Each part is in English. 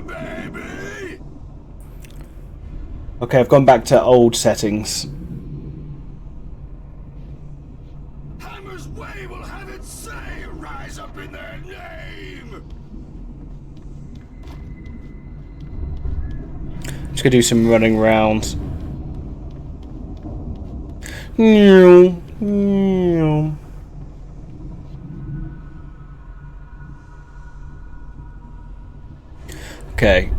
more, baby. Okay, I've gone back to old settings. Hammer's Way will have its say. Rise up in their name. Just gonna do some running around. Okay.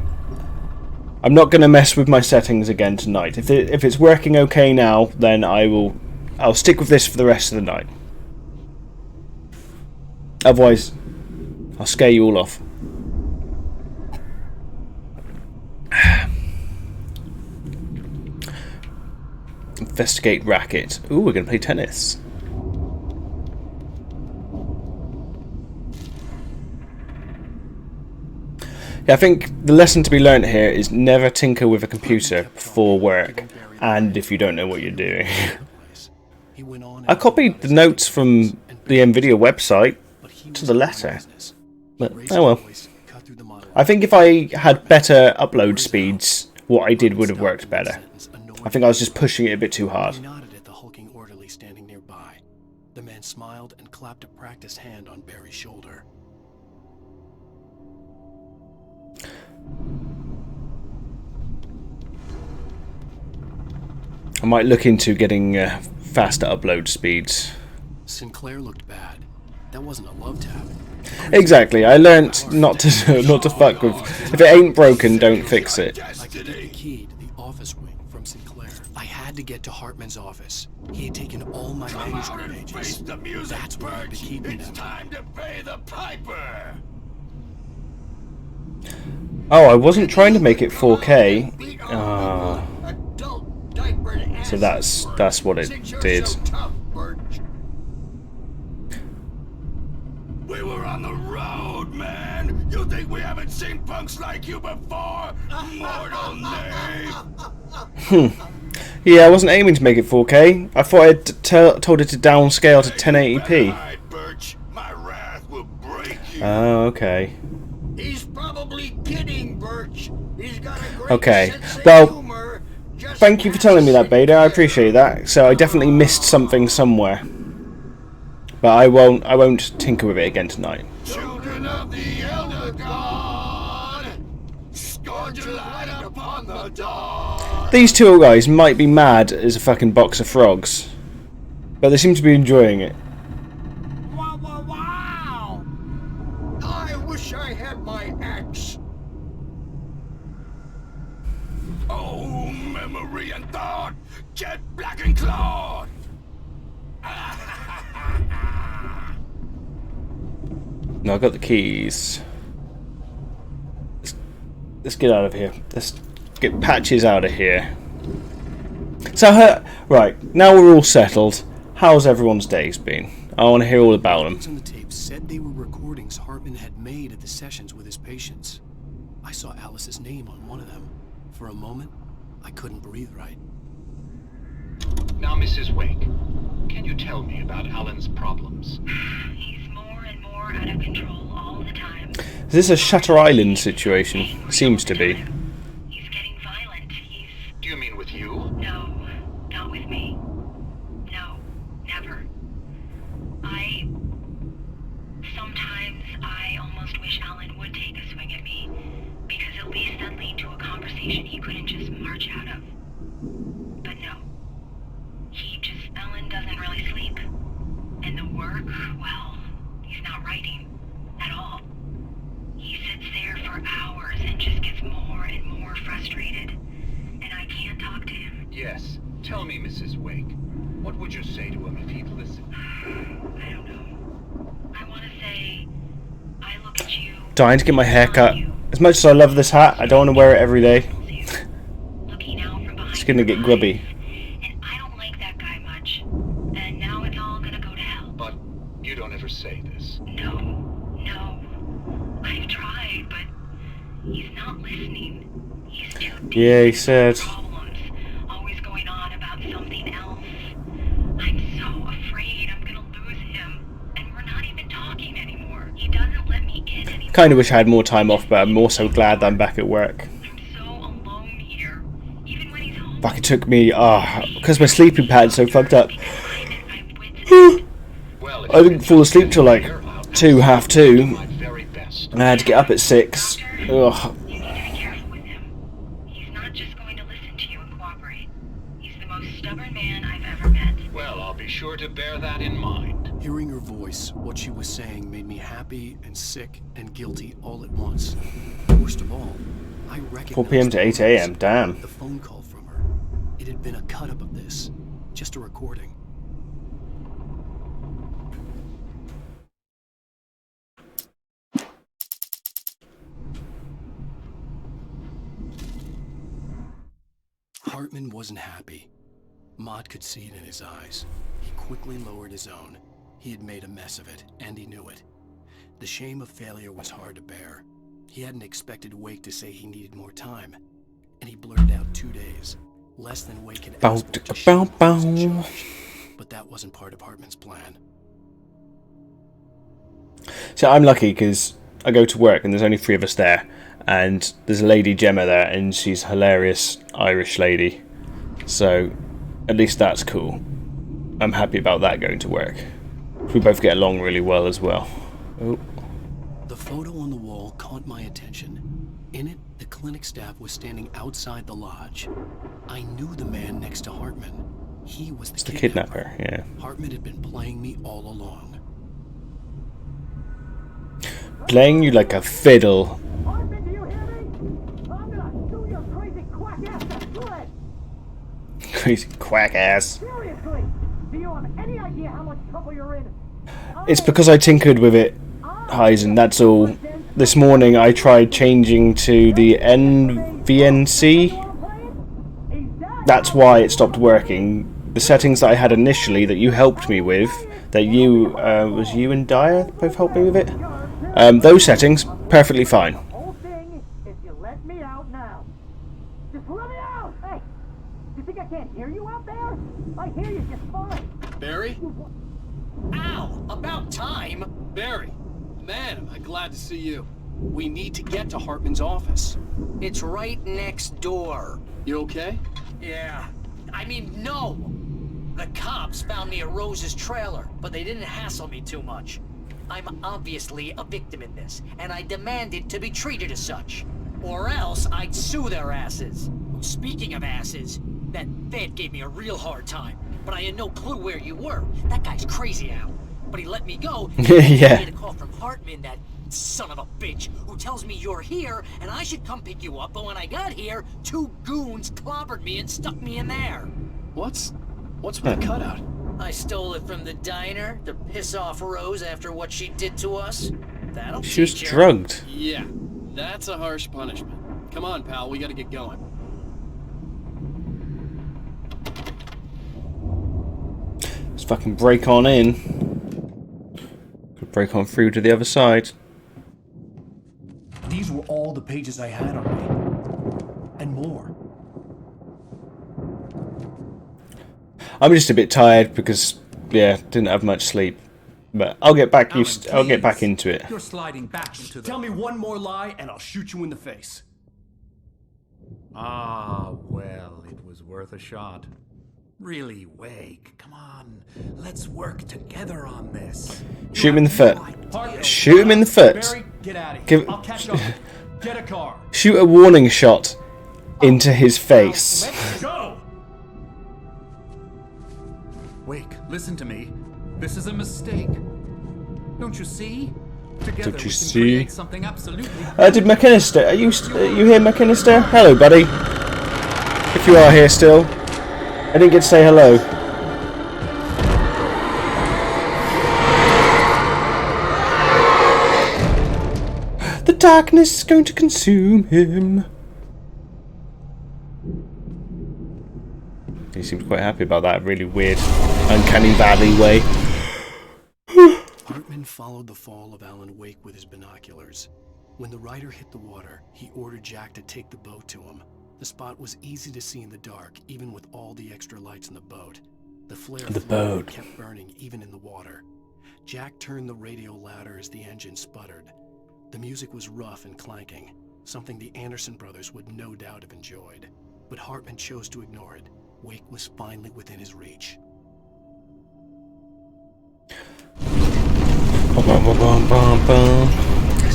I'm not going to mess with my settings again tonight. If it's working okay now, then I'll stick with this for the rest of the night. Otherwise, I'll scare you all off. Investigate racket. Ooh, we're going to play tennis. Yeah, I think the lesson to be learnt here is never tinker with a computer before work, and if you don't know what you're doing. I copied the notes from the NVIDIA website to the letter, but oh well. I think if I had better upload speeds, what I did would have worked better. I think I was just pushing it a bit too hard. He nodded at the hulking orderly standing nearby. The man smiled and clapped a practiced hand on Barry's shoulder. I might look into getting faster upload speeds. Sinclair looked bad. That wasn't a love tap. Exactly. I learnt not to fuck with. If it ain't broken, don't fix it. I could get the key to the office wing from Sinclair. I had to get to Hartman's office. He had taken all my manuscript pages. That's where I'd be keeping them. It's time to pay the piper. Oh, I wasn't trying to make it 4K. So that's what it did. We were on the road, man. You think we haven't seen punks like you before? Mortal name. Yeah, I wasn't aiming to make it 4K. I thought I'd told it to downscale to 1080p. Birch, my wrath will break you. Oh, okay. He's probably kidding, Birch. He's got a great Okay. sense of Well, humor. Just thank you for telling me that, Beta. I appreciate that. So I definitely missed something somewhere. But I won't tinker with it again tonight. Children of the Elder God, scourge your light upon the dawn. These two guys might be mad as a fucking box of frogs, but they seem to be enjoying it. Wow, wow, wow! I wish I had my axe. Oh, memory and thought, jet black and clawed. No, I got the keys. Let's get out of here. Let's get Patches out of here. So, right, now we're all settled. How's everyone's days been? I want to hear all about them. On the tape said they were recordings Hartman had made at the sessions with his patients. I saw Alice's name on one of them. For a moment, I couldn't breathe right. Now, Mrs. Wake, can you tell me about Alan's problems? He's more and more out of control all the time. Is this a Shutter Island situation? Seems to be. He's getting violent. Do you mean with you? No, not with me. No, never. Sometimes I almost wish Alan would take a swing at me, because at least that'd lead to a conversation he couldn't just march out of. But no. Alan doesn't really sleep. And the work, well, he's not writing at all. He sits there for hours and just gets more and more frustrated. And I can't talk to him. Yes. Tell me, Mrs. Wake. What would you say to him if he'd listen? I don't know. I want to say, I look at you. Dying to get my hair cut. As much as I love this hat, I don't want to wear it every day. Looking out from behind It's gonna get grubby. And I don't like that guy much. And now it's all gonna go to hell. But you don't ever say this. No. I've tried, but he's not listening. He's too deep Yeah, he said. problems, always going on about something else. I'm so afraid I'm gonna lose him. And we're not even talking anymore. He doesn't let me in anymore. Kind of wish I had more time off, but I'm also glad that I'm back at work. I'm so alone here. Even when he's home, Fuck, it took me, because my sleeping pattern's so fucked up. I'm at my wit's end. Well, if I didn't fall asleep till like you're out, 2, half 2, my very best. and I had to get up at 6. Ugh. You need to be careful with him. He's not just going to listen to you and cooperate. He's the most stubborn man I've ever met. Well, I'll be sure to bear that in mind. Hearing her voice, what she was saying made me happy and sick and guilty all at once. Worst of all, I recognized 4 p.m. to 8 a.m. Damn. the phone call from her. It had been a cut-up of this, just a recording. Hartman wasn't happy. Maud could see it in his eyes. He quickly lowered his own. He had made a mess of it, and he knew it. The shame of failure was hard to bear. He hadn't expected Wake to say he needed more time, and he blurted out 2 days, less than Wake had asked for to show him who was in charge. But that wasn't part of Hartman's plan. So I'm lucky because I go to work and there's only 3 of us there, and there's a lady Gemma there, and she's a hilarious Irish lady. So at least that's cool. I'm happy about that going to work. We both get along really well as well. Oh. The photo on the wall caught my attention. In it, the clinic staff was standing outside the lodge. I knew the man next to Hartman. He was It's the kidnapper, yeah. Hartman had been playing me all along. Playing you like a fiddle. Hartman, do you hear me? I'm gonna sue your crazy quack ass to shreds. Crazy quack ass. Seriously, do you have any idea how much trouble you're in? It's because I tinkered with it, Heisen, that's all. This morning I tried changing to the NVNC. That's why it stopped working. The settings that I had initially that you helped me with, that you, was you and Dyer both helped me with it? Those settings, perfectly fine. Whole thing is you let me out now. Just let me out! Hey, you think I can't hear you out there? I hear you just fine. Barry? Ow! About time! Barry! Man, am I glad to see you. We need to get to Hartman's office. It's right next door. You okay? Yeah. I mean, no! The cops found me at Rose's trailer, but they didn't hassle me too much. I'm obviously a victim in this, and I demanded to be treated as such. Or else I'd sue their asses. Speaking of asses, that Fed gave me a real hard time, but I had no clue where you were. That guy's crazy, Al. But he let me go. Yeah. I had a call from Hartman, that son of a bitch, who tells me you're here, and I should come pick you up, but when I got here, 2 goons clobbered me and stuck me in there. What's with the cutout? I stole it from the diner to piss off Rose after what she did to us. That'll She was teach her. drugged. Yeah, that's a harsh punishment. Come on, pal, we gotta get going. Let's fucking break on in. Could break on through to the other side. These were all the pages I had on me. And more. I'm just a bit tired because, yeah, didn't have much sleep. But I'll get back used. I'll get back into it. You're sliding back into the... Tell me one more lie and I'll shoot you in the face. Ah, well, it was worth a shot. Really, Wake, come on. Let's work together on this. Shoot him in the foot. Hartman, Shoot him in the foot. Barry, get out of here. Give- I'll catch up. Get a car. Shoot a warning shot into his face. Let's go. Wake, listen to me. This is a mistake. Don't you see? Together Don't you we can see? create something absolutely... Did McKinnister? Are you here, McKinnister? Hello, buddy. If you are here still, I didn't get to say hello. The darkness is going to consume him. He seems quite happy about that really weird, uncanny valley way. Hartman followed the fall of Alan Wake with his binoculars. When the rider hit the water, he ordered Jack to take the boat to him. The spot was easy to see in the dark, even with all the extra lights in the boat. The flare boat kept burning even in the water. Jack turned the radio louder as the engine sputtered. The music was rough and clanking, something the Anderson brothers would no doubt have enjoyed. But Hartman chose to ignore it. Wake was finally within his reach.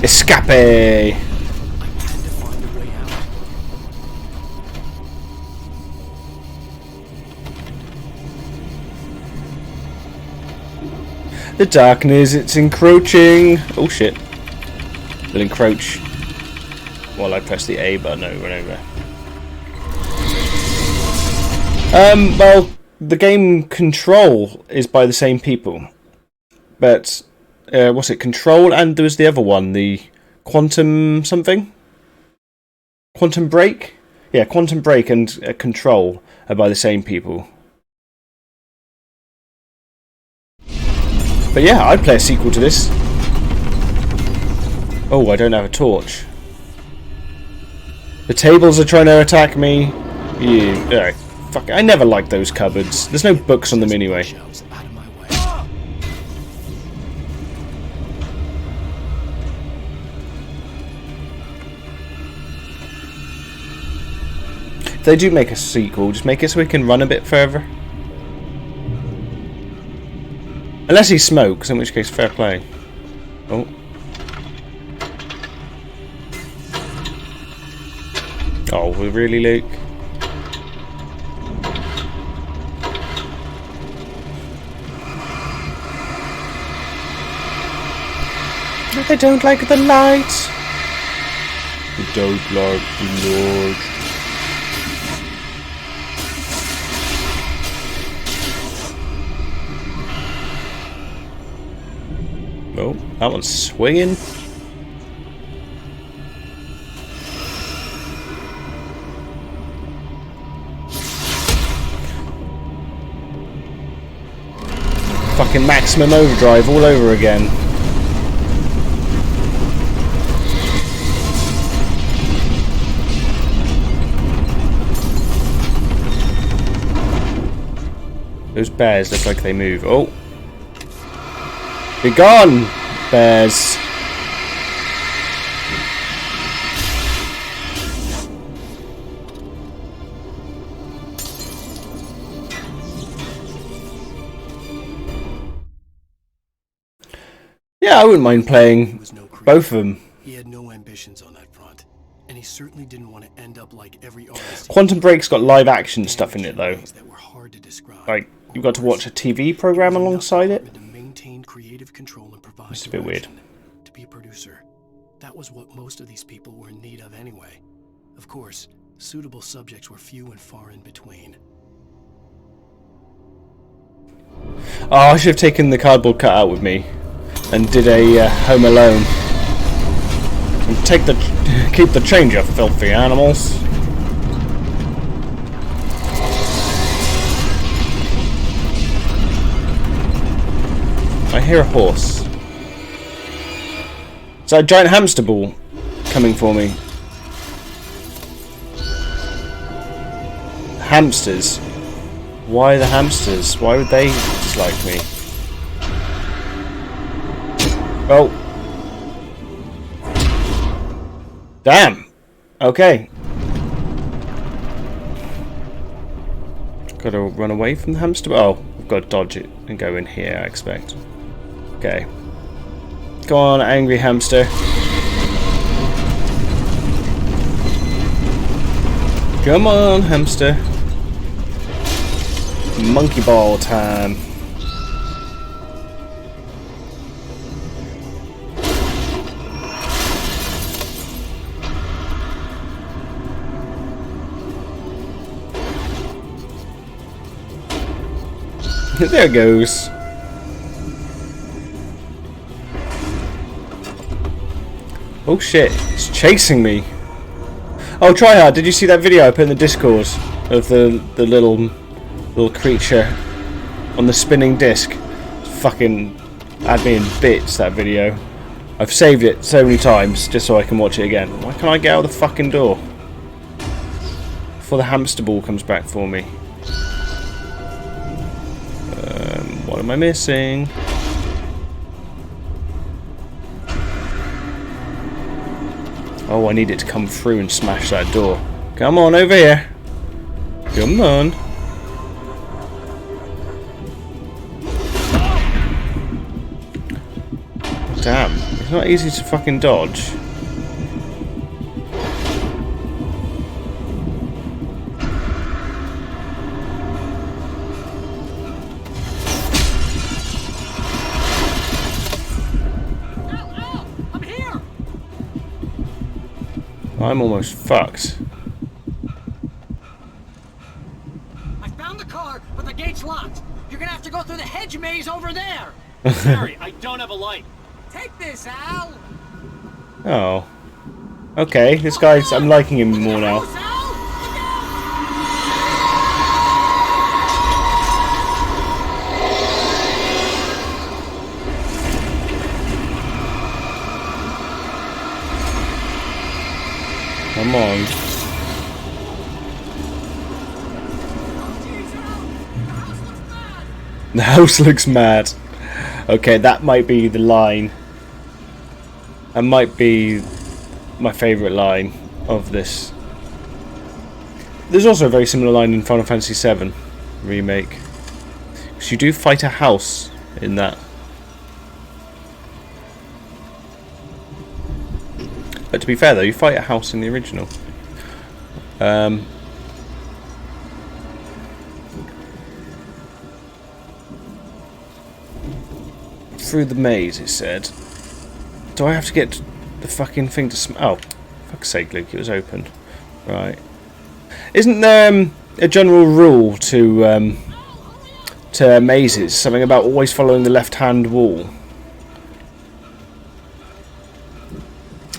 Escape! I had to find a way out. The darkness, it's encroaching. Oh shit. It'll encroach while I press the A button over and over. Well, the game Control is by the same people. But, what's it? Control, and there was the other one, the Quantum something? Quantum Break? Yeah, Quantum Break and Control are by the same people. But yeah, I'd play a sequel to this. Oh, I don't have a torch. The tables are trying to attack me. Yeah, fuck it. I never liked those cupboards. There's no books on them anyway. Shelves out of my way. If they do make a sequel, just make it so we can run a bit further. Unless he smokes, in which case fair play. Oh. Oh, we really, Luke? I don't like the light. I don't like the light. Oh, that one's swinging. Fucking maximum overdrive all over again. Those bears look like they move. Oh! Be gone, bears! Yeah, I wouldn't mind playing both of them. He had no ambitions on that front, and he certainly didn't want to end up like every artist. Quantum Break's got live action stuff in it though. That were hard to describe. Like, you've got to watch a TV program alongside it. To maintain creative control and provide It's a bit weird. direction. To be a producer, that was what most of these people were in need of anyway. Of course, suitable subjects were few and far in between. Oh, I should have taken the cardboard cutout with me and did a Home Alone. And keep the change, you filthy animals. I hear a horse. Is that a giant hamster ball coming for me? Hamsters. Why the hamsters? Why would they dislike me? Oh. Damn. Okay. Gotta run away from the hamster. Oh, I've got to dodge it and go in here, I expect. Okay. Go on, angry hamster. Come on, hamster. Monkey ball time. There it goes. Oh shit, it's chasing me. Oh, Tryhard, did you see that video I put in the Discord of the little creature on the spinning disc? Fucking had me in bits, that video. I've saved it so many times just so I can watch it again. Why can't I get out of the fucking door before the hamster ball comes back for me? What am I missing? Oh, I need it to come through and smash that door. Come on, over here. Come on. Damn, it's not easy to fucking dodge. I'm here! I'm almost fucked. I found the car, but the gate's locked. You're gonna have to go through the hedge maze over there. Sorry, I don't have a light. Take this, Al. Oh. Okay, this guy's... I'm liking him more now. Come on. The house looks mad. Okay, that might be the line. That might be my favourite line of this. There's also a very similar line in Final Fantasy VII Remake. Because you do fight a house in that. But to be fair though, you fight a house in the original. Through the maze, it said. Do I have to get the fucking thing to oh, fuck's sake, Luke, it was open. Right. Isn't there a general rule to mazes? Something about always following the left-hand wall?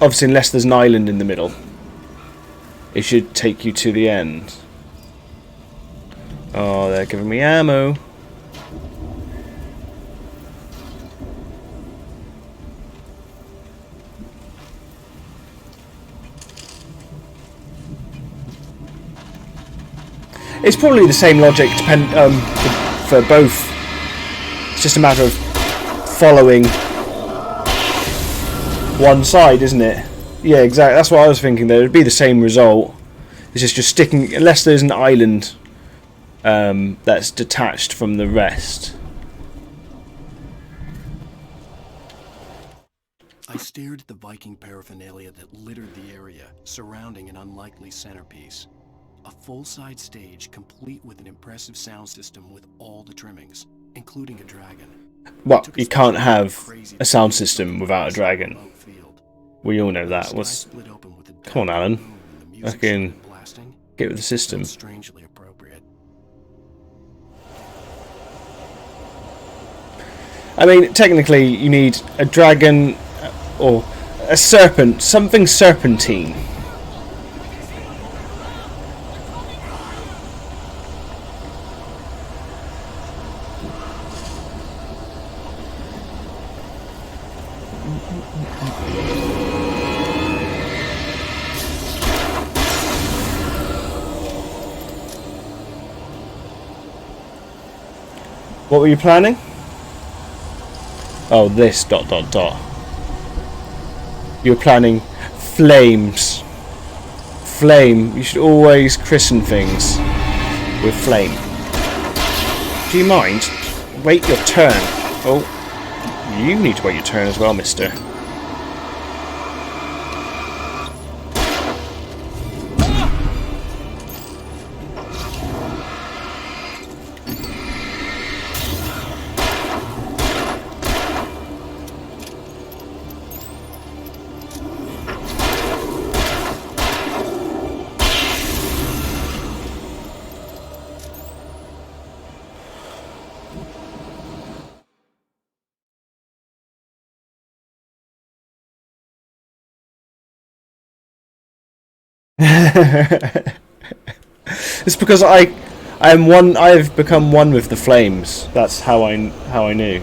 Obviously, unless there's an island in the middle. It should take you to the end. Oh, they're giving me ammo. It's probably the same logic for both. It's just a matter of following one side, isn't it? Yeah, exactly. That's what I was thinking there. It would be the same result. It's just sticking, unless there's an island that's detached from the rest. I stared at the Viking paraphernalia that littered the area, surrounding an unlikely centerpiece. A full-side stage complete with an impressive sound system with all the trimmings, including a dragon. Well, you can't have a sound system without a dragon. We all know that. Come on, Alan. I can get with the system. Strangely appropriate. I mean, technically, you need a dragon or a serpent, something serpentine. What were you planning? Oh, this ... You were planning flames. Flame. You should always christen things with flame. Do you mind? Wait your turn. Oh, you need to wait your turn as well, mister. It's because I've become one with the flames. That's how I knew.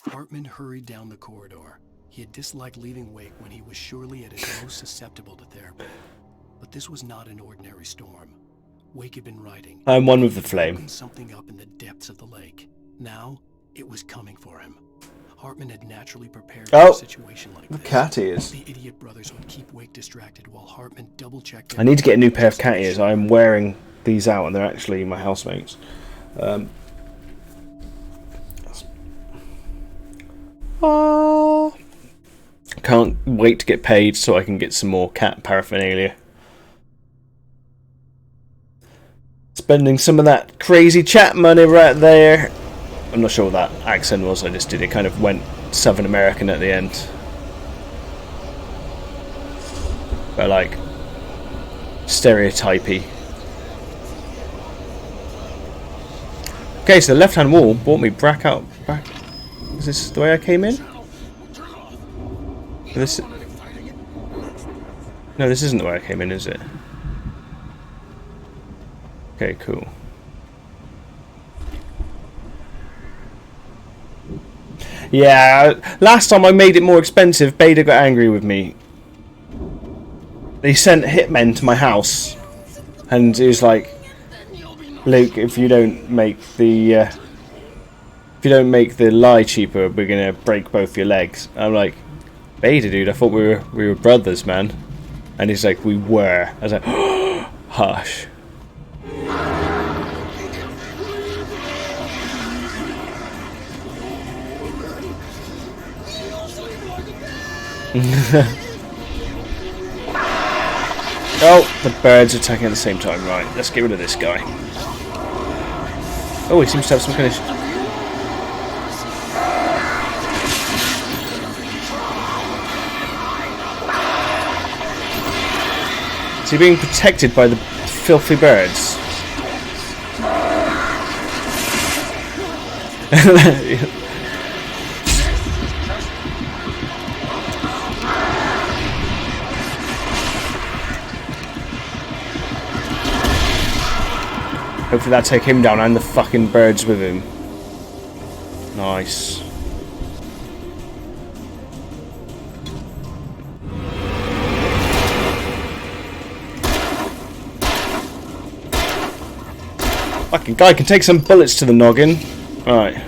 Hartman hurried down the corridor. He had disliked leaving Wake when he was surely at his most susceptible to therapy. But this was not an ordinary storm. Wake had been writing. I'm one with the He'd flame. woken something up in the depths of the lake. Now, it was coming for him. Hartman had naturally prepared for Oh, a situation like the this. cat ears. The idiot brothers would keep Wake distracted while Hartman double-checked. I need to get a new pair of cat ears. I'm wearing these out and they're actually my housemates. Can't wait to get paid so I can get some more cat paraphernalia. Spending some of that crazy chat money right there. I'm not sure what that accent was, I just did it. Kind of went Southern American at the end. But like, stereotypy. Okay, so the left hand wall brought me back out. Is this the way I came in? This... No, this isn't the way I came in, is it? Okay, cool. Yeah, last time I made it more expensive, Beta got angry with me. They sent hitmen to my house, and it was like, Luke, if you don't make the lie cheaper, we're gonna break both your legs. I'm like, Beta, dude, I thought we were brothers, man. And he's like, we were. I was like, hush. Oh, the birds are attacking at the same time. Right, let's get rid of this guy. Oh, he seems to have some kind of... Is he being protected by the filthy birds? Hopefully that take him down and the fucking birds with him. Nice. Fucking guy can take some bullets to the noggin. Alright.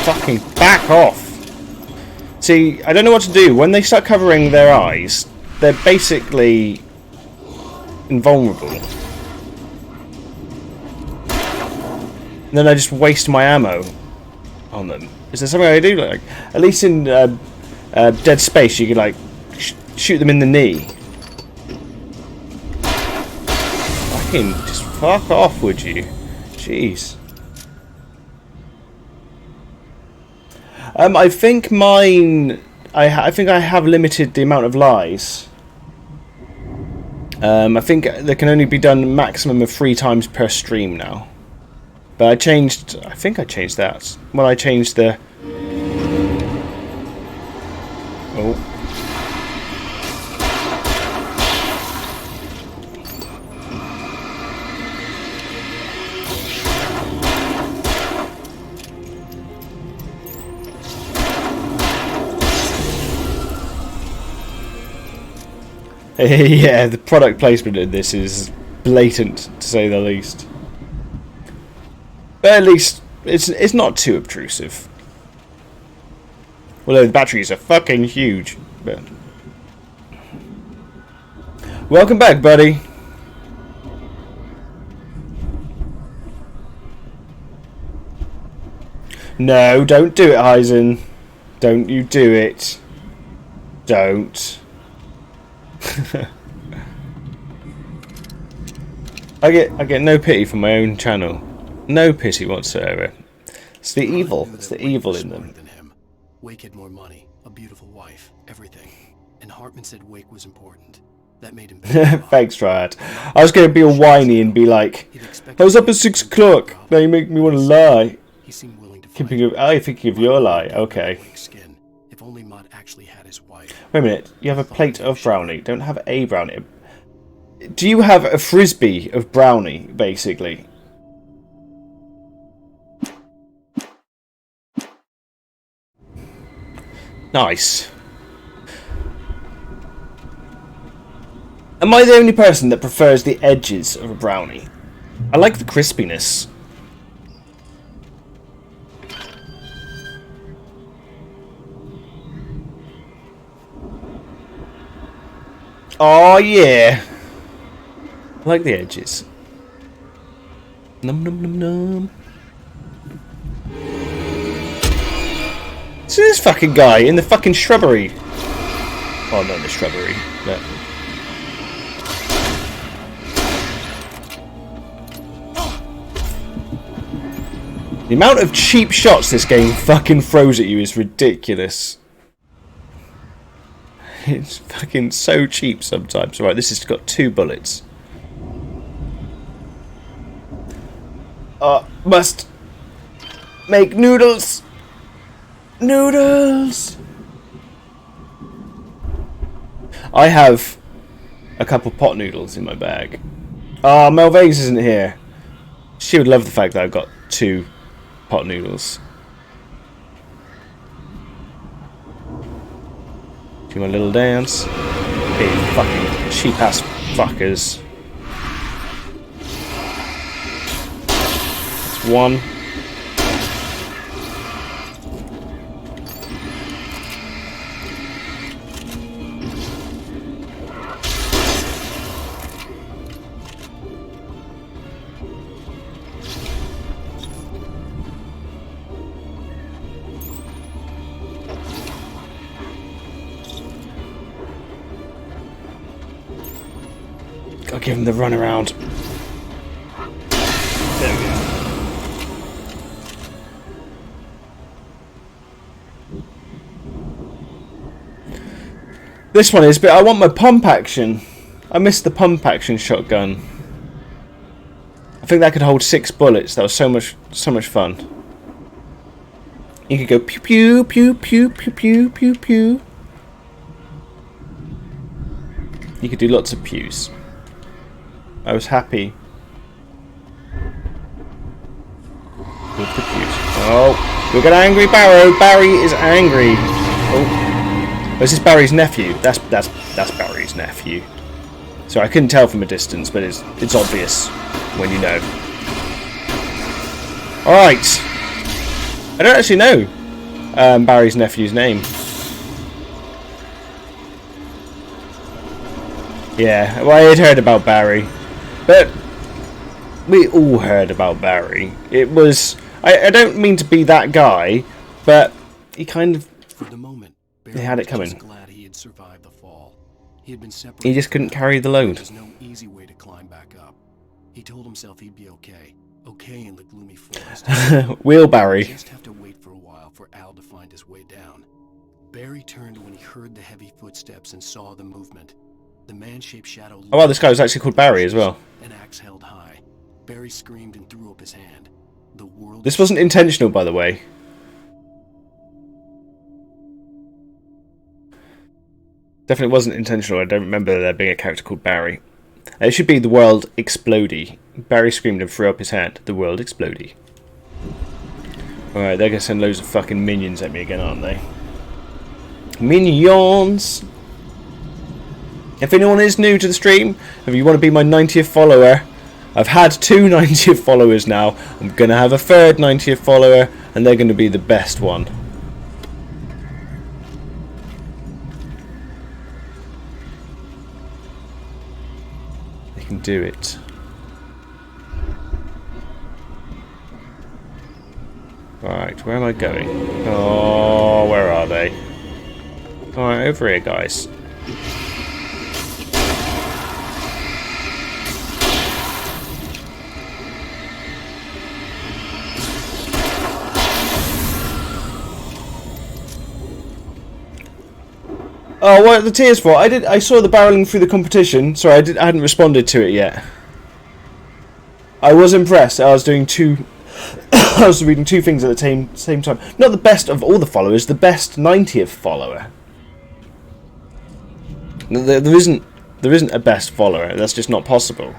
Fucking back off. See, I don't know what to do. When they start covering their eyes, they're basically invulnerable. And then I just waste my ammo on them. Is there something I do? Like, at least in Dead Space, you could like shoot them in the knee. Fucking just fuck off, would you? Jeez. I think mine. I think I have limited the amount of lies. I think they can only be done a maximum of 3 times per stream now. But I changed. I think I changed that. Well, I changed the. Oh. Yeah, the product placement in this is blatant, to say the least. But at least it's not too obtrusive. Although the batteries are fucking huge. But welcome back, buddy. No, don't do it, Eisen. Don't you do it. Don't. I get no pity for my own channel. No pity whatsoever. It's the evil. It's the evil in them. Than him. Wake had more money, a beautiful wife, everything. And Hartman said Wake was important. That made him Thanks, Triad. I was going to be all whiny and be like, I was up at 6 o'clock. Now you make me want to lie. He seemed willing to thinking of your lie. Okay. Skin. If only Mott actually had his wife. Wait a minute. You have a plate of brownie. Don't have a brownie. Do you have a frisbee of brownie, basically? Nice. Am I the only person that prefers the edges of a brownie? I like the crispiness. Oh yeah. I like the edges. Num num num num. So this fucking guy in the fucking shrubbery. Oh, not in the shrubbery. But... the amount of cheap shots this game fucking throws at you is ridiculous. It's fucking so cheap sometimes. Right, this has got 2 bullets. Must make noodles. Noodles. I have a couple pot noodles in my bag. Oh, Mel Vegas isn't here. She would love the fact that I've got 2 pot noodles. Do my little dance. Hey, fucking cheap ass fuckers. It's 1. I'll give him the run around. There we go. This one is, but I want my pump action. I missed the pump action shotgun. I think that could hold 6 bullets. That was so much fun. You could go pew pew pew pew pew pew pew pew. You could do lots of pews. I was happy with the pews. Oh, we got angry Barrow. Barry is angry. Oh, this is Barry's nephew. That's Barry's nephew. So I couldn't tell from a distance, but it's obvious when you know. All right. I don't actually know Barry's nephew's name. Yeah, well, I had heard about Barry. But we all heard about Barry. It was... I don't mean to be that guy, but he kind of... For the moment, Barry had it coming. was glad he had survived the fall. He had been separated. He just couldn't carry the load. There's no easy way to climb back up. He told himself he'd be okay. Okay in the gloomy forest. Will Barry. Just have to wait for a while for Al to find his way down. Barry turned when he heard the heavy footsteps and saw the movement. The man-shaped shadow. Oh wow, this guy was actually called Barry as well. An axe held high. Barry screamed and threw up his hand. The world. This wasn't intentional, by the way. Definitely wasn't intentional. I don't remember there being a character called Barry. It should be the world explodey. Barry screamed and threw up his hand. The world explodey. Alright, they're gonna send loads of fucking minions at me again, aren't they? Minions! If anyone is new to the stream, if you want to be my 90th follower, I've had 2 90th followers now. I'm going to have a 3rd 90th follower, and they're going to be the best one. They can do it. Right, where am I going? Oh, where are they? Alright, over here, guys. Oh, what are the tears for? I saw the barreling through the competition. Sorry, I hadn't responded to it yet. I was impressed. I was doing 2. I was reading 2 things at the same time. Not the best of all the followers, the best 90th follower. There isn't a best follower. That's just not possible.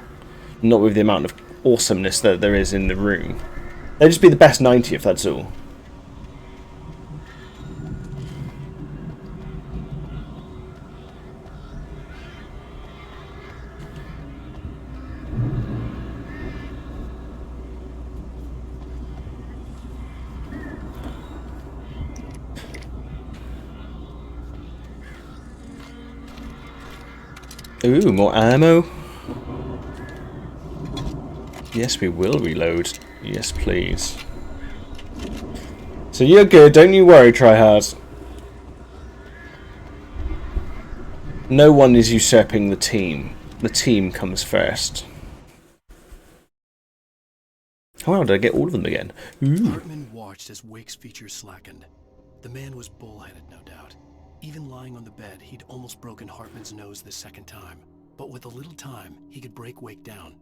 Not with the amount of awesomeness that there is in the room. They'd just be the best 90th. That's all. Ooh, more ammo. Yes, we will reload. Yes, please. So you're good, don't you worry, tryhard. No one is usurping the team. The team comes first. Oh wow, did I get all of them again? Ooh. Hartman watched as Wake's features slackened. The man was bullheaded, no doubt. Even lying on the bed, he'd almost broken Hartman's nose the second time. But with a little time, he could break Wake down.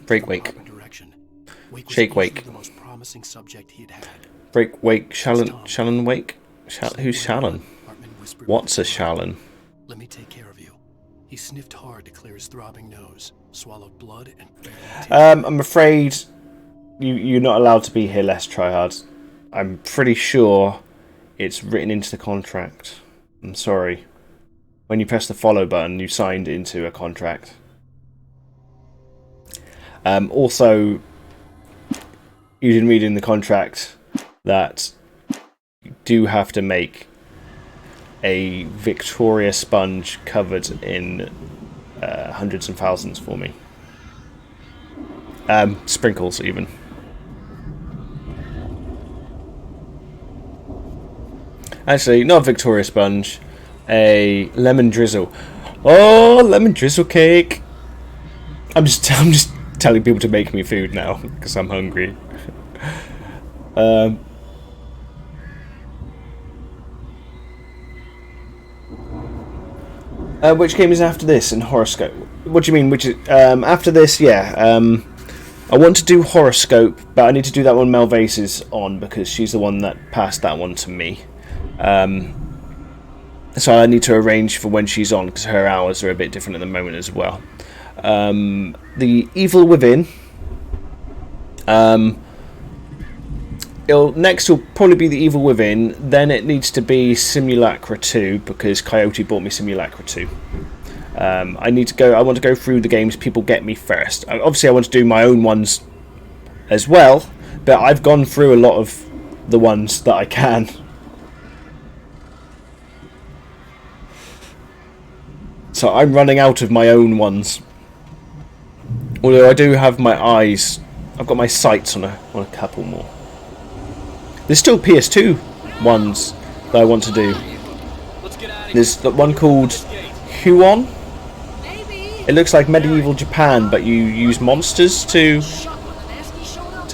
Break Wake. Direction. Wake was Shake Wake. the most promising subject he'd had. Break Wake. Shallan Wake? Who's Shallan? Hartman whispered, What's a Shallan? "Let me take care of you." He sniffed hard to clear his throbbing nose, swallowed blood, and I'm afraid you're not allowed to be here, less tryhard. I'm pretty sure it's written into the contract. I'm sorry. When you press the follow button, you signed into a contract. Also, you didn't read in the contract that you do have to make a Victoria sponge covered in hundreds and thousands for me. Sprinkles, even. Actually, not a Victoria sponge, a lemon drizzle. Oh, lemon drizzle cake! I'm just telling people to make me food now because I'm hungry. Which game is after this in horoscope? What do you mean? Which is after this? Yeah. I want to do horoscope, but I need to do that one Mel Vase is on because she's the one that passed that one to me. So I need to arrange for when she's on because her hours are a bit different at the moment as well. The Evil Within. Next will probably be the Evil Within. Then it needs to be Simulacra 2 because Coyote bought me Simulacra 2. I want to go through the games people get me first. Obviously, I want to do my own ones as well, but I've gone through a lot of the ones that I can. So I'm running out of my own ones. Although I do have my eyes, I've got my sights on a couple more. There's still PS2 ones that I want to do. There's the one called Huon. It looks like medieval Japan, but you use monsters to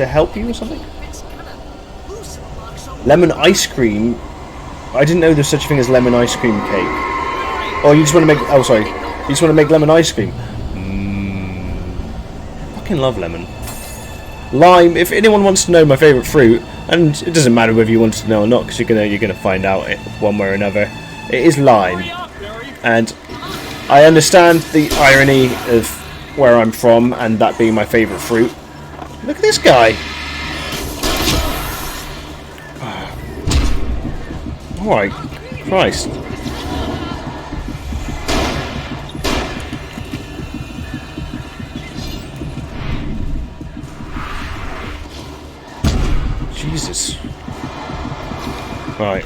help you or something. Lemon ice cream. I didn't know there's such a thing as lemon ice cream cake. Oh, you just want to make... Oh, sorry. You just want to make lemon ice cream. Fucking love lemon. Lime. If anyone wants to know my favourite fruit, and it doesn't matter whether you want to know or not, because you're gonna find out it one way or another. It is lime, and I understand the irony of where I'm from and that being my favourite fruit. Look at this guy. All right, Christ. Jesus. Right.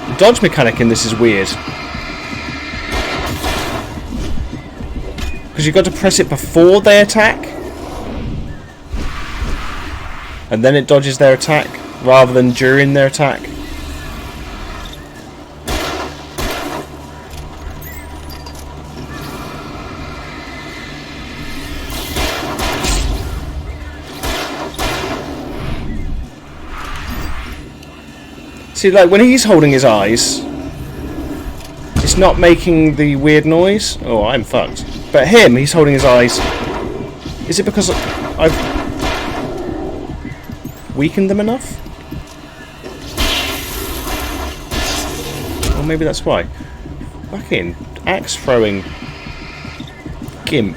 The dodge mechanic in this is weird. Because you've got to press it before they attack. And then it dodges their attack, rather than during their attack. See, like, when he's holding his eyes, it's not making the weird noise. Oh, I'm fucked. But him, he's holding his eyes. Is it because I've weakened them enough? Or maybe that's why. Fucking axe throwing gimp.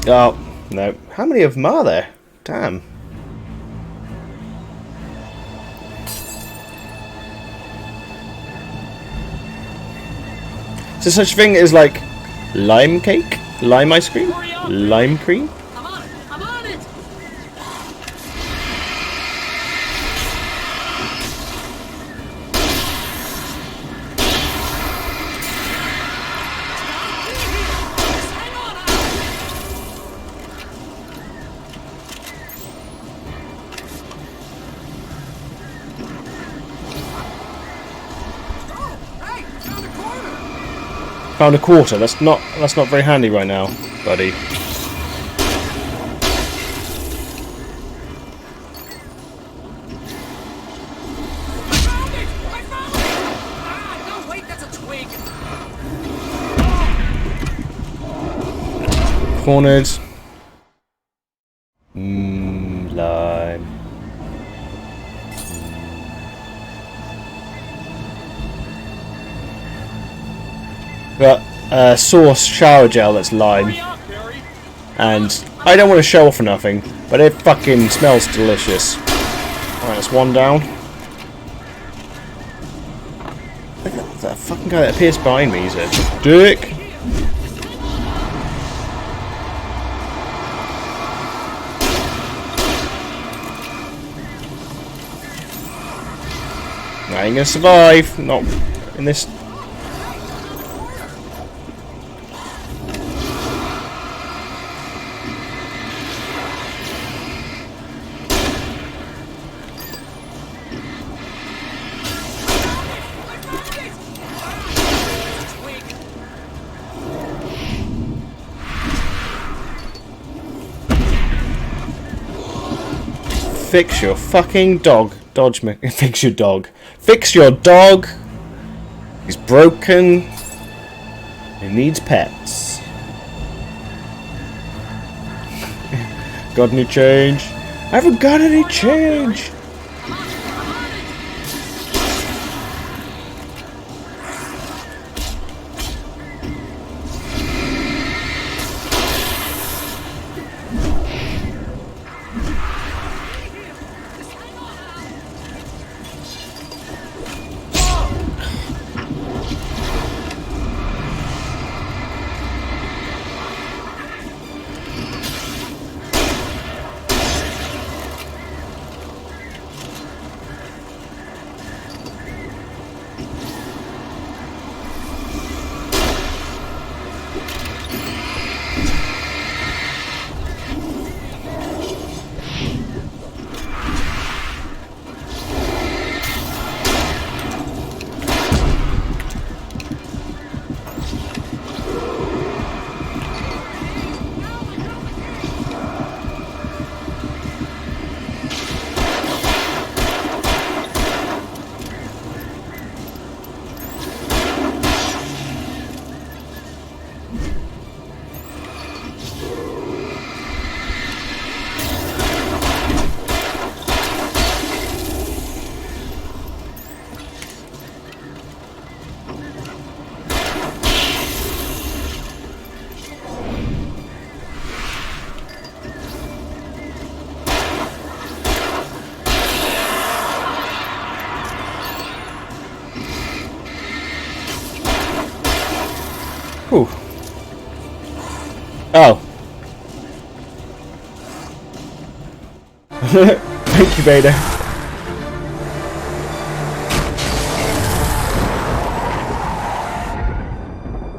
Oh, no. How many of them are there? Damn. Is there such a thing as like lime cake? Lime ice cream? Lime cream? I'm on it! I'm on it! Hang on! Oh, hey! Found a corner! Found a quarter. That's not very handy right now, buddy. No, wait, that's a twig. Cornered. Lime. Got Source shower gel that's lime. And I don't want to show off or nothing, but it fucking smells delicious. Alright, that's one down. Look at that fucking guy that appears behind me, he's a dick. I ain't gonna survive. Not in this. Fix your fucking dog. Dodge me. Fix your dog. Fix your dog. He's broken. He needs pets. Got any change? I haven't got any change. Whew. Oh. Thank you, Vader.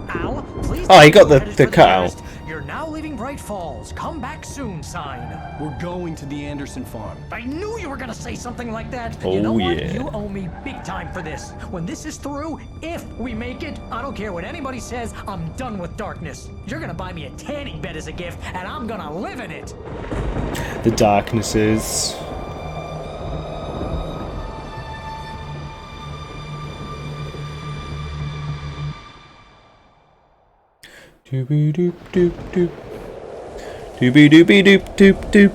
Al, please. Oh, he got the cutout. You're now leaving Bright Falls. Come back soon, sign. We're going to the Anderson farm. I knew you were gonna say something like that. Oh, you know what? yeah. You owe me big time for this. When this is through, if we make it, I don't care what anybody says, I'm done with darkness. You're gonna buy me a tanning bed as a gift, and I'm gonna live in it. The darknesses. Doobie doop doop doop. Doobie doobie doop doop doop.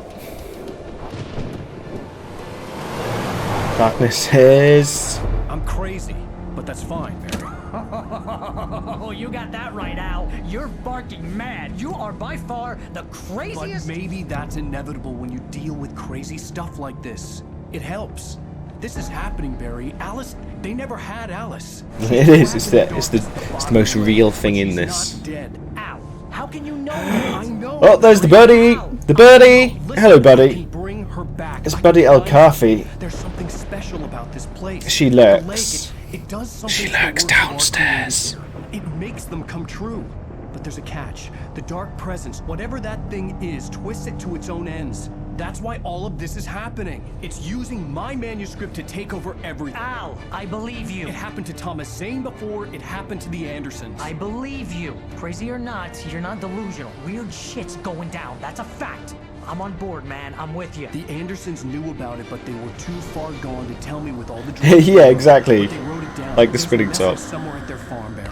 Darknesses. I'm crazy, but that's fine, Barry. Oh, you got that right, Al. You're barking mad. You are by far the But craziest. maybe that's inevitable when you deal with crazy stuff like this. It helps. This is happening, Barry. Alice, they never had Alice. It is. It's the most real thing in She's this. not dead. Ow. How can you know I that? know. Oh, there's the birdie. The birdie. Listen, Hello, I buddy. can bring her back. It's I Buddy can El find Kafi. her. There's something special about this place. She The lurks. lake, it does something She to the lurks works of art downstairs. created. It makes them come true. But there's a catch. The dark presence, whatever that thing is, twists it to its own ends. That's why all of this is happening. It's using my manuscript to take over everything. Al, I believe you. It happened to Thomas Zane before it happened to the Andersons. I believe you. Crazy or not, you're not delusional. Weird shit's going down. That's a fact. I'm on board, man. I'm with you. The Andersons knew about it, but they were too far gone to tell me with all the drugs. Yeah, exactly. But they wrote it down. Like the There's a spinning message top. somewhere at their farm, Barry.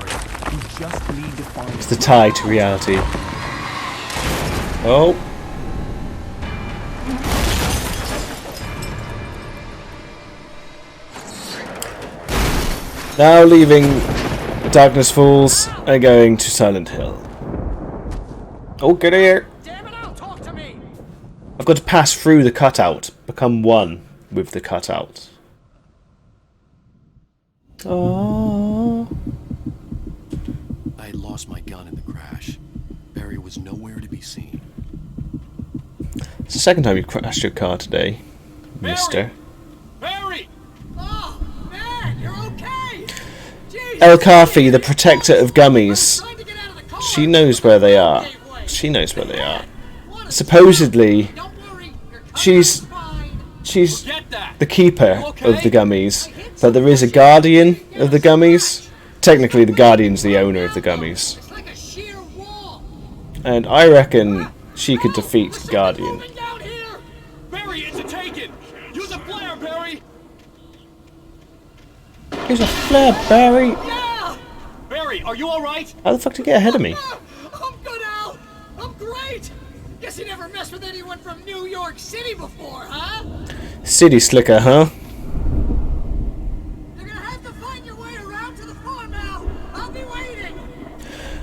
You just need to find It's the tie to reality. Oh. Now leaving Darkness Falls and going to Silent Hill. Oh, get here! Damn it, Al, talk to me. I've got to pass through the cutout, become one with the cutout. Oh. I had lost my gun in the crash. Barry was nowhere to be seen. It's the second time you've crashed your car today, mister. Barry! Oh, man, you're okay. Jesus. El Kafi, the protector of gummies. Trying to get out of the car. She knows where they are. She knows where they are. Supposedly, Don't worry. Your car she's is fine. she's Get that! the keeper of the gummies, but there is a guardian of the gummies. Technically, the guardian's the owner of the gummies, It's like a sheer wall. and I reckon she could defeat the guardian. Moving down here. Barry, it's a taken! Use a flare, Barry! Here's a flare, Barry. Yeah. Barry, are you alright? How the fuck did you get ahead of me? I'm good, Al. I'm great. Guess you never messed with anyone from New York City before, huh? City slicker, huh? You're gonna have to find your way around to the farm, Al. I'll be waiting.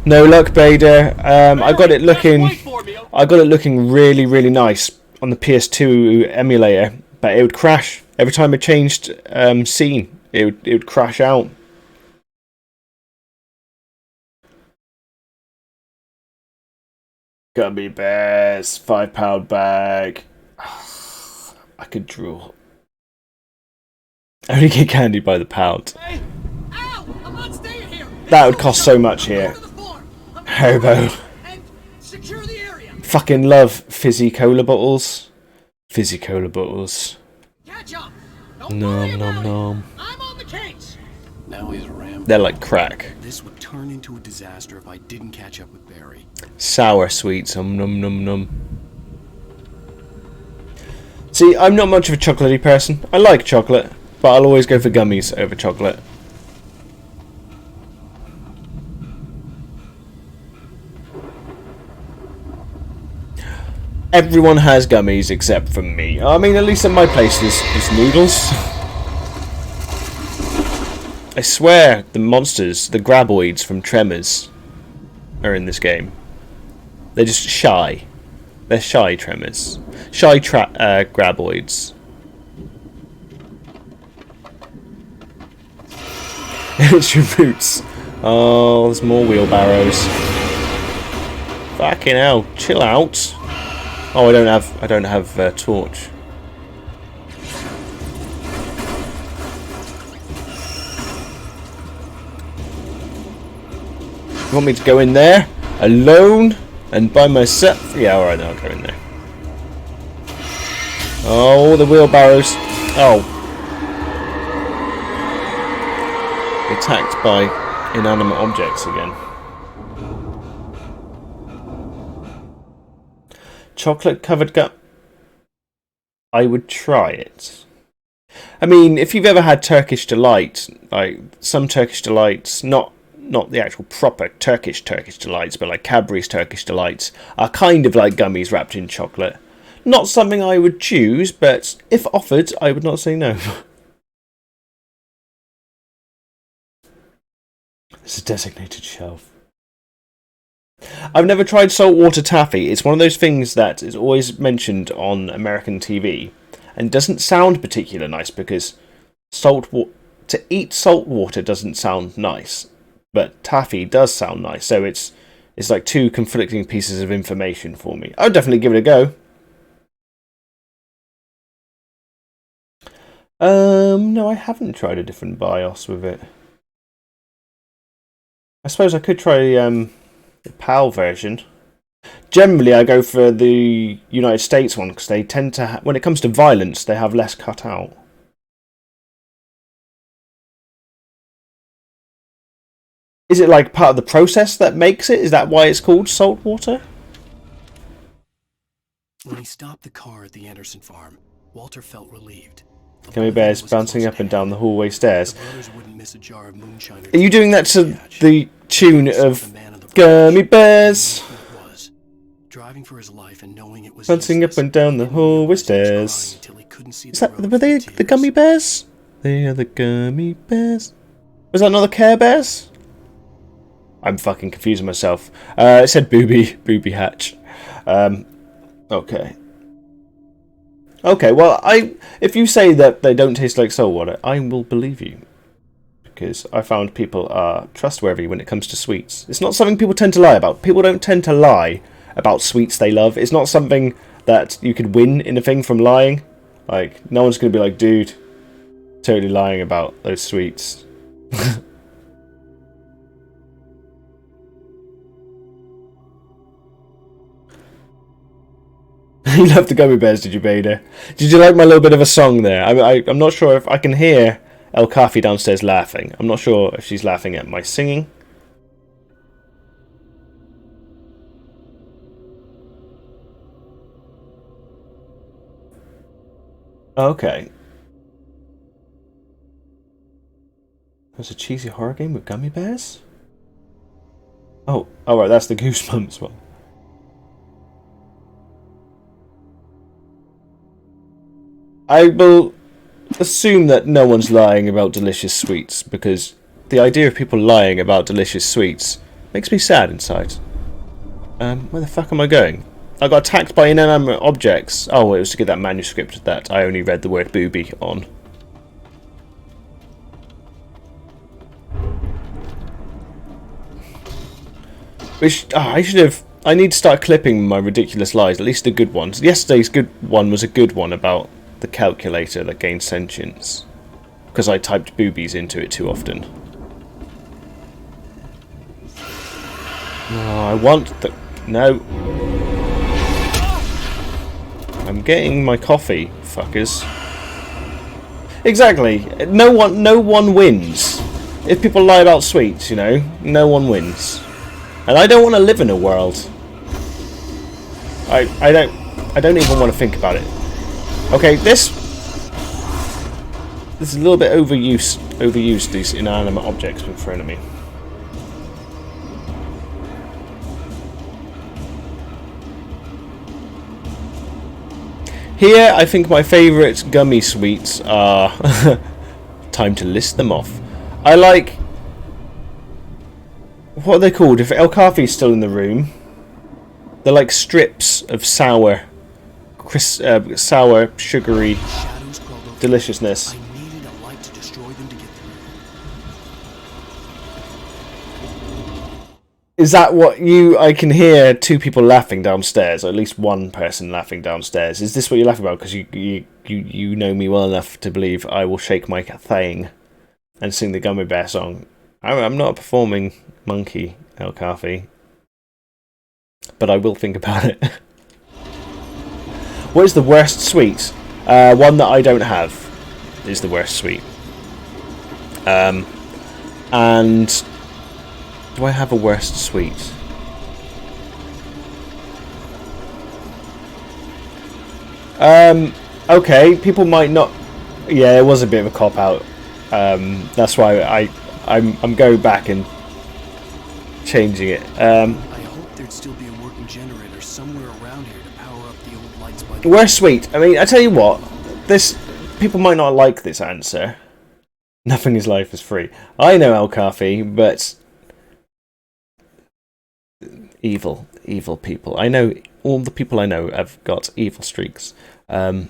No luck, Bader. I got it looking. Wait for me, I got it looking really, really nice on the PS2 emulator, but it would crash every time I changed scene. It would crash out. Gummy bears, £5 bag. I could draw. I only get candy by the pound. Hey, Al, I'm not staying here. That would cost so much here. Go to the farm. I'm Hobo. and secure the area. Fucking love fizzy cola bottles. Fizzy cola bottles. Catch up. Don't worry Nom about nom it. nom. I'm on the case. Now he's around. They're like crack. This would turn into a disaster if I didn't catch up with Barry. Sour sweets. Num num num. See, I'm not much of a chocolatey person. I like chocolate, but I'll always go for gummies over chocolate. Everyone has gummies except for me. I mean, at least at my place there's noodles. I swear the monsters, the graboids from Tremors, are in this game. They're just shy. They're shy Tremors. Shy graboids. It's your roots. Oh, there's more wheelbarrows. Fucking hell, chill out. Oh, I don't have a torch. You want me to go in there alone and by myself? Yeah, alright, then I'll go in there. Oh, the wheelbarrows. Oh. Attacked by inanimate objects again. Chocolate covered gum. I would try it. I mean, if you've ever had Turkish Delight, like some Turkish Delights, not the actual proper Turkish Delights, but like Cadbury's Turkish Delights, are kind of like gummies wrapped in chocolate. Not something I would choose, but if offered, I would not say no. It's a designated shelf. I've never tried saltwater taffy. It's one of those things that is always mentioned on American TV and doesn't sound particularly nice because to eat salt water doesn't sound nice, but taffy does sound nice. So it's like two conflicting pieces of information for me. I'll definitely give it a go. No, I haven't tried a different BIOS with it. I suppose I could try the PAL version. Generally, I go for the United States one because they tend to, when it comes to violence, they have less cut out. Is it like part of the process that makes it? Is that why it's called saltwater? When he stopped the car at the Anderson farm, Walter felt relieved. Gummy bears bouncing up and down the hallway stairs. The brothers wouldn't miss a jar of moonshine. Are you doing that to the tune of Gummy Bears? Driving for his life and knowing it was bouncing up and down the hallway stairs. Is that, were they the Gummy Bears? They are the Gummy Bears. Was that not the Care Bears? I'm fucking confusing myself. It said Booby Hatch. Okay. Okay, well, if you say that they don't taste like salt water, I will believe you. Because I found people are trustworthy when it comes to sweets. It's not something people tend to lie about. People don't tend to lie about sweets they love. It's not something that you could win in a thing from lying. Like, no one's going to be like, dude, totally lying about those sweets. You love the Gummy Bears, did you, Beta? Did you like my little bit of a song there? I'm not sure if I can hear El Kafi downstairs laughing. I'm not sure if she's laughing at my singing. Okay. There's a cheesy horror game with Gummy Bears? Oh, right, that's the Goosebumps one. I will assume that no one's lying about delicious sweets, because the idea of people lying about delicious sweets makes me sad inside. Where the fuck am I going? I got attacked by inanimate objects. Oh, it was to get that manuscript that I only read the word booby on. Which, I need to start clipping my ridiculous lies, at least the good ones. Yesterday's good one was a good one about the calculator that gained sentience, because I typed boobies into it too often. Oh, I want the... No. I'm getting my coffee, fuckers. Exactly. No one wins. If people lie about sweets, you know, no one wins. And I don't want to live in a world. I don't even want to think about it. Okay, this is a little bit overused, these inanimate objects being thrown at me. Here, I think my favourite gummy sweets are... Time to list them off. I like... What are they called? If El Kafi's still in the room, they're like strips of sour, sugary deliciousness. Is that what I can hear two people laughing downstairs, or at least one person laughing downstairs. Is this what you're laughing about? Because you know me well enough to believe I will shake my thing and sing the Gummy Bear song. I'm not a performing monkey, El Kafi, but I will think about it. What is the worst sweet? One that I don't have is the worst sweet. And do I have a worst sweet? Okay, people might not... Yeah, it was a bit of a cop-out. That's why I'm going back and changing it. I hope there'd still be a working generator somewhere around here to power up the old lights by the... Worst sweet. I mean, I tell you what, people might not like this answer. Nothing in life is free. I know El Kafi, but Evil people. I know all the people I know have got evil streaks. I'm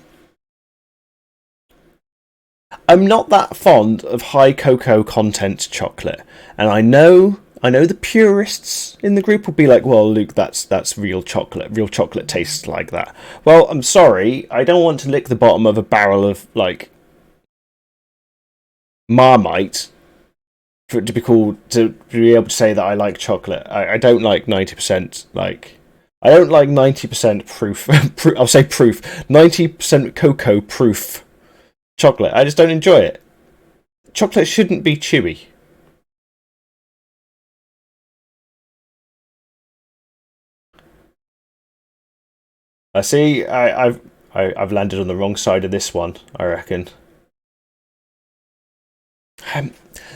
not that fond of high cocoa content chocolate, and I know the purists in the group will be like, well, Luke, that's real chocolate. Real chocolate tastes like that. Well, I'm sorry, I don't want to lick the bottom of a barrel of, like, Marmite for it to be called, to be able to say that I like chocolate. I don't like 90%, like, I don't like 90% proof, I'll say proof, 90% cocoa proof chocolate. I just don't enjoy it. Chocolate shouldn't be chewy. I see. I've landed on the wrong side of this one, I reckon.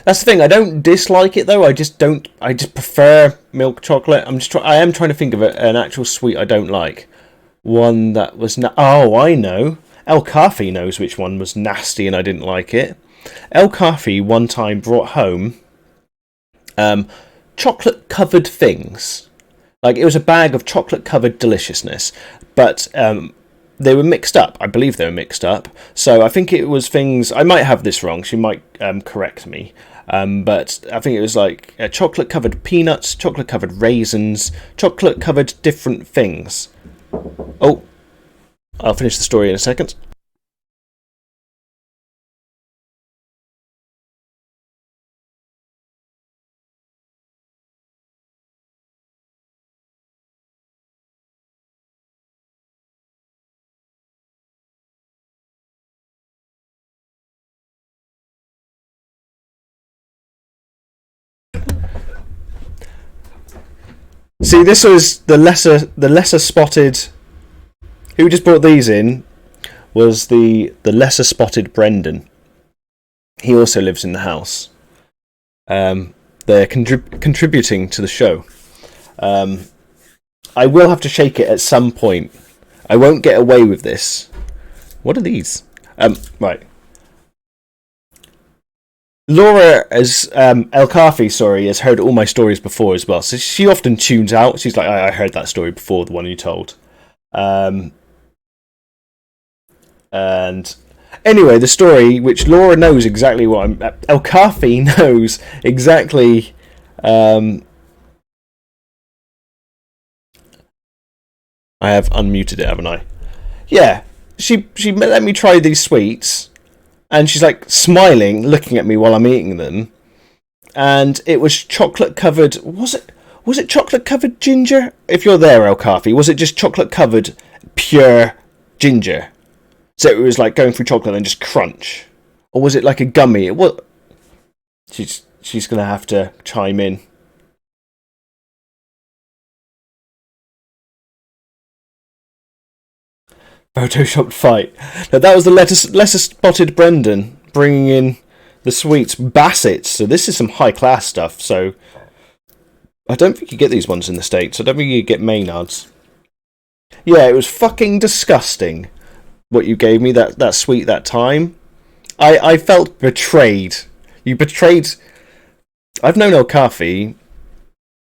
That's the thing. I don't dislike it though. I just prefer milk chocolate. I am trying to think of an actual sweet I don't like. One that was oh, I know. El Kafi knows which one was nasty and I didn't like it. El Kafi one time brought home chocolate covered things. Like, it was a bag of chocolate covered deliciousness, but they were mixed up. I believe they were mixed up. So I think it was things. I might have this wrong. She might correct me. But I think it was like chocolate covered peanuts, chocolate covered raisins, chocolate covered different things. Oh, I'll finish the story in a second. See, this was the lesser spotted. Who just brought these in was the lesser spotted Brendan. He also lives in the house. They're contributing to the show. I will have to shake it at some point. I won't get away with this. What are these? Right. Laura El Kafi, has heard all my stories before as well. So she often tunes out. She's like, I heard that story before, the one you told. And anyway, the story, which Laura knows exactly what El Kafi knows exactly. I have unmuted it, haven't I? Yeah, she let me try these sweets. And she's like smiling, looking at me while I'm eating them. And it was chocolate covered. Was it chocolate covered ginger? If you're there, El Kafi, was it just chocolate covered pure ginger? So it was like going through chocolate and just crunch, or was it like a gummy? What? She's gonna have to chime in. Photoshopped fight. Now that was the lesser spotted Brendan bringing in the sweets. Bassett. So this is some high class stuff. So I don't think you get these ones in the States. I don't think you get Maynards. Yeah, it was fucking disgusting what you gave me, that sweet that time. I felt betrayed. You betrayed. I've known El Kafi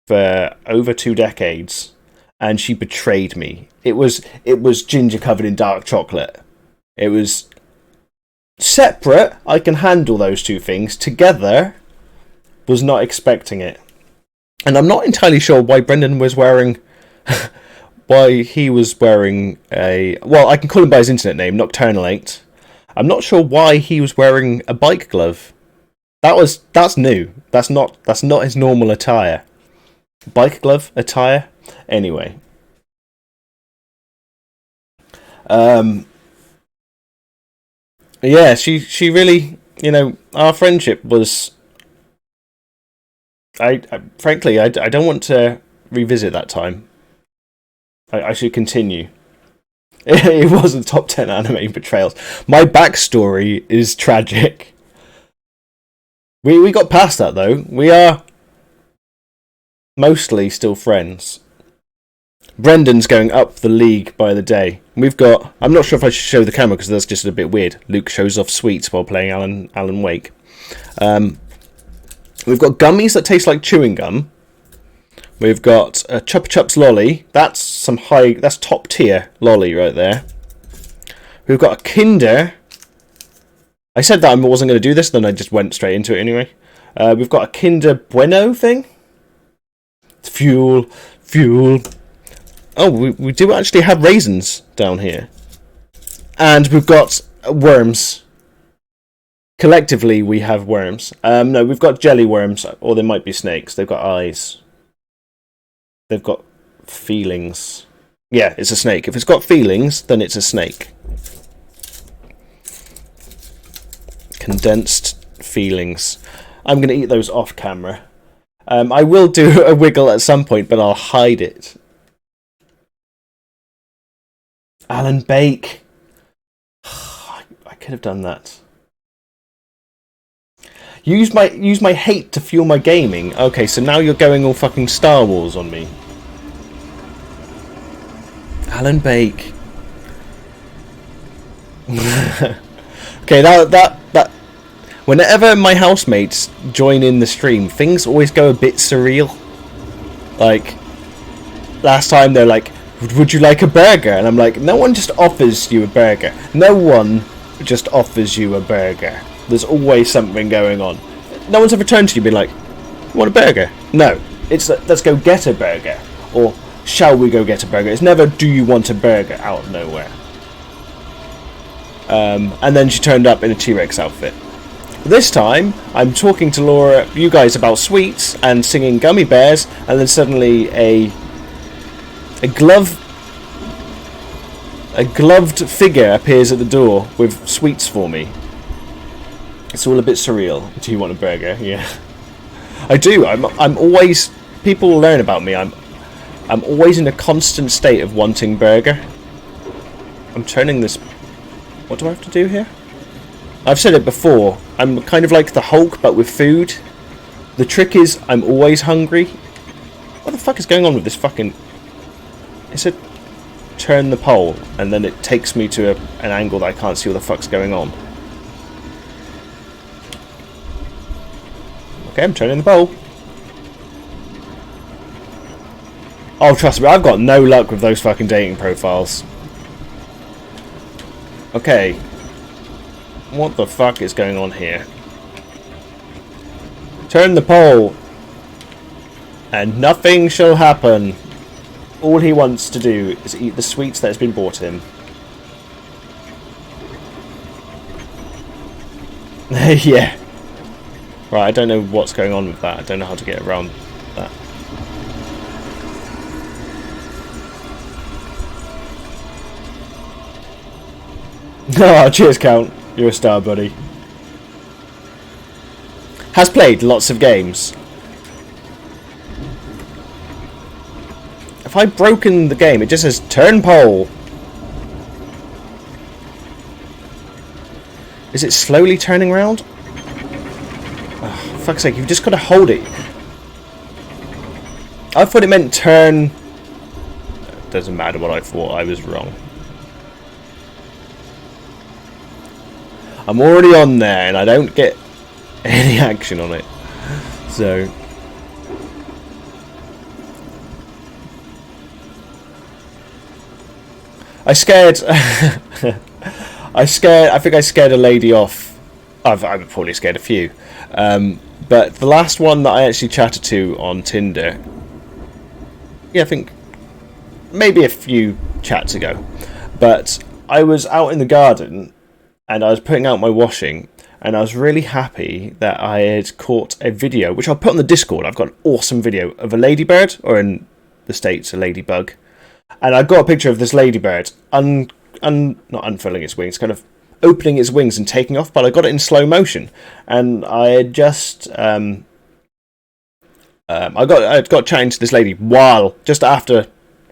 for over 2 decades. And she betrayed me. It was ginger covered in dark chocolate. It was separate. I can handle those two things. Together, was not expecting it. And I'm not entirely sure why Brendan was wearing... why he was wearing a... Well, I can call him by his internet name, Nocturnal 8. I'm not sure why he was wearing a bike glove. That's new. That's not his normal attire. Bike glove attire? Anyway. Yeah, she really, our friendship was... frankly, I don't want to revisit that time. I should continue. It wasn't top 10 anime betrayals. My backstory is tragic. We got past that though. We are mostly still friends. Brendan's going up the league by the day. We've got... I'm not sure if I should show the camera because that's just a bit weird. Luke shows off sweets while playing Alan Wake. We've got gummies that taste like chewing gum. We've got a Chupa Chups lolly. That's top tier lolly right there. We've got a Kinder. I said that I wasn't going to do this, then I just went straight into it anyway. We've got a Kinder Bueno thing. It's fuel. Oh, we do actually have raisins down here. And we've got worms. Collectively, we have worms. No, we've got jelly worms, or they might be snakes. They've got eyes. They've got feelings. Yeah, it's a snake. If it's got feelings, then it's a snake. Condensed feelings. I'm going to eat those off camera. I will do a wiggle at some point, but I'll hide it. Alan Bake. I could have done that. Use my hate to fuel my gaming. Okay, so now you're going all fucking Star Wars on me. Alan Bake. Okay, that whenever my housemates join in the stream, things always go a bit surreal. Like last time they're like, "Would you like a burger?" And I'm like, "No one just offers you a burger. No one just offers you a burger." There's always something going on. No one's ever turned to you and been like, "You want a burger?" No. It's let's go get a burger. Or shall we go get a burger? It's never, "Do you want a burger?" out of nowhere. And then she turned up in a T-Rex outfit. This time, I'm talking to Laura, you guys, about sweets and singing Gummy Bears, and then suddenly a gloved figure appears at the door with sweets for me. It's all a bit surreal. Do you want a burger? Yeah, I do. I'm always. People learn about me. I'm always in a constant state of wanting burger. I'm turning this. What do I have to do here? I've said it before. I'm kind of like the Hulk, but with food. The trick is, I'm always hungry. What the fuck is going on with this fucking? It said turn the pole, and then it takes me to an angle that I can't see what the fuck's going on. Okay, I'm turning the pole. Oh, trust me, I've got no luck with those fucking dating profiles. Okay. What the fuck is going on here? Turn the pole. And nothing shall happen. All he wants to do is eat the sweets that has been bought him. Yeah. Right, I don't know what's going on with that. I don't know how to get around that. Oh, cheers, Count. You're a star, buddy. Has played lots of games. If I've broken the game, it just says turn pole. Is it slowly turning around? Oh, for fuck's sake, you've just got to hold it. I thought it meant turn. It doesn't matter what I thought, I was wrong. I'm already on there and I don't get any action on it. So I think I scared a lady off. I've probably scared a few. But the last one that I actually chatted to on Tinder, yeah, I think maybe a few chats ago, but I was out in the garden and I was putting out my washing, and I was really happy that I had caught a video, which I'll put on the Discord. I've got an awesome video of a ladybird, or in the States, a ladybug. And I got a picture of this ladybird, not unfurling its wings, kind of opening its wings and taking off, but I got it in slow motion. And I had just, I got chatting to this lady just after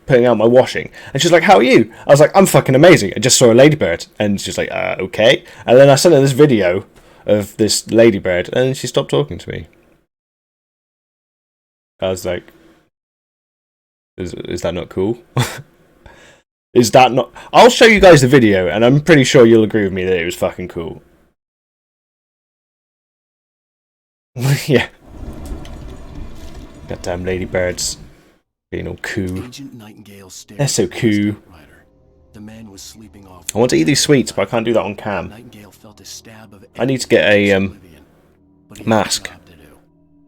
putting out my washing, and she's like, "How are you?" I was like, "I'm fucking amazing. I just saw a ladybird." And she's like, "Okay." And then I sent her this video of this ladybird, and then she stopped talking to me. I was like, "Is that not cool?" Is that not? I'll show you guys the video, and I'm pretty sure you'll agree with me that it was fucking cool. Yeah. Goddamn ladybirds. Being all cool. Agent Nightingale stared They're so at the cool. typewriter. The man was sleeping off. I want to eat these sweets, but I can't do that on cam. Nightingale felt a stab of I need to get a oblivion, but he had mask. job to do.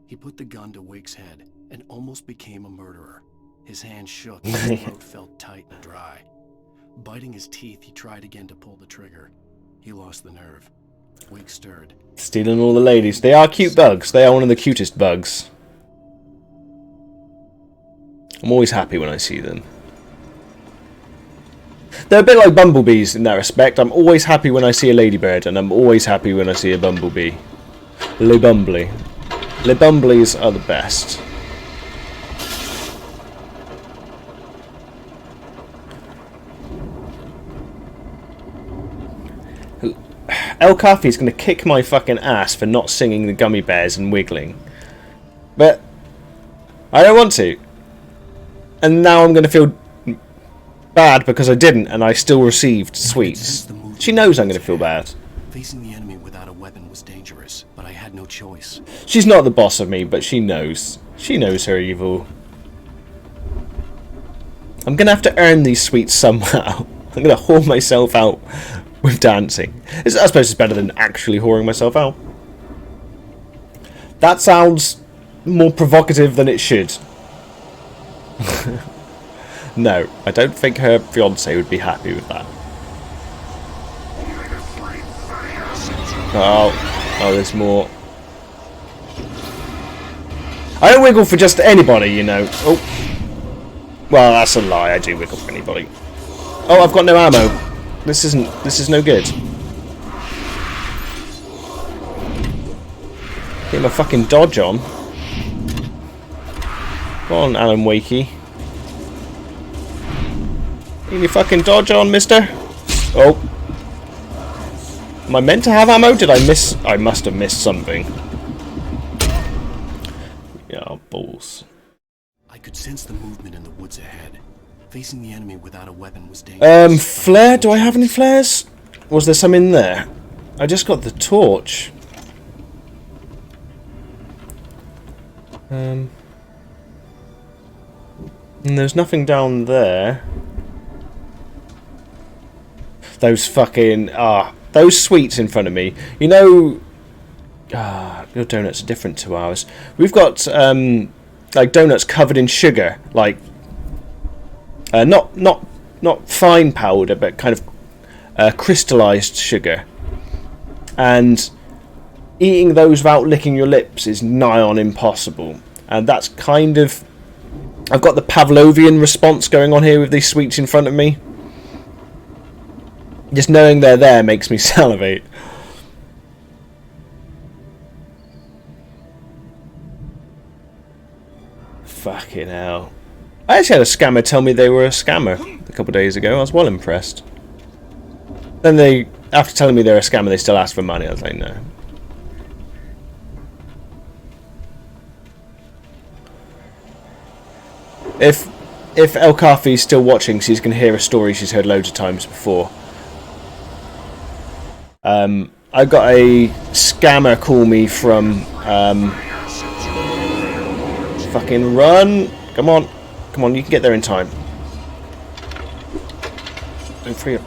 He put the gun to Wake's head and almost became a murderer. His hand shook and his throat felt tight and dry. Biting his teeth, he tried again to pull the trigger. He lost the nerve. Wake stirred. Stealing all the ladies. They are cute bugs. They are one of the cutest bugs. I'm always happy when I see them. They're a bit like bumblebees in that respect. I'm always happy when I see a ladybird, and I'm always happy when I see a bumblebee. Le Bumbly. Le Bumblies are the best. El Kafi's going to kick my fucking ass for not singing the Gummy Bears and wiggling. But I don't want to. And now I'm going to feel bad because I didn't and I still received sweets. She knows I'm going to feel bad. Facing the enemy without a weapon was dangerous, but I had no choice. She's not the boss of me, but she knows. She knows her evil. I'm going to have to earn these sweets somehow. I'm going to whore myself out with dancing. I suppose it's better than actually whoring myself out. That sounds more provocative than it should. No, I don't think her fiance would be happy with that. Oh, there's more. I don't wiggle for just anybody, you know. Oh, well, that's a lie. I do wiggle for anybody. Oh, I've got no ammo. This is no good. Get my fucking dodge on. Come on, Alan Wakey. Get your fucking dodge on, mister. Oh. Am I meant to have ammo? Did I miss? I must have missed something. Yeah, balls. I could sense the movement in the woods ahead. Facing the enemy without a weapon was dangerous. Flare? Do I have any flares? Was there some in there? I just got the torch. And there's nothing down there. Those fucking those sweets in front of me. You know, your donuts are different to ours. We've got like donuts covered in sugar, like not fine powder, but kind of crystallized sugar. And eating those without licking your lips is nigh on impossible. And that's kind of, I've got the Pavlovian response going on here with these sweets in front of me. Just knowing they're there makes me salivate. Fucking hell. I actually had a scammer tell me they were a scammer a couple of days ago. I was well impressed. Then they, after telling me they're a scammer, they still asked for money. I was like, no. If El Kafi's still watching, she's going to hear a story she's heard loads of times before. I got a scammer call me from fucking run. Come on, you can get there in time. Don't free it.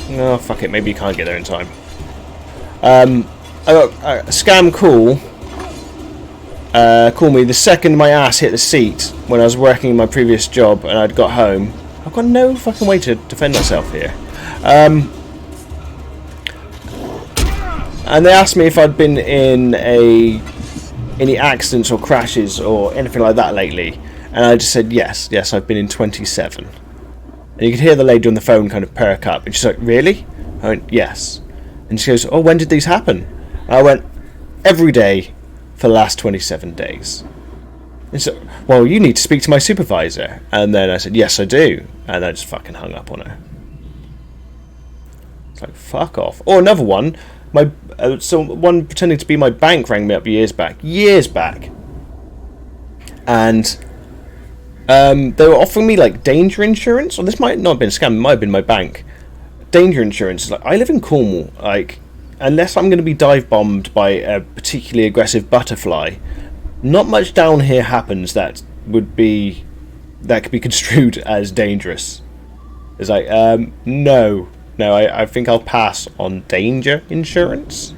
No, fuck it. Maybe you can't get there in time. I got a scam call. Call me the second my ass hit the seat when I was working in my previous job and I'd got home. I've got no fucking way to defend myself here. And they asked me if I'd been in any accidents or crashes or anything like that lately, and I just said yes, I've been in 27. And you could hear the lady on the phone kind of perk up, and she's like, really? I went, yes. And she goes, oh, when did these happen? And I went, every day for the last 27 days. And so, well, you need to speak to my supervisor. And then I said, yes, I do. And I just fucking hung up on her. It's like, fuck off. Or another one, someone pretending to be my bank rang me up years back, and they were offering me like danger insurance. Or this might not have been a scam, it might have been my bank. Danger insurance. Like, I live in Cornwall, like, unless I'm going to be dive bombed by a particularly aggressive butterfly, not much down here happens that would be that could be construed as dangerous. It's like, no, I think I'll pass on danger insurance.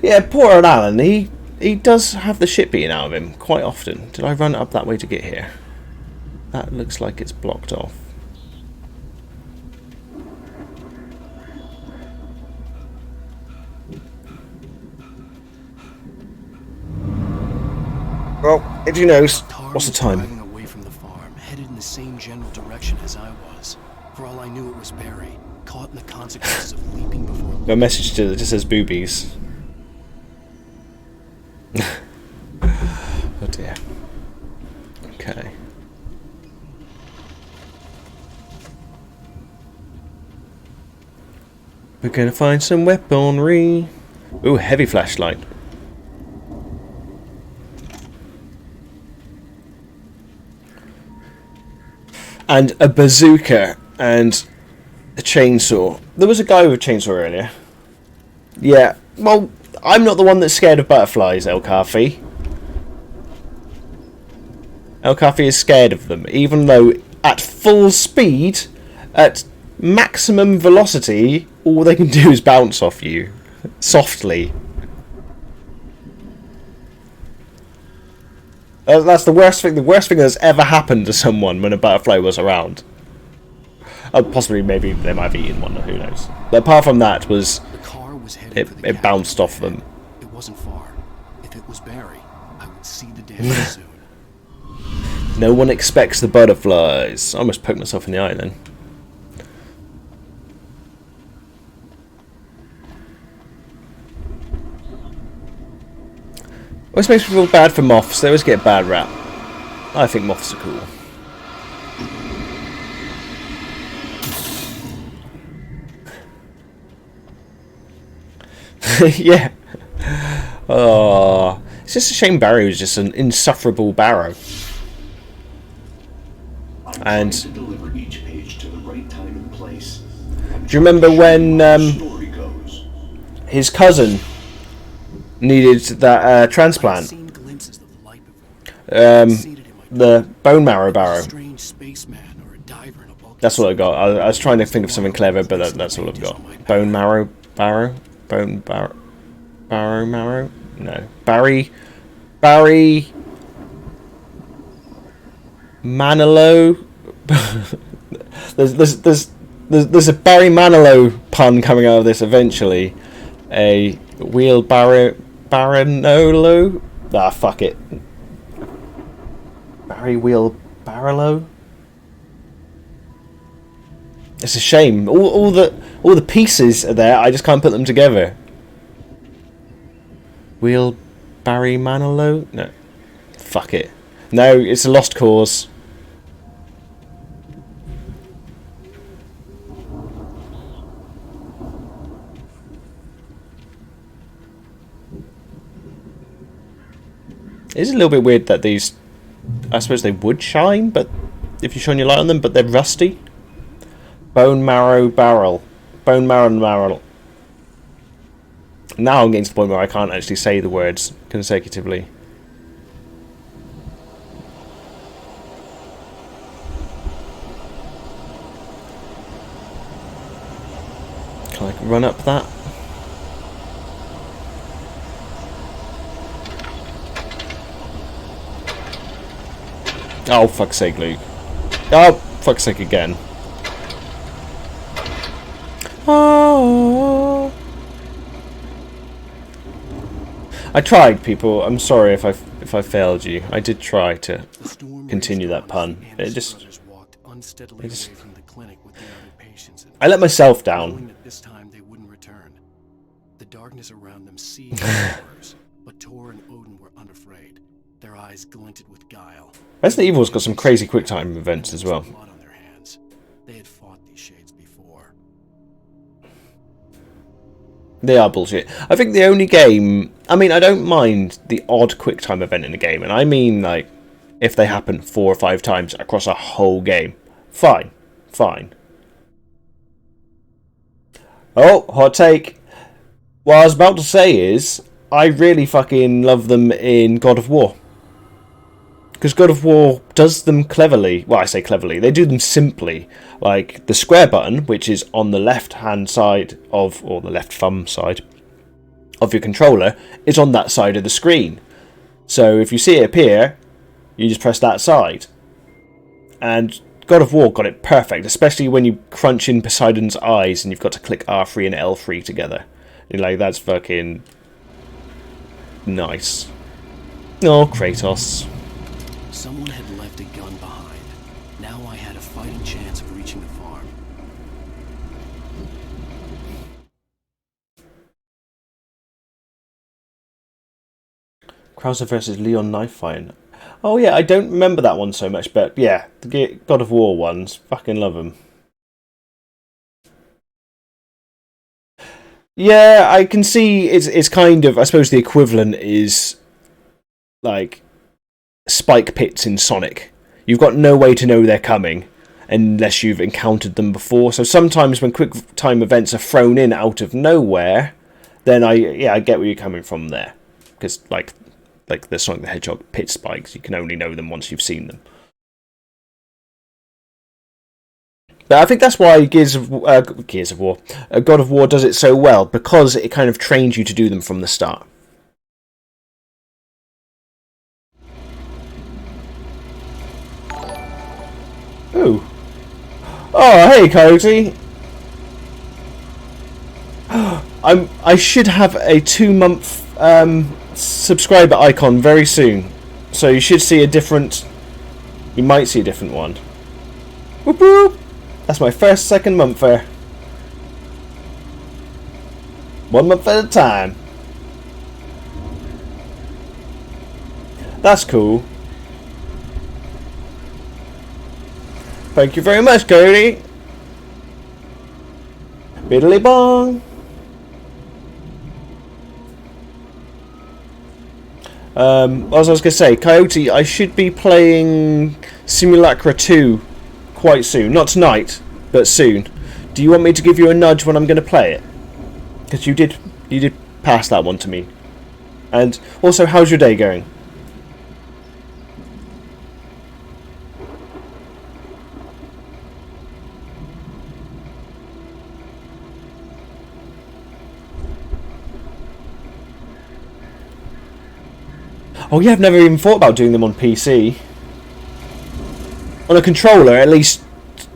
Yeah, poor old Alan. He does have the shit beaten out of him quite often. Did I run up that way to get here? That looks like it's blocked off. Well, if you knows, what's the time? Driving away from the farm, headed in the same general direction as I was. For all I knew, it was Barry, caught in the consequences of leaping before. Got a message to that just says boobies. Oh dear. Okay. We're gonna find some weaponry. Ooh, heavy flashlight. And a bazooka and a chainsaw. There was a guy with a chainsaw earlier. Yeah, well, I'm not the one that's scared of butterflies, El Kafi. El Kafi is scared of them, even though at full speed, at maximum velocity, all they can do is bounce off you. Softly. That's the worst thing that's ever happened to someone when a butterfly was around. Possibly, maybe they might have eaten one, who knows. But apart from that, it bounced off them. It wasn't far. If it was Barry, I would see the damage soon. No one expects the butterflies. I almost poked myself in the eye then. Always makes me feel bad for moths. They always get a bad rap. I think moths are cool. Yeah. Oh, it's just a shame Barry was just an insufferable Barrow. And to deliver each page to the right time and place. Do you remember when his cousin needed that transplant? The bone marrow barrow. That's what I got. I was trying to think of something clever, but that's all I've got. Bone marrow barrow? Bone barrow? Barrow marrow? No. Barry Manilow? there's a Barry Manilow pun coming out of this eventually. A wheelbarrow Baranolo? Ah, fuck it. Barry Wheelbarrow? It's a shame. All the pieces are there. I just can't put them together. Barry Manilow? No. Fuck it. No, it's a lost cause. It is a little bit weird that these, I suppose they would shine, but if you shine your light on them, but they're rusty. Bone marrow barrel. Bone marrow barrel. Now I'm getting to the point where I can't actually say the words consecutively. Can I run up that? Oh, fuck's sake, Luke. Oh, fuck's sake again. Oh. I tried, people. I'm sorry if I failed you. I did try to continue that pun. It just I let myself down. This time they wouldn't return. The darkness around them seethed with horrors, but Tor and Odin were unafraid. Their eyes glinted with guile. Resident Evil's got some crazy QuickTime events as well. They had fought these shades before. They are bullshit. I think the only game... I mean, I don't mind the odd QuickTime event in a game, and I mean, like, if they happen 4 or 5 times across a whole game. Fine. Fine. Oh, hot take. What I was about to say is, I really fucking love them in God of War. Because God of War does them cleverly. Well, I say cleverly. They do them simply. Like the square button, which is on the left-hand side of, or the left thumb side of your controller, is on that side of the screen. So if you see it appear, you just press that side. And God of War got it perfect, especially when you crunch in Poseidon's eyes and you've got to click R3 and L3 together. You're like, that's fucking nice. Oh, Kratos. Someone had left a gun behind. Now I had a fighting chance of reaching the farm. Krauser versus Leon knife fighting. Oh yeah, I don't remember that one so much, but yeah, the God of War ones, fucking love them. Yeah, I can see it's kind of, I suppose the equivalent is like spike pits in Sonic. You've got no way to know they're coming unless you've encountered them before. So sometimes when quick time events are thrown in out of nowhere, then I get where you're coming from there. Because like the Sonic the Hedgehog pit spikes, you can only know them once you've seen them. But I think that's why God of War does it so well, because it kind of trains you to do them from the start. Ooh. Oh, hey, Coyote. I should have a 2-month subscriber icon very soon, so you should see a different. You might see a different one. Whoop whoop. That's my second month there. 1 month at a time. That's cool. Thank you very much, Cody. Biddly bong. What was I going to say? Coyote, I should be playing Simulacra 2 quite soon. Not tonight, but soon. Do you want me to give you a nudge when I'm going to play it? Because you did pass that one to me. And also, how's your day going? Oh yeah, I've never even thought about doing them on PC. On a controller, at least,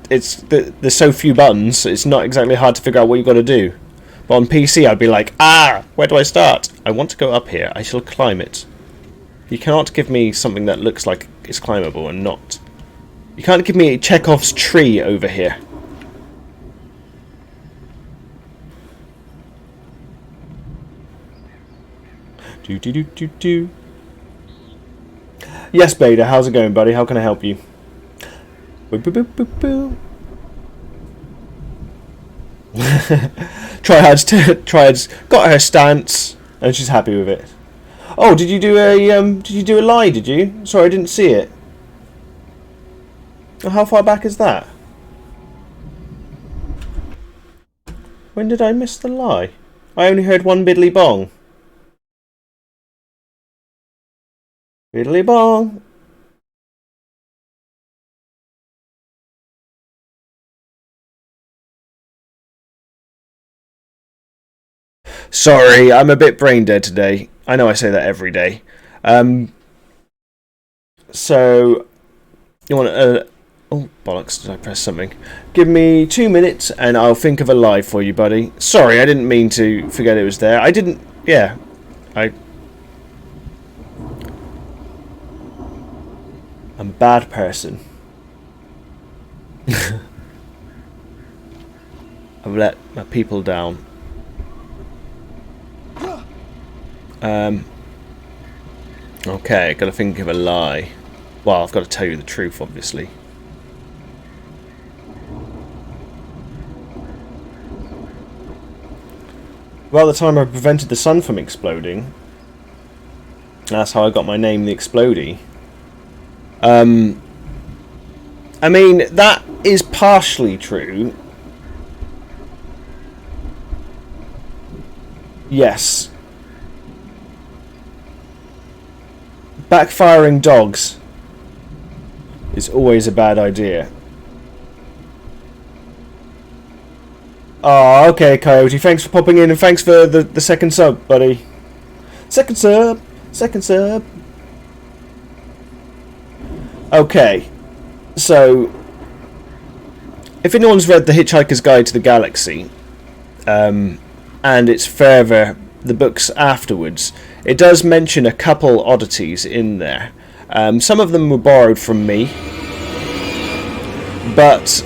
there's so few buttons, it's not exactly hard to figure out what you've got to do. But on PC, I'd be like, where do I start? I want to go up here. I shall climb it. You cannot give me something that looks like it's climbable and not. You can't give me Chekhov's tree over here. Do. Yes, Bader, how's it going, buddy? How can I help you? Triad's got her stance, and she's happy with it. Oh, did you do a lie? Did you? Sorry, I didn't see it. How far back is that? When did I miss the lie? I only heard one biddly bong. Biddly bong. Sorry, I'm a bit brain dead today. I know I say that every day. So, you want to... oh, bollocks, did I press something? Give me 2 minutes and I'll think of a lie for you, buddy. Sorry, I didn't mean to forget it was there. I didn't... yeah. I'm a bad person. I've let my people down. Okay, gotta think of a lie. Well, I've got to tell you the truth, obviously. Well, the time I prevented the sun from exploding. That's how I got my name, the Explodey. I mean, that is partially true. Yes. backfiring dogs is always a bad idea. Oh, okay, Coyote. Thanks for popping in, and thanks for the second sub, buddy. Second sub. Second sub. Okay. So, if anyone's read The Hitchhiker's Guide to the Galaxy, and it's further the books afterwards, it does mention a couple oddities in there. Some of them were borrowed from me, but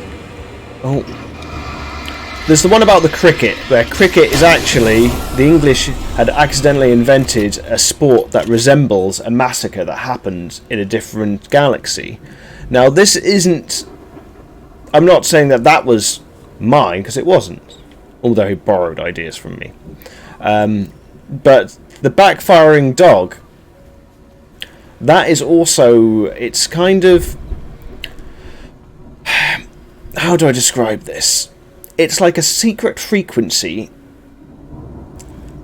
there's the one about the cricket, where cricket is actually, the English had accidentally invented a sport that resembles a massacre that happened in a different galaxy. Now this isn't, I'm not saying that that was mine, because it wasn't, although he borrowed ideas from me. But the backfiring dog, that is also, it's kind of, how do I describe this? It's like a secret frequency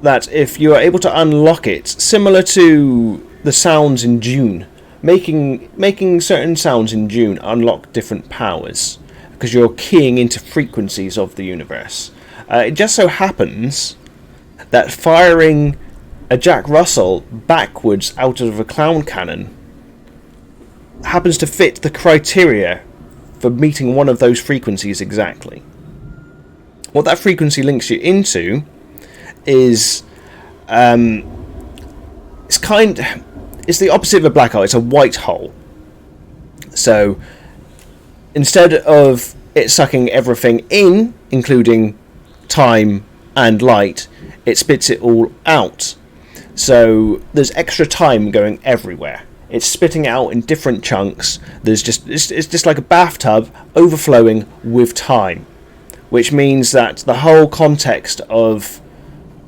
that if you are able to unlock it, similar to the sounds in Dune, making certain sounds in Dune unlock different powers, because you're keying into frequencies of the universe. It just so happens that firing a Jack Russell backwards out of a clown cannon happens to fit the criteria for meeting one of those frequencies exactly. What that frequency links you into is it's the opposite of a black hole. It's a white hole. So instead of it sucking everything in, including time and light, it spits it all out. So there's extra time going everywhere. It's spitting it out in different chunks. It's just like a bathtub overflowing with time, which means that the whole context of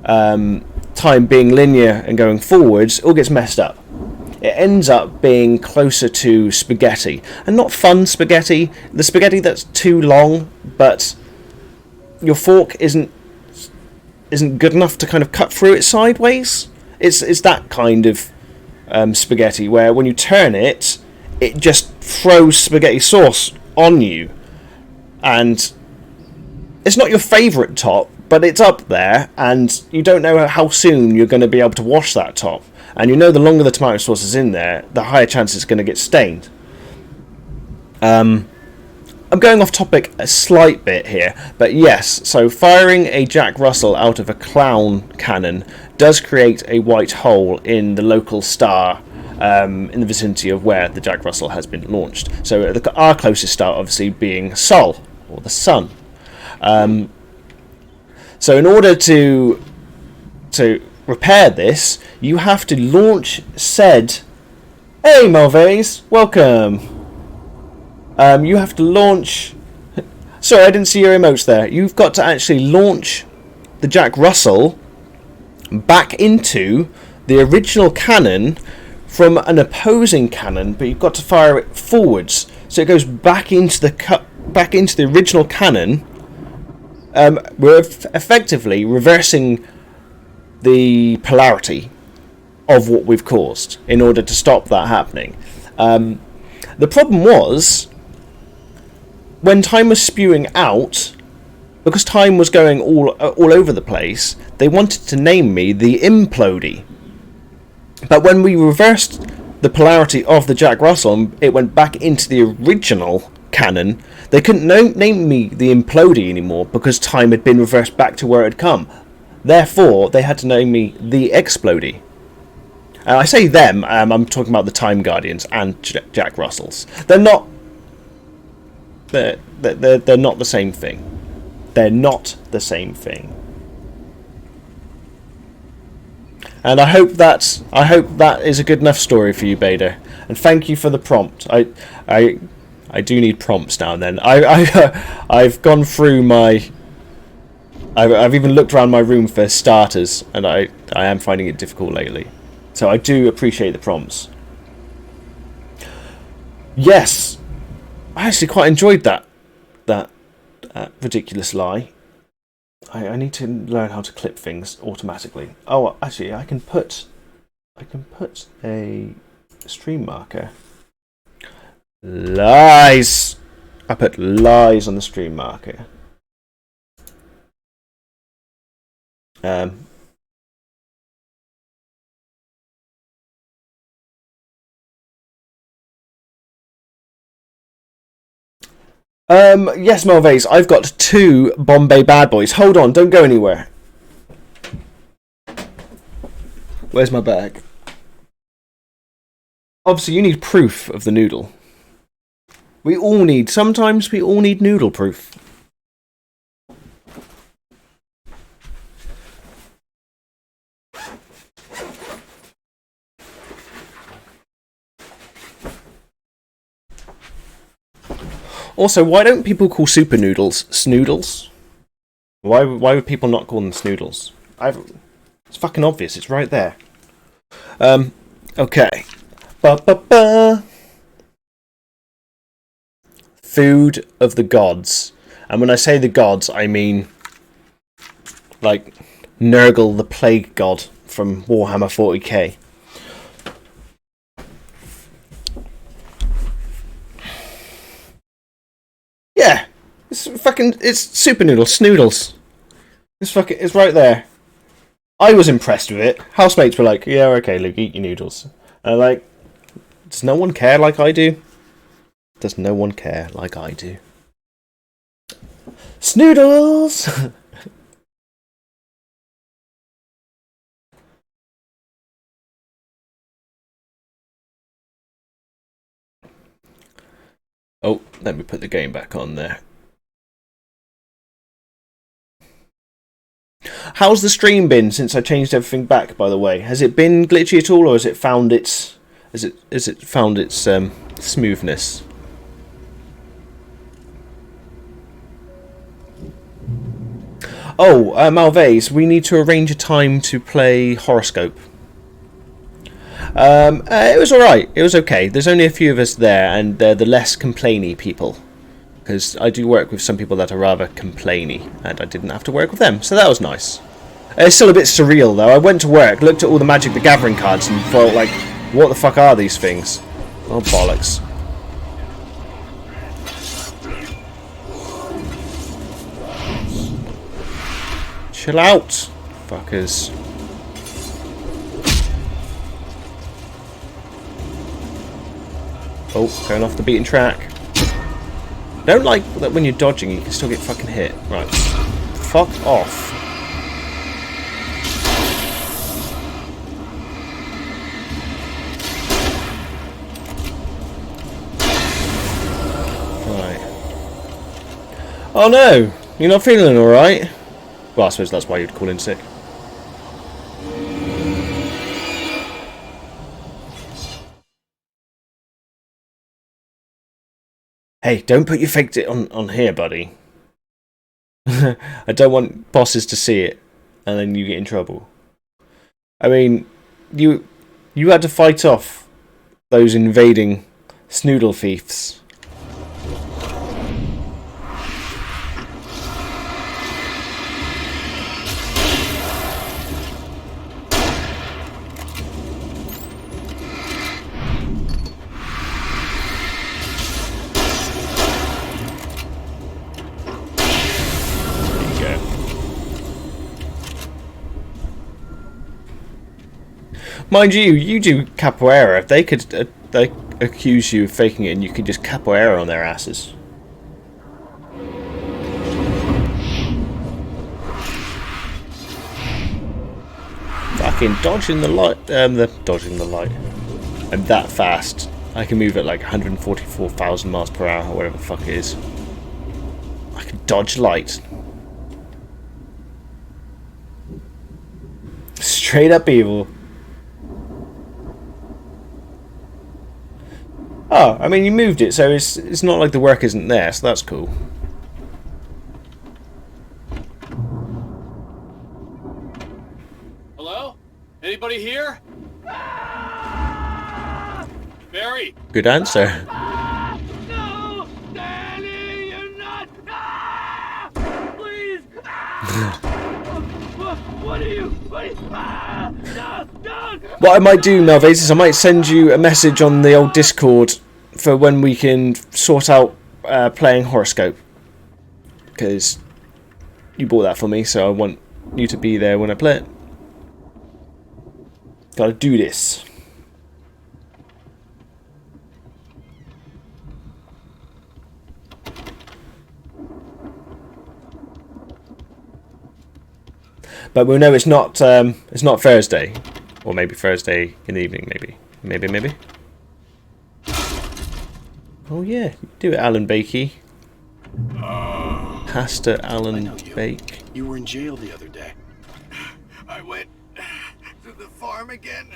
time being linear and going forwards all gets messed up. It ends up being closer to spaghetti, and not fun spaghetti, the spaghetti that's too long, but your fork isn't good enough to kind of cut through it sideways. It's that kind of spaghetti where when you turn it, it just throws spaghetti sauce on you, and it's not your favourite top, but it's up there, and you don't know how soon you're going to be able to wash that top. And you know the longer the tomato sauce is in there, the higher chance it's going to get stained. I'm going off topic a slight bit here, but yes, so firing a Jack Russell out of a clown cannon does create a white hole in the local star in the vicinity of where the Jack Russell has been launched. So our closest star obviously being Sol, or the Sun. So in order to repair this, you have to launch said... Hey Malvase, welcome! You have to launch... Sorry, I didn't see your emotes there. You've got to actually launch the Jack Russell back into the original cannon from an opposing cannon, but you've got to fire it forwards, so it goes back into the original cannon. We're effectively reversing the polarity of what we've caused in order to stop that happening. The problem was, when time was spewing out, because time was going all over the place, they wanted to name me the Implodey. But when we reversed the polarity of the Jack Russell, it went back into the original cannon. They couldn't name me the Implodey anymore because time had been reversed back to where it had come. Therefore, they had to name me the Explodey. I say them, I'm talking about the Time Guardians and Jack Russells. They're not the same thing. They're not the same thing. And I hope that is a good enough story for you, Bader. And thank you for the prompt. I do need prompts now and then. I've gone through my... I've even looked around my room for starters, and I am finding it difficult lately. So I do appreciate the prompts. Yes! I actually quite enjoyed that ridiculous lie. I need to learn how to clip things automatically. Oh, actually, I can put a Stream marker. Lies! I put lies on the stream marker. Yes, Malvase, I've got 2 Bombay Bad Boys. Hold on, don't go anywhere. Where's my bag? Obviously, you need proof of the noodle. Sometimes we all need noodle proof. Also, why don't people call super noodles snoodles? Why would people not call them snoodles? It's fucking obvious. It's right there. Okay. Ba-ba-ba. Food of the gods. And when I say the gods, I mean like Nurgle the Plague God from Warhammer 40k. Yeah, it's super noodles, snoodles. It's right there. I was impressed with it. Housemates were like, yeah, okay, Luke, eat your noodles. And I'm like, does no one care like I do? Does no one care like I do? Snoodles! Oh, let me put the game back on there. How's the stream been since I changed everything back, by the way? Has it been glitchy at all, or has it found its smoothness? Oh, Malvase, we need to arrange a time to play Horoscope. It was alright. It was okay. There's only a few of us there, and they're the less complainy people. Because I do work with some people that are rather complainy, and I didn't have to work with them, so that was nice. It's still a bit surreal, though. I went to work, looked at all the Magic the Gathering cards, and felt like, what the fuck are these things? Oh, bollocks. Chill out, fuckers. Oh, going off the beaten track. Don't like that when you're dodging, you can still get fucking hit. Right. Fuck off. Right. Oh no! You're not feeling alright? Well, I suppose that's why you'd call in sick. Hey, don't put your fake tit on here, buddy. I don't want bosses to see it, and then you get in trouble. I mean, you had to fight off those invading snoodle thieves. Mind you, you do capoeira. They could they accuse you of faking it, and you could just capoeira on their asses. Fucking dodging the light. Dodging the light. I'm that fast. I can move at like 144,000 miles per hour, or whatever the fuck it is. I can dodge light. Straight up evil. Oh, I mean, you moved it, so it's not like the work isn't there, so that's cool. Hello? Anybody here? Barry! Good answer. No! Danny, you're not! Please! What What are you? No! What I might do, Melvase, is I might send you a message on the old Discord for when we can sort out playing Horoscope. Because you bought that for me, so I want you to be there when I play it. Gotta do this. But we'll know it's not Thursday, or maybe Thursday in the evening. Maybe. Oh yeah, do it, Alan Bakey. Pastor Alan Bake. You were in jail the other day. I went to the farm again.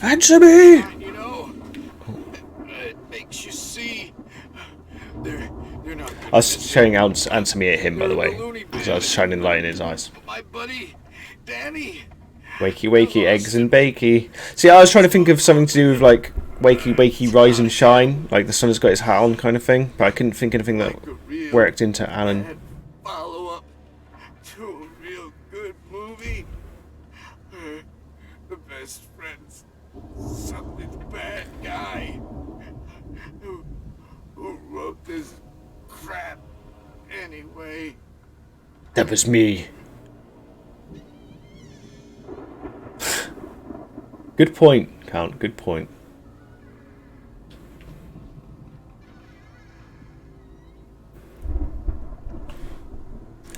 Answer me! You know, it makes you see. They're not. I was showing Answer Me at him, by the way, because I was shining light in his eyes. My buddy, Danny. Wakey, wakey, eggs and bakey. See, I was trying to think of something to do with, like, wakey, wakey, rise and shine, like the sun has got his hat on kind of thing, but I couldn't think of anything that worked into Alan. Follow up to a real good movie. The best friend's something bad guy who wrote this crap anyway. That was me. Good point, Count, good point.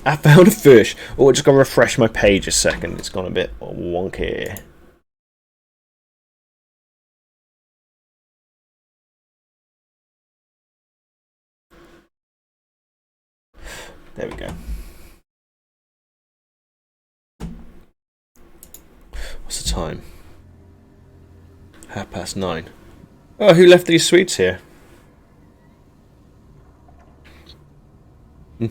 I found a fish. Oh, just gotta refresh my page a second. It's gone a bit wonky. There we go. What's the time? 9:30. Oh, who left these sweets here? I've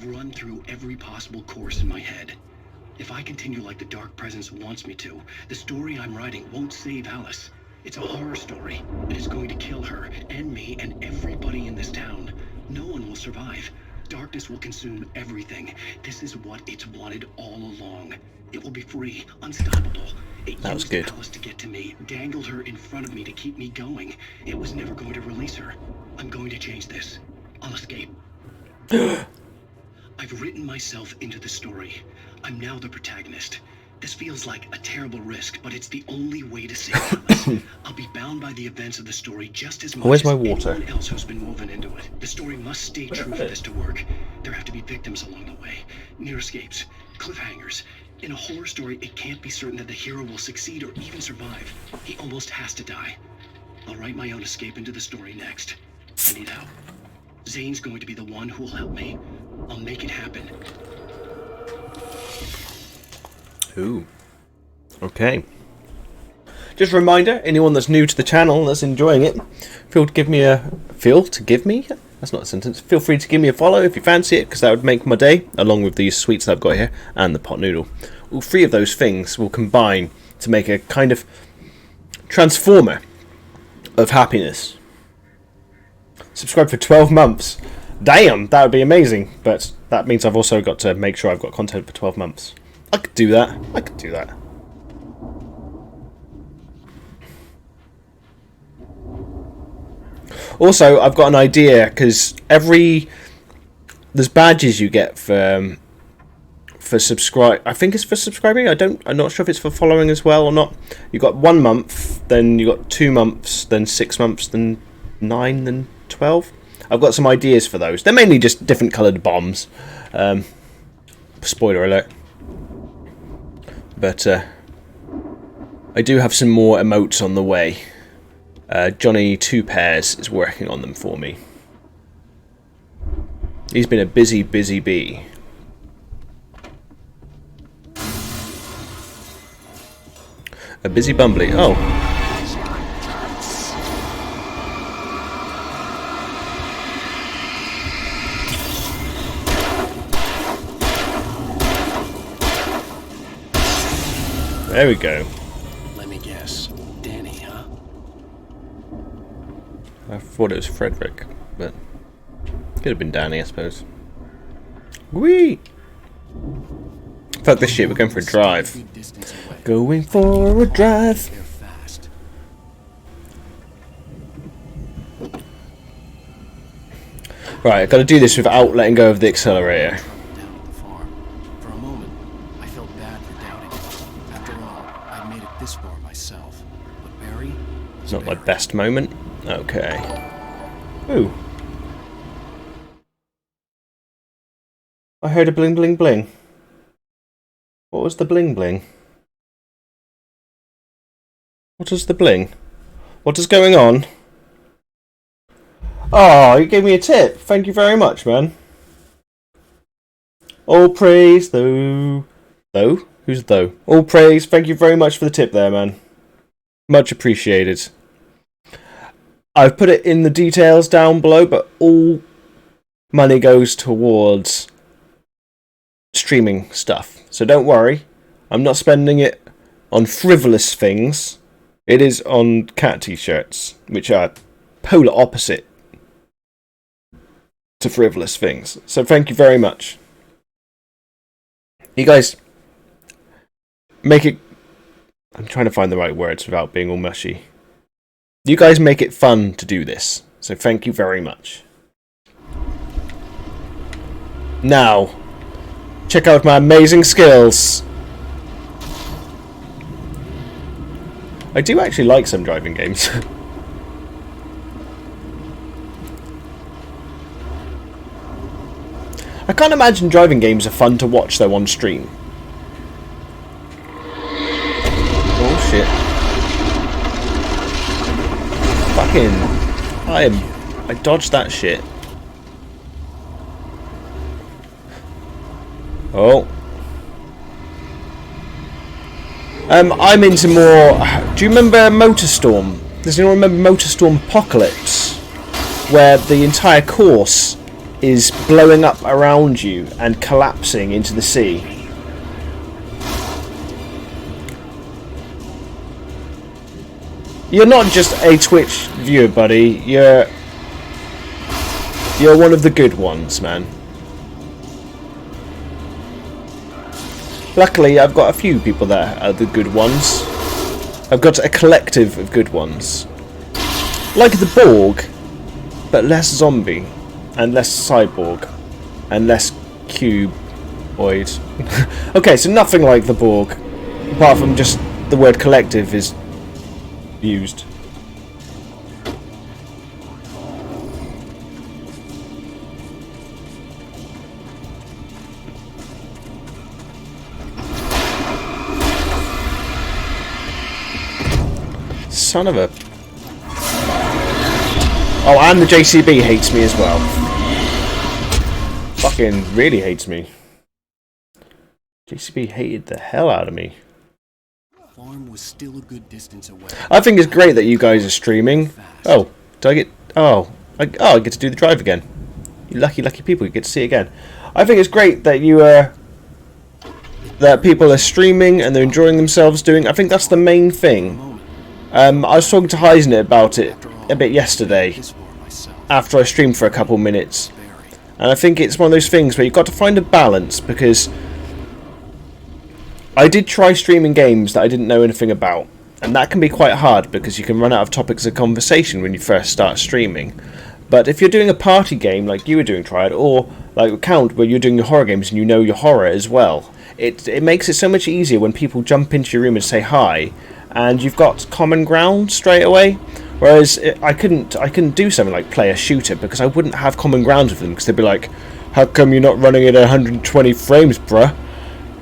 run through every possible course in my head. If I continue like the Dark Presence wants me to, the story I'm writing won't save Alice. It's a horror story. It is going to kill her, and me, and everybody in this town. No one will survive. Darkness will consume everything. This is what it's wanted all along. It will be free, unstoppable. It that was used good. Alice to get to me, dangled her in front of me to keep me going. It was never going to release her. I'm going to change this. I'll escape. I've written myself into the story. I'm now the protagonist. This feels like a terrible risk, but it's the only way to save Alice. I'll be bound by the events of the story just as much Where's my as water? anyone else who's been woven into it. The story must stay true for this to work. There have to be victims along the way, near escapes, cliffhangers. In a horror story, it can't be certain that the hero will succeed or even survive. He almost has to die. I'll write my own escape into the story next. I need help. Zane's going to be the one who will help me. I'll make it happen. Ooh. Okay. Just a reminder, anyone that's new to the channel that's enjoying it, feel to give me? That's not a sentence. Feel free to give me a follow if you fancy it, because that would make my day, along with these sweets that I've got here, and the pot noodle. All three of those things will combine to make a kind of transformer of happiness. Subscribe for 12 months. Damn, that would be amazing. But that means I've also got to make sure I've got content for 12 months. I could do that. Also, I've got an idea, because there's badges you get for subscribe. I think it's for subscribing. I'm not sure if it's for following as well or not. You got 1 month, then you got 2 months, then 6 months, then 9, then 12. I've got some ideas for those. They're mainly just different coloured bombs. Spoiler alert. But I do have some more emotes on the way. Johnny Two Pairs is working on them for me. He's been a busy bee. A busy bumbly. Oh. There we go. Let me guess. Danny, huh? I thought it was Frederick, but Could have been Danny, I suppose. Whee! Fuck this shit, we're going for a drive. Going for a drive. Right, I've got to do this without letting go of the accelerator. For a moment, I felt bad for doubting it. After all, I'd made it this far myself. But Barry? It's not my best moment. Okay. Ooh. I heard a bling bling bling. What was the bling bling? What is the bling? What is going on? Oh, you gave me a tip. Thank you very much, man. All praise, though. Though? Who's though? All praise. Thank you very much for the tip there, man. Much appreciated. I've put it in the details down below, but all money goes towards streaming stuff. So don't worry. I'm not spending it on frivolous things. It is on cat t-shirts, which are polar opposite to frivolous things. So thank you very much. You guys make it... I'm trying to find the right words without being all mushy. You guys make it fun to do this. So thank you very much. Now, check out my amazing skills. I do actually like some driving games. I can't imagine driving games are fun to watch though on stream. Oh shit. Fucking... I dodged that shit. Oh. I'm into more... Do you remember MotorStorm? Does anyone remember MotorStorm Apocalypse? Where the entire course is blowing up around you and collapsing into the sea. You're not just a Twitch viewer, buddy. You're one of the good ones, man. Luckily, I've got a few people that are the good ones. I've got a collective of good ones. Like the Borg, but less zombie, and less cyborg, and less cuboid. Okay, so nothing like the Borg, apart from just the word collective is used. Son of a... Oh, and the JCB hates me as well. Fucking really hates me. JCB hated the hell out of me. Farm was still a good distance away. I think it's great that you guys are streaming. Oh, do I get... Oh, I get to do the drive again. You lucky people, you get to see it again. I think it's great that you that people are streaming and they're enjoying themselves doing... I think that's the main thing. I was talking to Heisner about it a bit yesterday, after I streamed for a couple minutes. And I think it's one of those things where you've got to find a balance, because I did try streaming games that I didn't know anything about. And that can be quite hard, because you can run out of topics of conversation when you first start streaming. But if you're doing a party game like you were doing, Triad, or like Count, where you're doing your horror games and you know your horror as well, it makes it so much easier when people jump into your room and say hi, and you've got common ground straight away. Whereas I couldn't do something like play a shooter, because I wouldn't have common ground with them, because they'd be like, how come you're not running at 120 frames, bruh?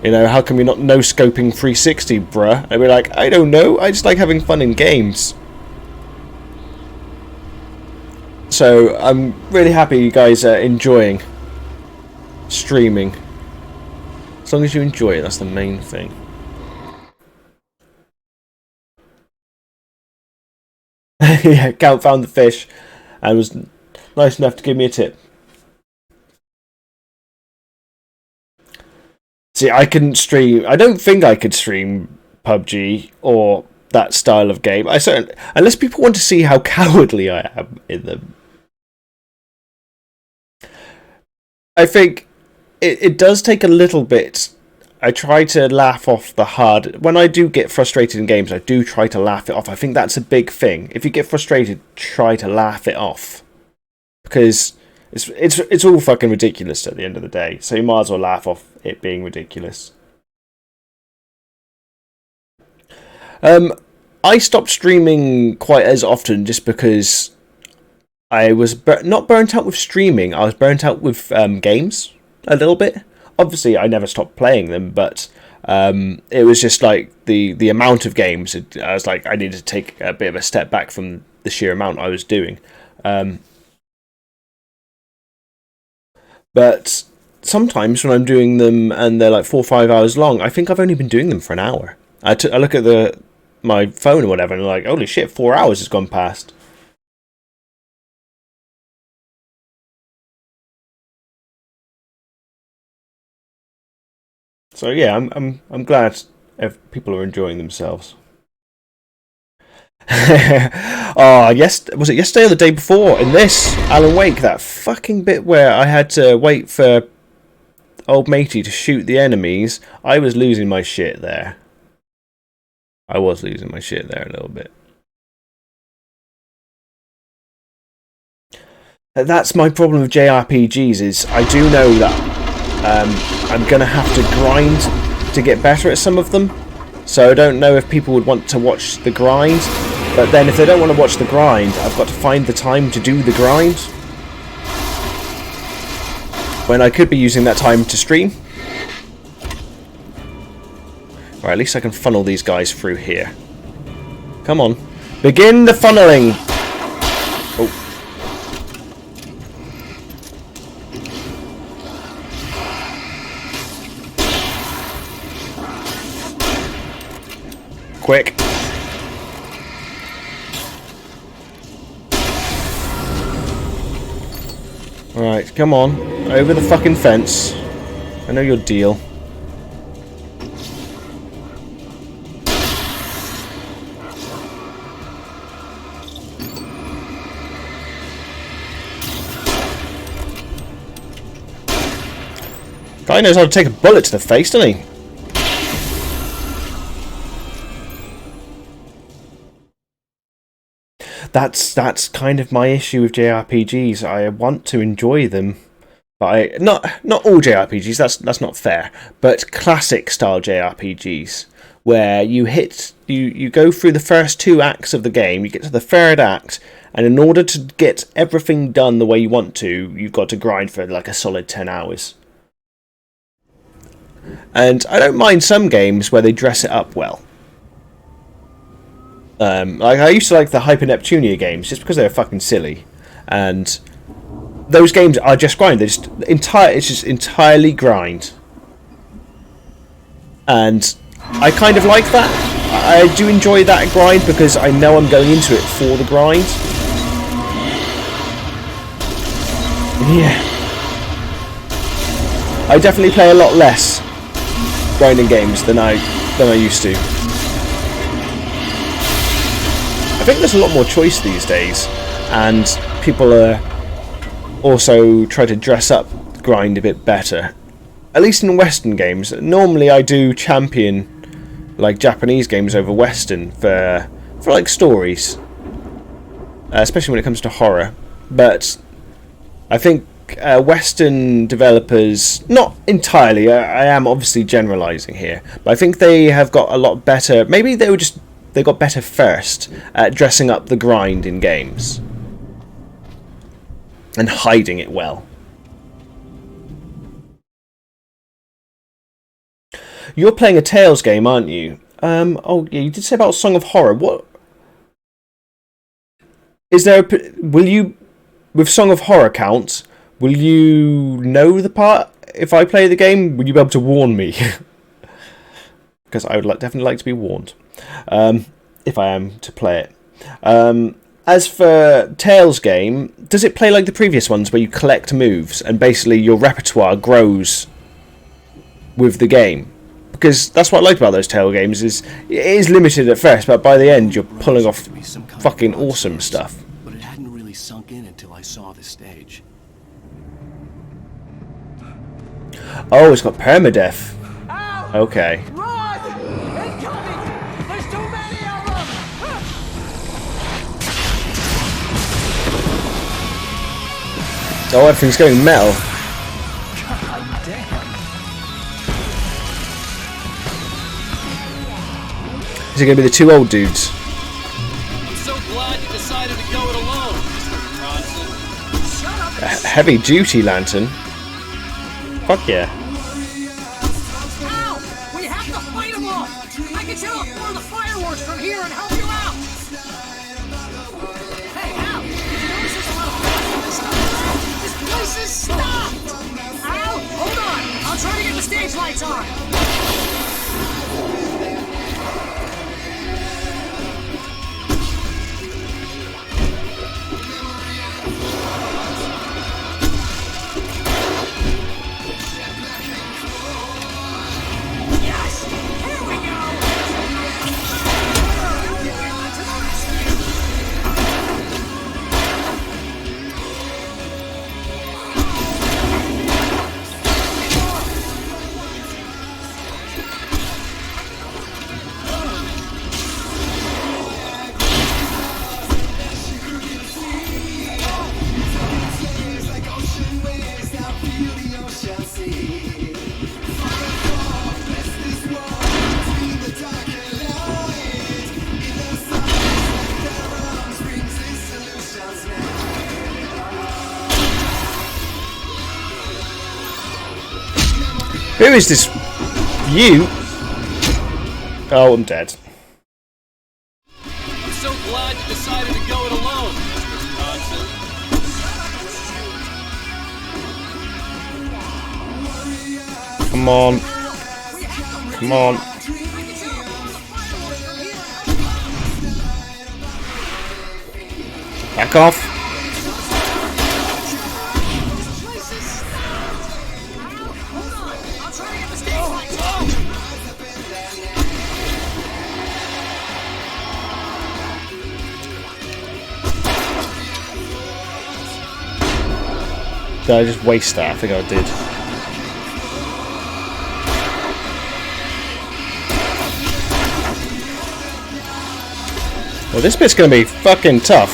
You know, how come you're not no-scoping 360, bruh? I'd be like, I don't know, I just like having fun in games. So I'm really happy you guys are enjoying streaming. As long as you enjoy it, that's the main thing. Yeah, Count found the fish and was nice enough to give me a tip. See, I couldn't stream... I don't think I could stream PUBG or that style of game. Unless people want to see how cowardly I am in them. I think it does take a little bit. I try to laugh off the hard... When I do get frustrated in games, I do try to laugh it off. I think that's a big thing. If you get frustrated, try to laugh it off. Because it's all fucking ridiculous at the end of the day. So you might as well laugh off it being ridiculous. I stopped streaming quite as often just because I was not burnt out with streaming. I was burnt out with games a little bit. Obviously, I never stopped playing them, but it was just like the amount of games. I was like, I needed to take a bit of a step back from the sheer amount I was doing. But sometimes when I'm doing them and they're like 4 or 5 hours long, I think I've only been doing them for an hour. I look at my phone or whatever, and I'm like, holy shit, 4 hours has gone past. So yeah, I'm glad if people are enjoying themselves. Oh, yes, was it yesterday or the day before? In this Alan Wake, that fucking bit where I had to wait for old matey to shoot the enemies, I was losing my shit there. I was losing my shit there a little bit. That's my problem with JRPGs, is I do know that I'm going to have to grind to get better at some of them. So I don't know if people would want to watch the grind. But then if they don't want to watch the grind, I've got to find the time to do the grind. When I could be using that time to stream. Right, at least I can funnel these guys through here. Come on. Begin the funneling! Oh. Quick. Right, come on. Over the fucking fence. I know your deal. Guy knows how to take a bullet to the face, doesn't he? That's kind of my issue with JRPGs. I want to enjoy them, but not all JRPGs. That's not fair. But classic style JRPGs, where you go through the first 2 acts of the game, you get to the 3rd act, and in order to get everything done the way you want to, you've got to grind for like a solid 10 hours. And I don't mind some games where they dress it up well. Like I used to like the Hyper Neptunia games just because they were fucking silly, and those games are just grind. It's just entirely grind, and I kind of like that. I do enjoy that grind because I know I'm going into it for the grind. Yeah, I definitely play a lot less grinding games than I used to. I think there's a lot more choice these days, and people are also trying to dress up the grind a bit better. At least in Western games. Normally I do champion like Japanese games over Western for like stories, especially when it comes to horror. But I think Western developers, not entirely, I am obviously generalizing here, but I think they have got a lot better. Maybe they got better first at dressing up the grind in games and hiding it well. You're playing a Tales game, aren't you? Oh yeah, you did say about Song of Horror. What is there? Will you, with Song of Horror count, will you know the part if I play the game? Will you be able to warn me? Because I would definitely like to be warned. If I am to play it. As for Tales game, does it play like the previous ones where you collect moves and basically your repertoire grows with the game? Because that's what I like about those Tales games, is it is limited at first, but by the end you're pulling off fucking awesome stuff. But it hadn't really sunk in until I saw the stage. Oh, it's got permadeath. Okay. Run! Incoming! There's too many of them! Oh, everything's going metal. God damn. Is it going to be the two old dudes? I'm so glad you decided to go it alone, Mr. Bronson. A heavy duty lantern? Fuck yeah. Al! We have to fight them all! I can set off more of the fireworks from here and help you out! Hey, Al! Did you notice there's a lot of fire in this stuff? This place is stopped! Al, hold on! I'll try to get the stage lights on! Yes! Here we go! Who is this? You? Oh, I'm dead. I'm so glad you decided to go it alone, Mr. Bronson. Come on. Come on. Back off. I'll try to get the stage lights on! Did I just waste that? I think I did. Well, this bit's gonna be fucking tough.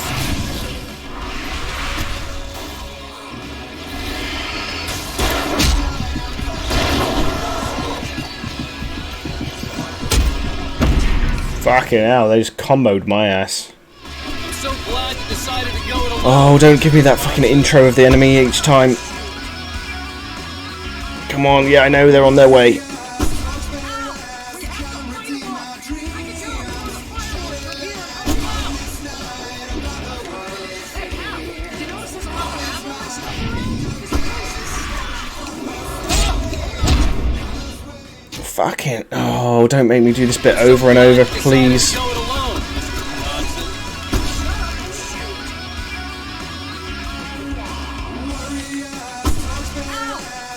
Fucking hell, they just comboed my ass. I'm so glad you decided to go it alone. Oh, don't give me that fucking intro of the enemy each time. Come on, yeah, I know they're on their way. Fucking, oh, don't make me do this bit over and over, please. Go it alone, Mr. Bronson.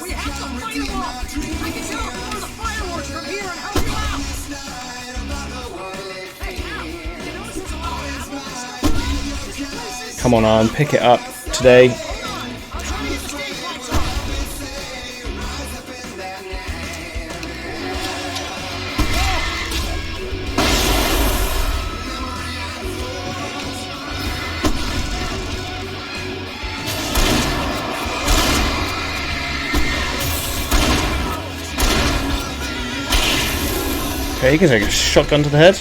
We have to fight them all! I can set off more of the fireworks from here and help you out! Hey, Al! Did you notice there's a lot of ammo in this stuff? This place is Come on, pick it up today. I'll try to get the stage lights on! Okay, you can take a shotgun to the head.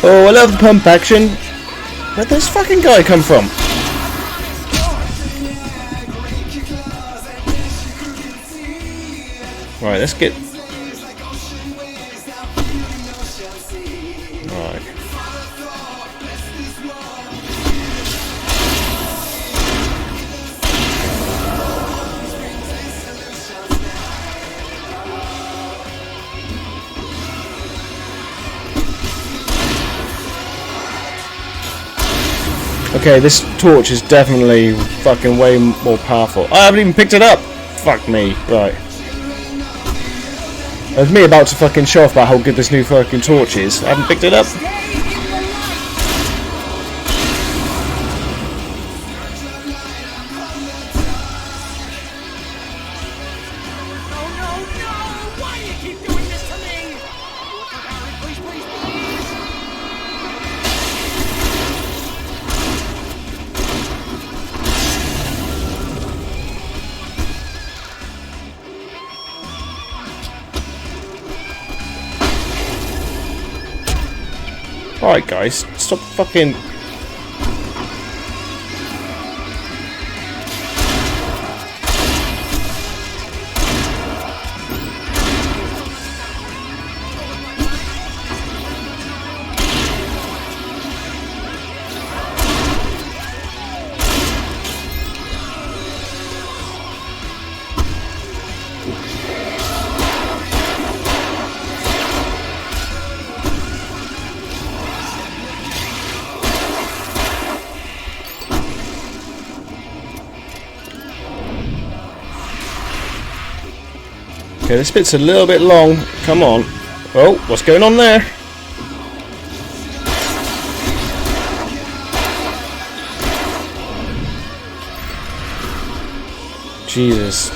Oh, I love the pump action. Where'd this fucking guy come from? Right, let's get... Right. Okay, this torch is definitely fucking way more powerful. I haven't even picked it up! Fuck me. Right. There's me about to fucking show off about how good this new fucking torch is. I haven't picked it up. Alright guys, stop fucking... Okay, this bit's a little bit long. Come on. Oh, what's going on there? Jesus.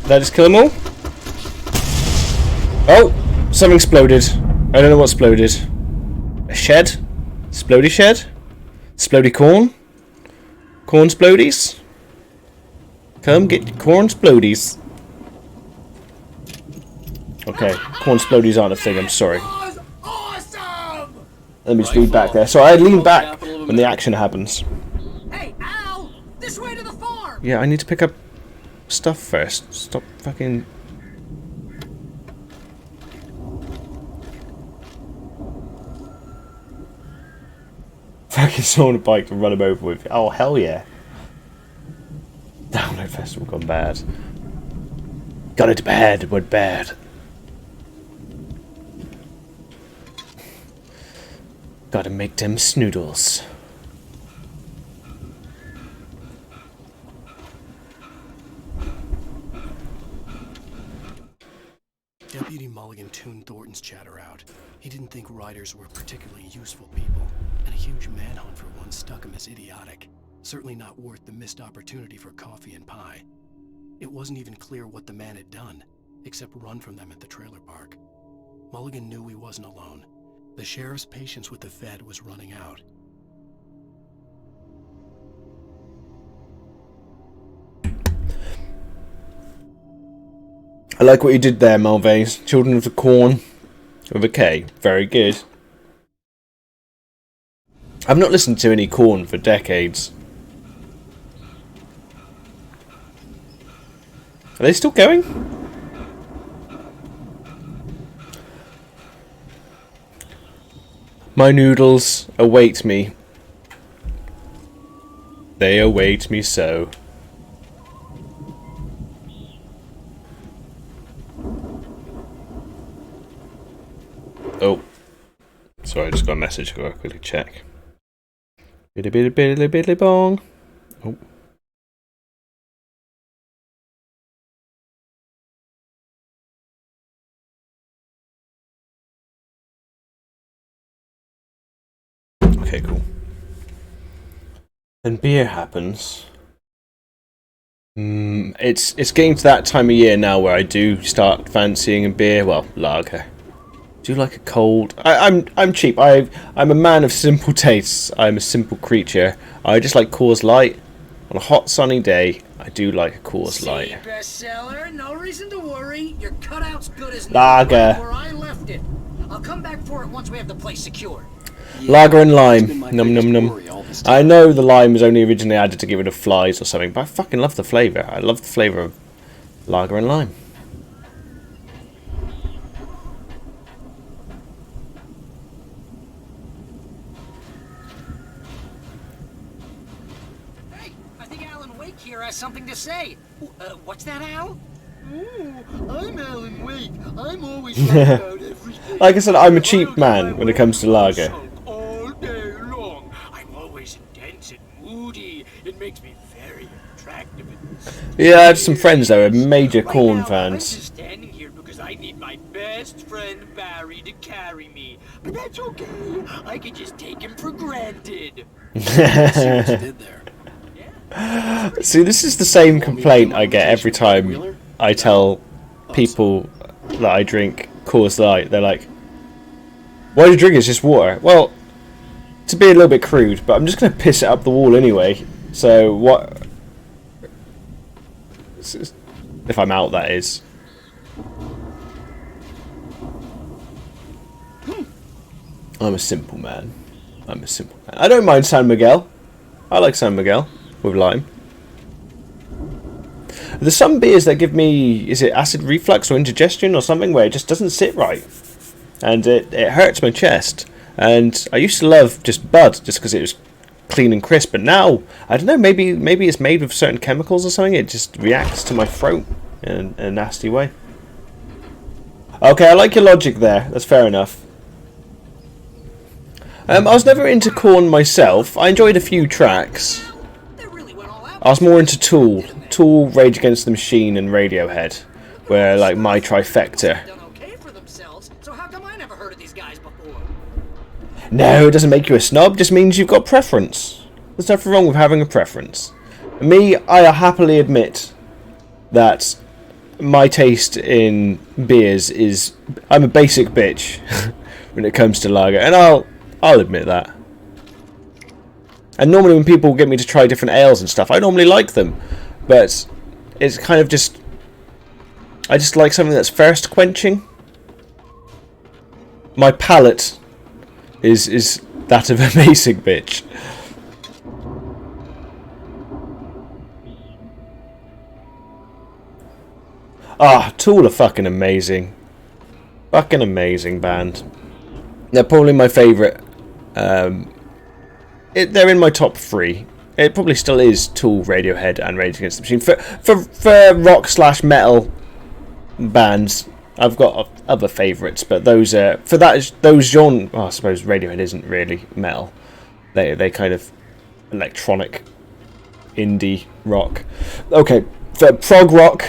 Did I just kill them all? Oh! Something exploded. I don't know what exploded. A shed? Splody shed? Splody corn? Corn splodies? Come get corn splodies. Okay, corn splodies aren't a thing, I'm sorry. Let me just lean back there. So I lean back when the action happens. Hey, Al! This way to the farm! Yeah, I need to pick up stuff first. Stop fucking... Fucking someone on a bike to run him over with. Oh, hell yeah. Download festival gone bad. Got it bad, went bad. Gotta make them snoodles. Deputy Mulligan tuned Thornton's chatter out. He didn't think riders were particularly useful people, and a huge manhunt for one struck him as idiotic. Certainly not worth the missed opportunity for coffee and pie. It wasn't even clear what the man had done, except run from them at the trailer park. Mulligan knew he wasn't alone. The sheriff's patience with the Fed was running out. I like what you did there, Malvase. Children of the Corn with a K. Very good. I've not listened to any Corn for decades. Are they still going? My noodles await me. They await me so. Oh. Sorry, I just got a message. I'll quickly check. Biddy biddy biddy biddy bong. Oh. Okay, cool. Then beer happens. It's getting to that time of year now where I do start fancying a beer. Well, lager. Do you like a cold? I'm cheap. I'm a man of simple tastes. I'm a simple creature. I just like Coors Light. On a hot sunny day, I do like a Coors Light. See, bestseller, no reason to worry. Your cutout's good as new, Lager. right where I left it. I'll come back for it once we have the place secured. Lager and lime. Num num num. I know the lime was only originally added to get rid of flies or something, but I fucking love the flavour. I love the flavour of lager and lime. Hey, I think Alan Wake here has something to say. What's that, Al? I'm Alan Wake. I'm always talking about everything. Like I said, I'm a cheap man when it comes to lager. All day long. I'm always in dents and moody. It makes me very attractive. Yeah, I had some friends that were major Korn I'm fans. just standing here because I need my best friend Barry to carry me. But that's okay. I can just take him for granted. See what you did there. See, this is the same complaint I get every time I tell people that I drink Coors Light. They're like, "Why do you drink it? It's just water." Well, to be a little bit crude, but I'm just going to piss it up the wall anyway. So what? If I'm out, that is. I'm a simple man. I'm a simple man. I don't mind San Miguel. I like San Miguel with lime. There's some beers that give me, is it acid reflux or indigestion or something, where it just doesn't sit right. And it hurts my chest. And I used to love just Bud, just because it was clean and crisp. But now, I don't know, maybe it's made with certain chemicals or something. It just reacts to my throat in a nasty way. Okay, I like your logic there. That's fair enough. I was never into Korn myself. I enjoyed a few tracks. I was more into Tool, Rage Against the Machine, and Radiohead, where like my trifecta. No, it doesn't make you a snob. It just means you've got preference. There's nothing wrong with having a preference. Me, I happily admit that my taste in beers is I'm a basic bitch when it comes to lager, and I'll admit that. And normally when people get me to try different ales and stuff, I normally like them. But it's kind of just... I just like something that's thirst quenching. My palate is that of a basic bitch. Ah, Tool are fucking amazing. Fucking amazing band. They're probably my favourite. They're in my top 3. It probably still is Tool, Radiohead, and Rage Against the Machine. For rock/metal bands, I've got other favourites, but those are those genre. Oh, I suppose Radiohead isn't really metal. They kind of electronic indie rock. Okay, for prog rock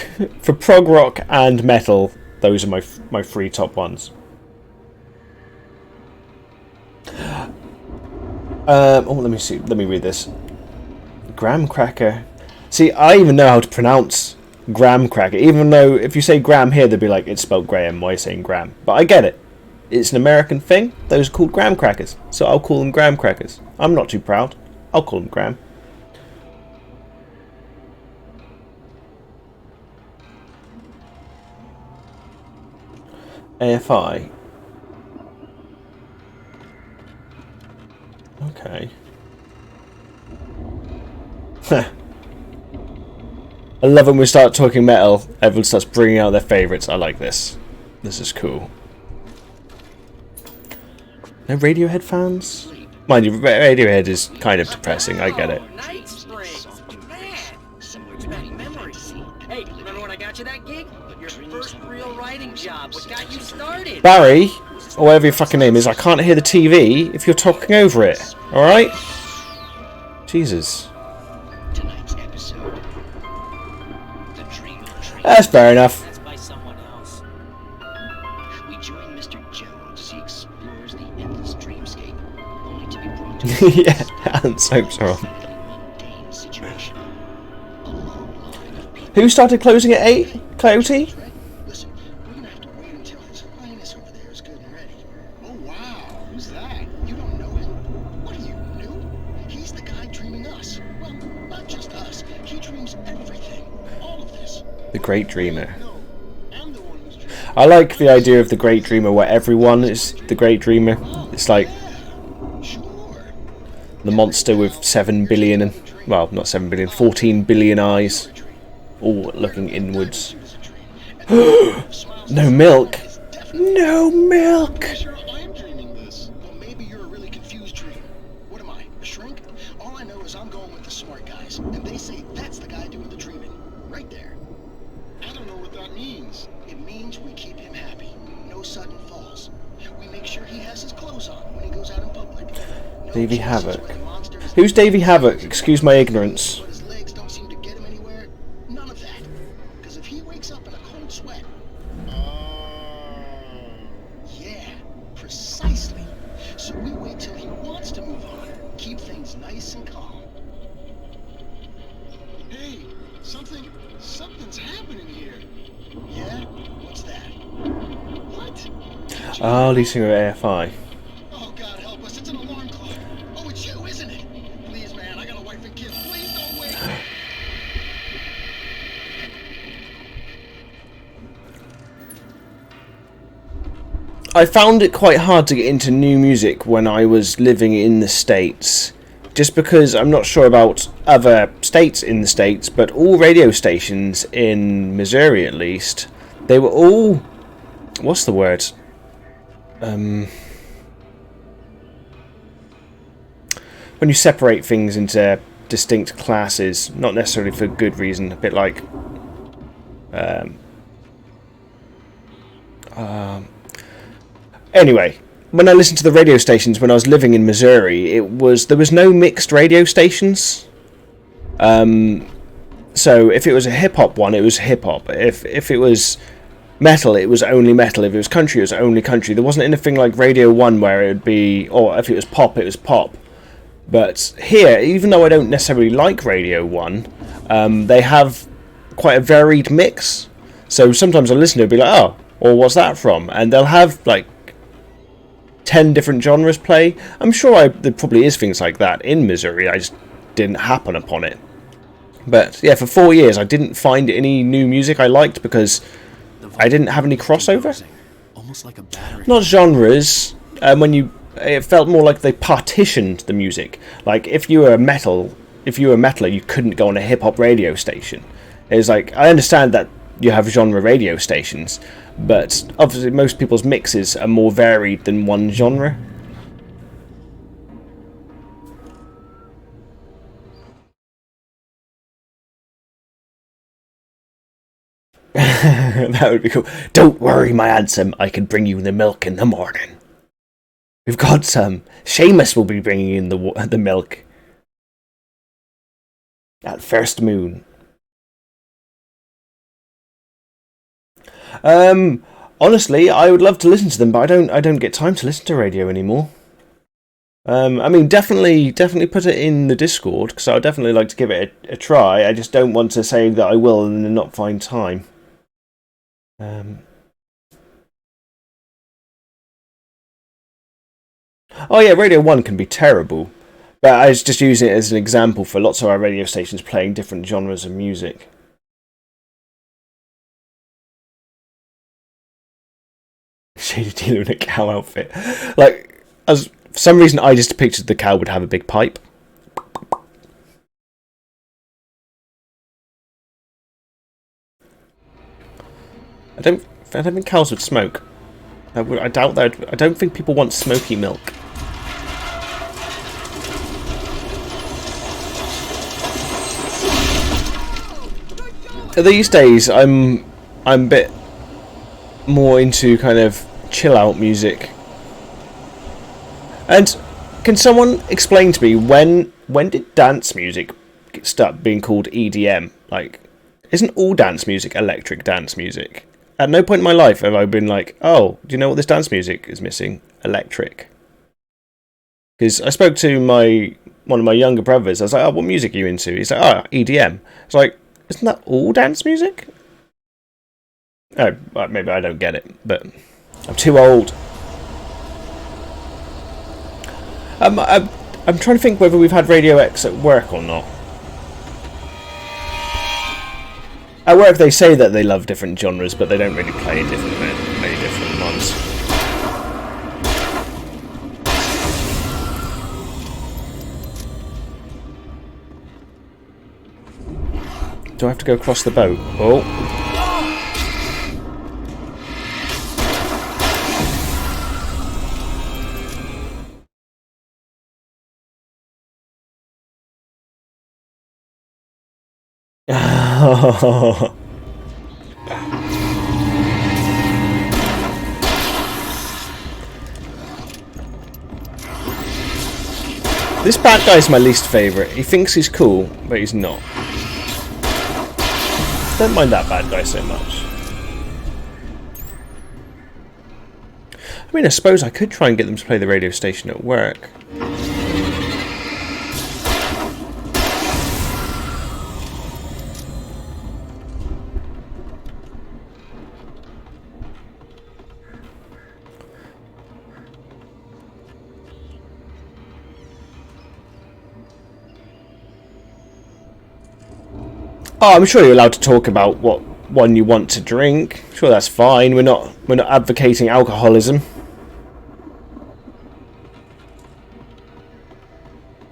and metal, those are my 3 top ones. Let me see. Let me read this. Graham cracker. See, I even know how to pronounce graham cracker. Even though if you say Graham here, they'd be like, it's spelled Graham. Why are you saying Graham? But I get it. It's an American thing. Those are called graham crackers. So I'll call them graham crackers. I'm not too proud. I'll call them Graham. AFI. Okay. I love when we start talking metal, everyone starts bringing out their favourites. I like this. This is cool. No Radiohead fans? Mind you, Radiohead is kind of depressing, I get it. Night Springs! Man! Brings back memories. Hey, remember when I got you that gig? Your first real writing job. What got you started? Barry, or whatever your fucking name is, I can't hear the TV if you're talking over it. Alright? Jesus. Tonight's episode. The Dream of Dreams. That's fair enough. That's by someone else. We join Mr. Jones as he explores the endless dreamscape, only to be brought to Yeah, and soaps are on. mundane situation. A long line of people. Who started closing at 8? Coyote? Listen, we're gonna have to wait until His Highness over there is good and ready. Oh wow, who's that? You don't know him? What are you, new? He's the guy dreaming us. Well, not just us. He dreams everything. All of this. The Great Dreamer. No, I'm the one who's dreaming. I like the idea of the Great Dreamer where everyone is the Great Dreamer. It's like Sure. the monster with 7 billion, and, well, not 7 billion, 14 billion eyes, all looking inwards. No milk. No milk. Sure, I'm dreaming this. Well, maybe you're a really confused dreamer. What am I, a shrink? All I know is I'm going with the smart guys, and they say that's the guy doing the dreaming. Right there. I don't know what that means. It means we keep him happy. No sudden falls. We make sure he has his clothes on when he goes out in public. No Davey chances Havoc. when the monster is Who's Davey Havoc? Excuse my ignorance. but his legs don't seem to get him anywhere. None of that. Because if he wakes up in a cold sweat. Yeah, precisely. So we wait till he wants to move on. Keep things nice and calm. Hey, something's happening here. Yeah? What's that? What? Ah, lead singer of AFI. Oh, God help us, it's an alarm clock. Oh, it's you, isn't it? Please, man, I got a wife and kids. Please don't wait. I found it quite hard to get into new music when I was living in the States. Just because I'm not sure about other states in the States, but all radio stations in Missouri at least, they were all... what's the word? When you separate things into distinct classes, not necessarily for good reason, a bit like... Anyway, when I listened to the radio stations when I was living in Missouri, there was no mixed radio stations. So if it was a hip hop one, it was hip hop. If it was metal, it was only metal. If it was country, it was only country. There wasn't anything like Radio 1 where it would be, or if it was pop, it was pop. But here, even though I don't necessarily like Radio 1, they have quite a varied mix. So sometimes I listen to it and be like, oh, well, what's that from? And they'll have like 10 different genres play. I'm sure there probably is things like that in Missouri. I just didn't happen upon it. But yeah, for 4 years I didn't find any new music I liked because I didn't have any crossover. Almost like a battery. Not genres. It felt more like they partitioned the music. Like if you were a metaler, you couldn't go on a hip hop radio station. It's like, I understand that you have genre radio stations, but obviously most people's mixes are more varied than one genre. That would be cool. Don't worry, my handsome, I can bring you the milk in the morning. We've got some. Seamus will be bringing in the milk at first moon. Honestly, I would love to listen to them, but I don't get time to listen to radio anymore. I mean, definitely put it in the Discord, because I would definitely like to give it a try. I just don't want to say that I will and then not find time. Oh yeah, Radio 1 can be terrible, but I was just using it as an example for lots of our radio stations playing different genres of music. Shady dealer in a cow outfit. Like, for some reason I just pictured the cow would have a big pipe. I don't think cows would smoke. I doubt that. I don't think people want smoky milk. These days, I'm a bit more into kind of chill out music. And can someone explain to me when did dance music start being called EDM? Like, isn't all dance music electric dance music? At no point in my life have I been like, oh, do you know what this dance music is missing? Electric. Because I spoke to one of my younger brothers. I was like, oh, what music are you into? He's like, oh, EDM. It's like, isn't that all dance music? Oh, well, maybe I don't get it, but I'm too old. I'm trying to think whether we've had Radio X at work or not. At work they say that they love different genres, but they don't really play many different ones. Do I have to go across the boat? Oh. This bad guy's my least favourite. He thinks he's cool, but he's not. Don't mind that bad guy so much. I mean, I suppose I could try and get them to play the radio station at work. Oh, I'm sure you're allowed to talk about what one you want to drink. Sure, that's fine. We're not advocating alcoholism.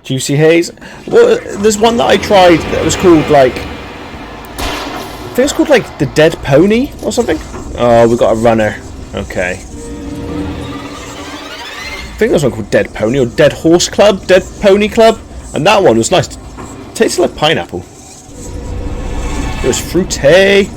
Juicy Haze. Well, there's one that I tried that was called like, I think it's called like the Dead Pony or something. Oh, we got a runner. Okay. I think there's one called Dead Pony or Dead Horse Club, Dead Pony Club, and that one was nice. It tasted like pineapple. It was fruity.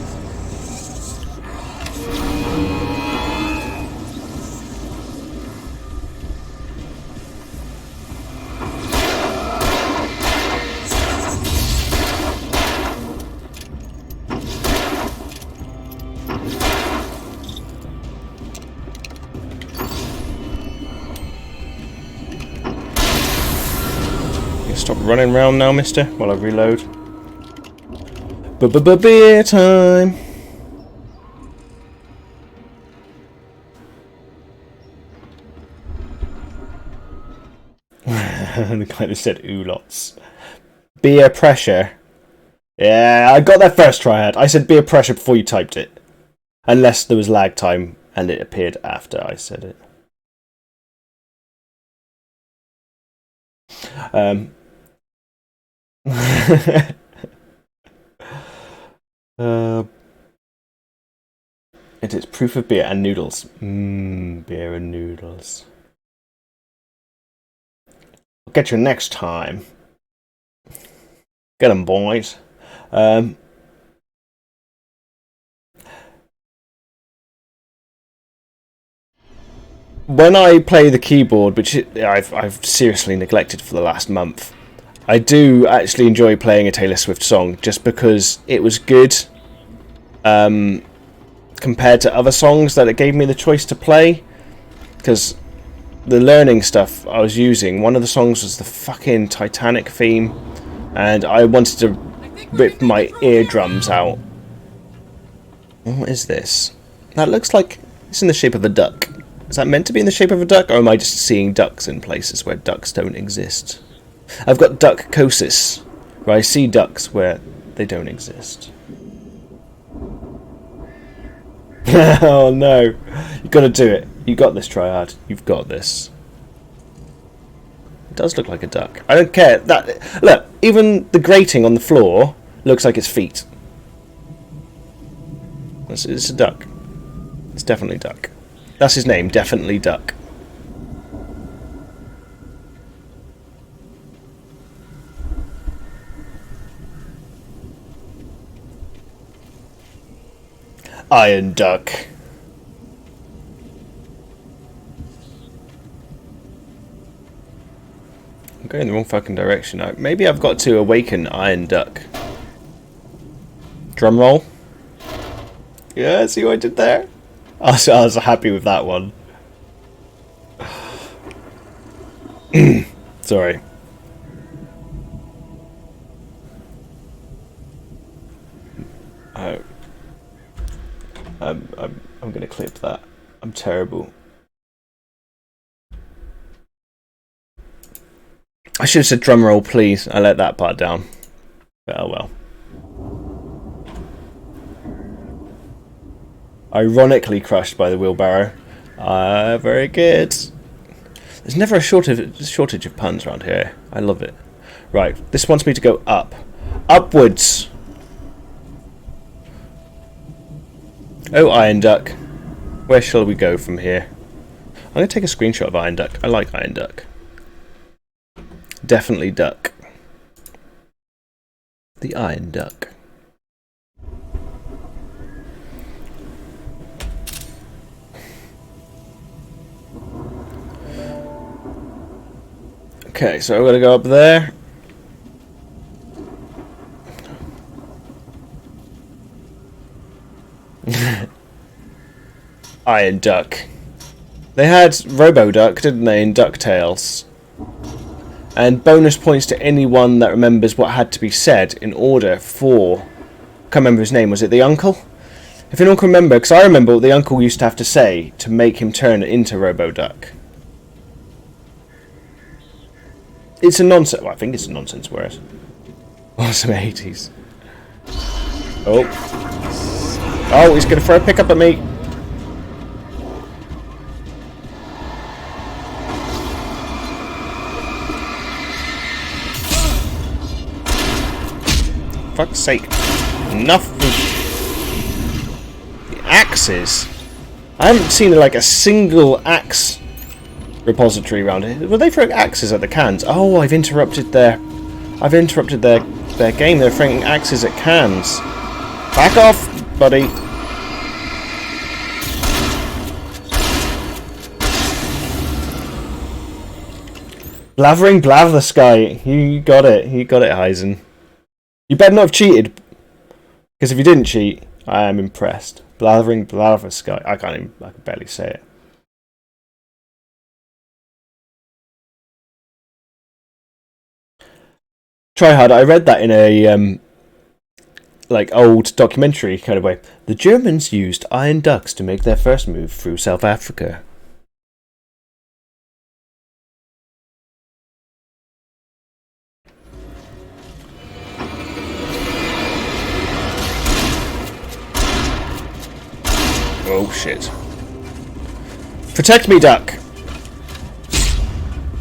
Stop running around now, mister, while I reload. Beer time! The guy that said ooh lots. Beer pressure. Yeah, I got that first try out. I said beer pressure before you typed it. Unless there was lag time and it appeared after I said it. It is proof of beer and noodles. Beer and noodles. I'll get you next time. Get 'em, boys. When I play the keyboard, which I've seriously neglected for the last month, I do actually enjoy playing a Taylor Swift song just because it was good compared to other songs that it gave me the choice to play. Because the learning stuff I was using, one of the songs was the fucking Titanic theme, and I wanted to rip my eardrums out. What is this? That looks like it's in the shape of a duck. Is that meant to be in the shape of a duck, or am I just seeing ducks in places where ducks don't exist? I've got duckcosis, where I see ducks where they don't exist. Oh no, you got to do it. You got this, Triad. You've got this. It does look like a duck. I don't care. That look, even the grating on the floor looks like its feet. It's a duck. It's definitely duck. That's his name, definitely duck. Iron Duck. I'm going the wrong fucking direction now. Maybe I've got to awaken Iron Duck. Drum roll. Yeah, see what I did there? I was happy with that one. Sorry. I'm gonna clip that. I'm terrible. I should have said drum roll, please. I let that part down. Oh well. Ironically crushed by the wheelbarrow. Very good. There's never a shortage of puns around here. I love it. Right, this wants me to go up. Upwards! Oh, Iron Duck. Where shall we go from here? I'm going to take a screenshot of Iron Duck. I like Iron Duck. Definitely duck. The Iron Duck. Okay, Okay, so I'm gonna go up there. Iron Duck. They had Robo-Duck, didn't they, in DuckTales? And bonus points to anyone that remembers what had to be said in order for... I can't remember his name, was it the uncle? If anyone can remember, because I remember what the uncle used to have to say to make him turn into Robo-Duck. It's a nonsense... Well, I think it's a nonsense word. Awesome 80s. Oh. Oh, he's going to throw a pickup at me. Fuck's sake. Enough of the axes. I haven't seen like a single axe repository around here. Were they throwing axes at the cans? Oh, I've interrupted their game. They're throwing axes at cans. Back off, buddy. Blavering Blatherskite. You got it. You got it, Heisen. You better not have cheated. Because if you didn't cheat, I am impressed. Blathering Blatherskite. I can barely say it. Try hard. I read that in a like old documentary kind of way. The Germans used iron ducks to make their first move through South Africa. Oh shit. Protect me, duck!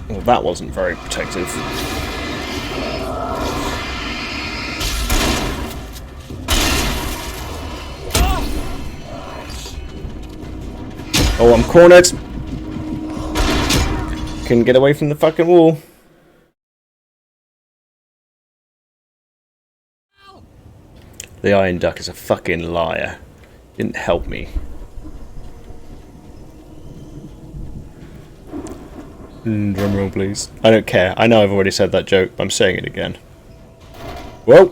Well, that wasn't very protective. Oh, I'm cornered! Couldn't get away from the fucking wall. The Iron Duck is a fucking liar. Didn't help me. Drum roll, please. I don't care. I know I've already said that joke, but I'm saying it again. Whoa!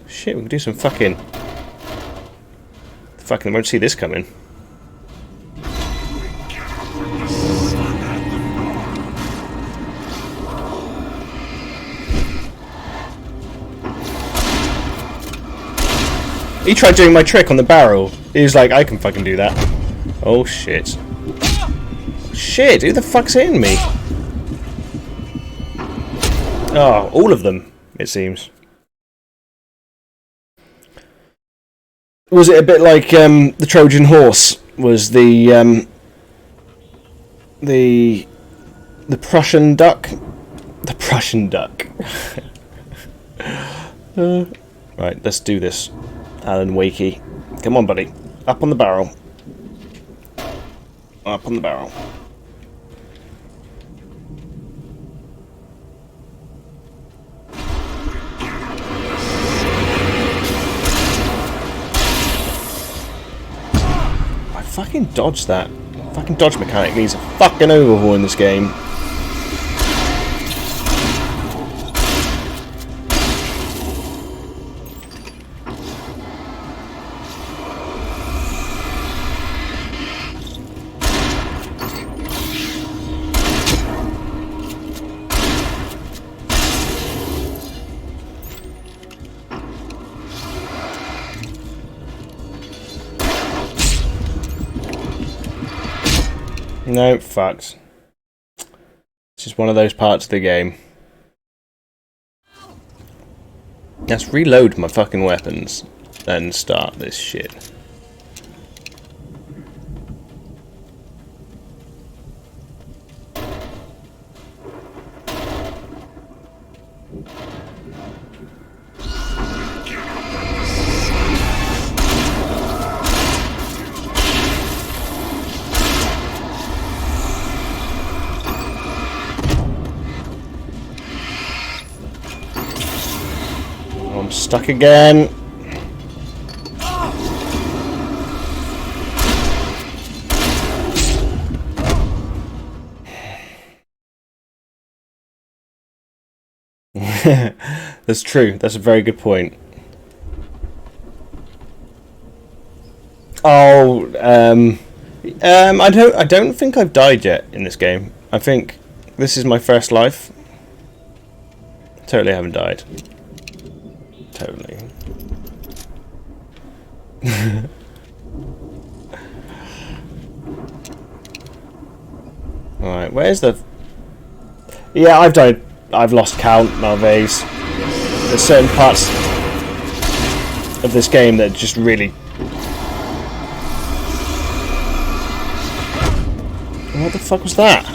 Shit, we can do some fucking... Fucking, I won't see this coming. He tried doing my trick on the barrel. He was like, I can fucking do that. Oh shit. Shit, who the fuck's hitting me? Oh, all of them, it seems. Was it a bit like the Trojan horse? Was the Prussian duck? The Prussian duck. Right, let's do this. Alan Wakey. Come on, buddy. Up on the barrel. Up on the barrel. I fucking dodged that. Fucking dodge mechanic needs a fucking overhaul in this game. No, fucked. It's just one of those parts of the game. Let's reload my fucking weapons and start this shit. I'm stuck again. That's true. That's a very good point. Oh, I don't think I've died yet in this game. I think this is my first life. Totally haven't died. Totally. Alright, where's the... Yeah, I've died. I've lost count, Malvase. There's certain parts of this game that just really... What the fuck was that?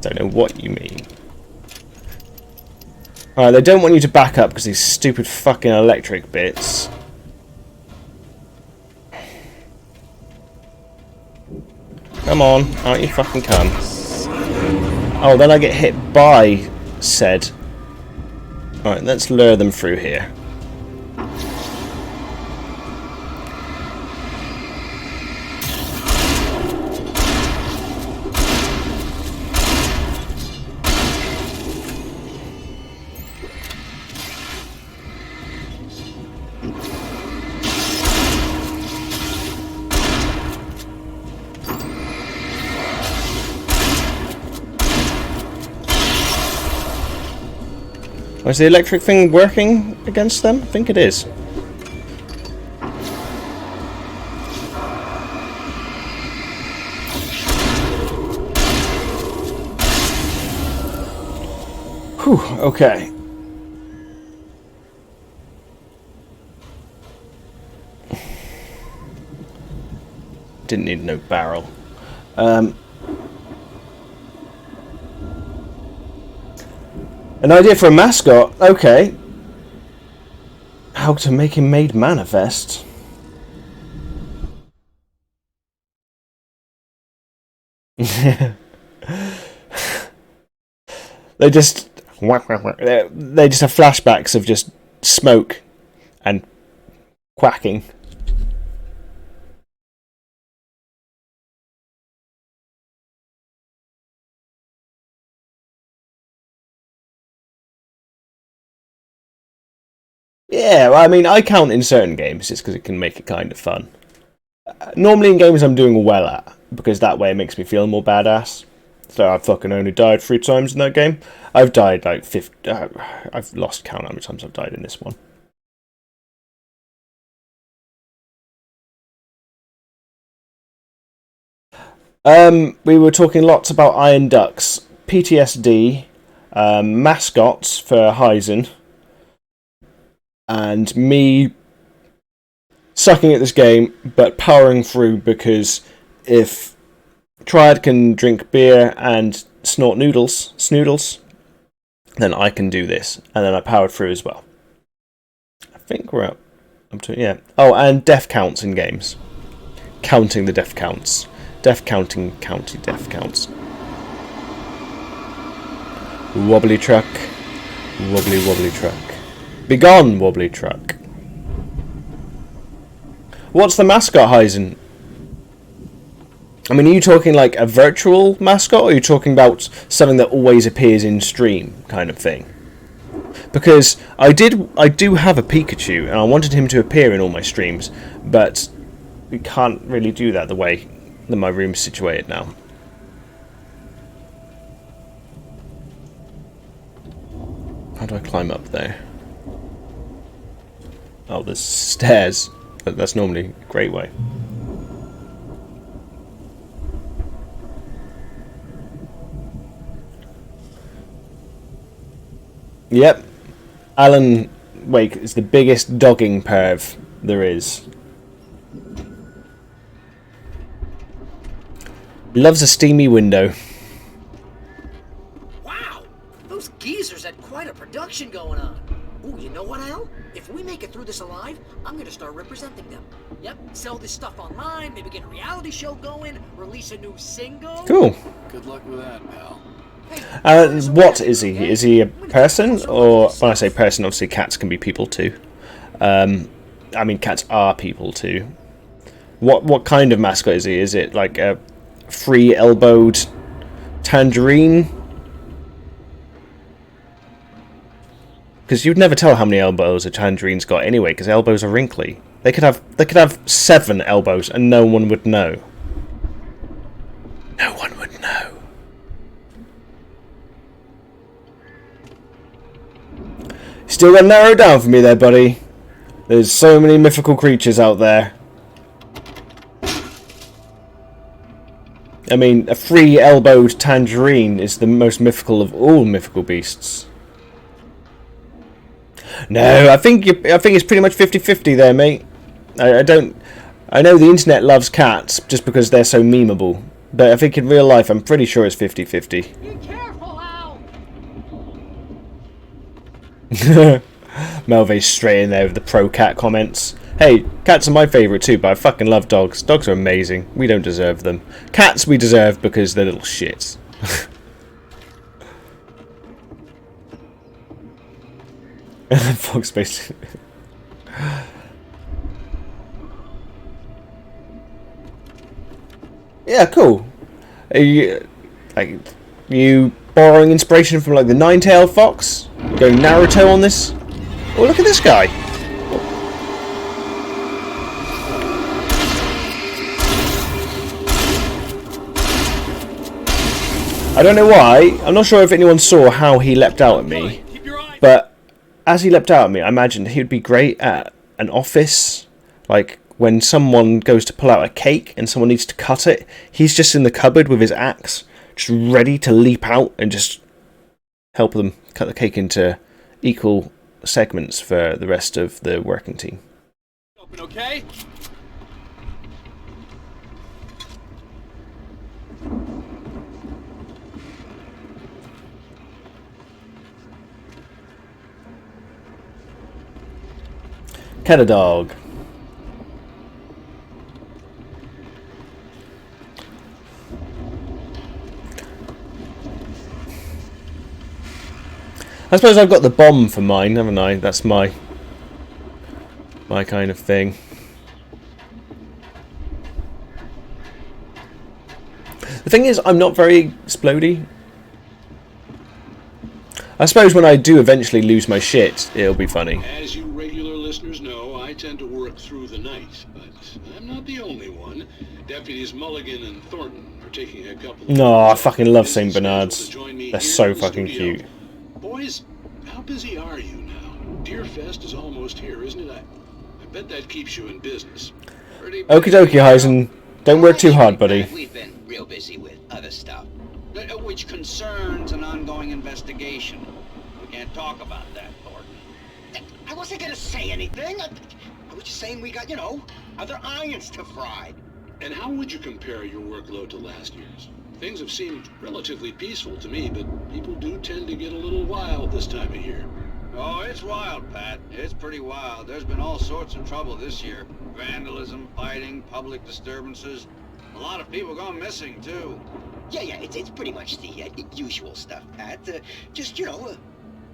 Don't know what you mean. Alright, they don't want you to back up because these stupid fucking electric bits. Come on, aren't you fucking come? Oh, then I get hit by said. Alright, let's lure them through here. Is the electric thing working against them? I think it is. Whew, okay. Didn't need no barrel. An idea for a mascot? Okay. How to make him made manifest? They just have flashbacks of just smoke and quacking. Yeah, well, I mean, I count in certain games just because it can make it kind of fun. Normally in games I'm doing well at, because that way it makes me feel more badass. So I've fucking only died 3 times in that game. I've died like 50... I've lost count how many times I've died in this one. We were talking lots about Iron Ducks, PTSD, mascots for Heisen, and me sucking at this game but powering through, because if Triad can drink beer and snort snoodles, then I can do this. And then I powered through as well. I think we're up to, yeah. Oh, and death counts in games. Counting the death counts. Death counting, county death counts. Wobbly truck. Wobbly, wobbly truck. Begone, wobbly truck. What's the mascot, Heisen? I mean, are you talking like a virtual mascot, or are you talking about something that always appears in stream kind of thing? Because I do have a Pikachu, and I wanted him to appear in all my streams, but we can't really do that the way that my room's situated now. How do I climb up there? Oh, there's stairs. That's normally a great way. Yep. Alan Wake is the biggest dogging perv there is. Loves a steamy window. Wow! Those geezers had quite a production going on. Ooh, you know what, Al? If we make it through this alive, I'm gonna start representing them. Yep, sell this stuff online, maybe get a reality show going, release a new single. Cool. Good luck with that, pal. What is he? Is he a person? Or when I say person, obviously cats can be people too. I mean, cats are people too. What kind of mascot is he? Is it like a free-elbowed tangerine? Because you'd never tell how many elbows a tangerine's got anyway, because elbows are wrinkly. They could have 7 elbows and no one would know. No one would know. Still got to narrow down for me there, buddy. There's so many mythical creatures out there. I mean, a free-elbowed tangerine is the most mythical of all mythical beasts. No, I think it's pretty much 50-50 there, mate. I know the internet loves cats just because they're so memeable, but I think in real life I'm pretty sure it's 50-50. Be careful, Al! Melve's straight in there with the pro-cat comments. Hey, cats are my favourite too, but I fucking love dogs. Dogs are amazing. We don't deserve them. Cats we deserve because they're little shits. Fox Space. Yeah, cool. Are you borrowing inspiration from like the Nine-Tailed Fox? Going Naruto on this? Oh, look at this guy. I don't know why. I'm not sure if anyone saw how he leapt out at me, but as he leapt out at me, I imagined he would be great at an office, like when someone goes to pull out a cake and someone needs to cut it. He's just in the cupboard with his axe, just ready to leap out and just help them cut the cake into equal segments for the rest of the working team. Open, okay? Cat a dog. I suppose I've got the bomb for mine, haven't I? That's my kind of thing. The thing is, I'm not very explodey. I suppose when I do eventually lose my shit, it'll be funny. As you regular listeners know, I tend to work through the night, but I'm not the only one. Deputies Mulligan and Thornton are taking a couple of... No, I fucking love St. Bernards. They're so fucking cute. Boys, how busy are you now? Deerfest is almost here, isn't it? I bet that keeps you in business. Okie dokie, Heisen. Don't work too hard, buddy. We've been real busy with other stuff, which concerns an ongoing investigation. We can't talk about that, Thornton. I wasn't gonna say anything. I was just saying we got, you know, other irons to fry. And how would you compare your workload to last year's? Things have seemed relatively peaceful to me, but people do tend to get a little wild this time of year. Oh, it's wild, Pat. It's pretty wild. There's been all sorts of trouble this year. Vandalism, fighting, public disturbances. A lot of people gone missing, too. Yeah, it's pretty much the usual stuff, Pat. Just, you know,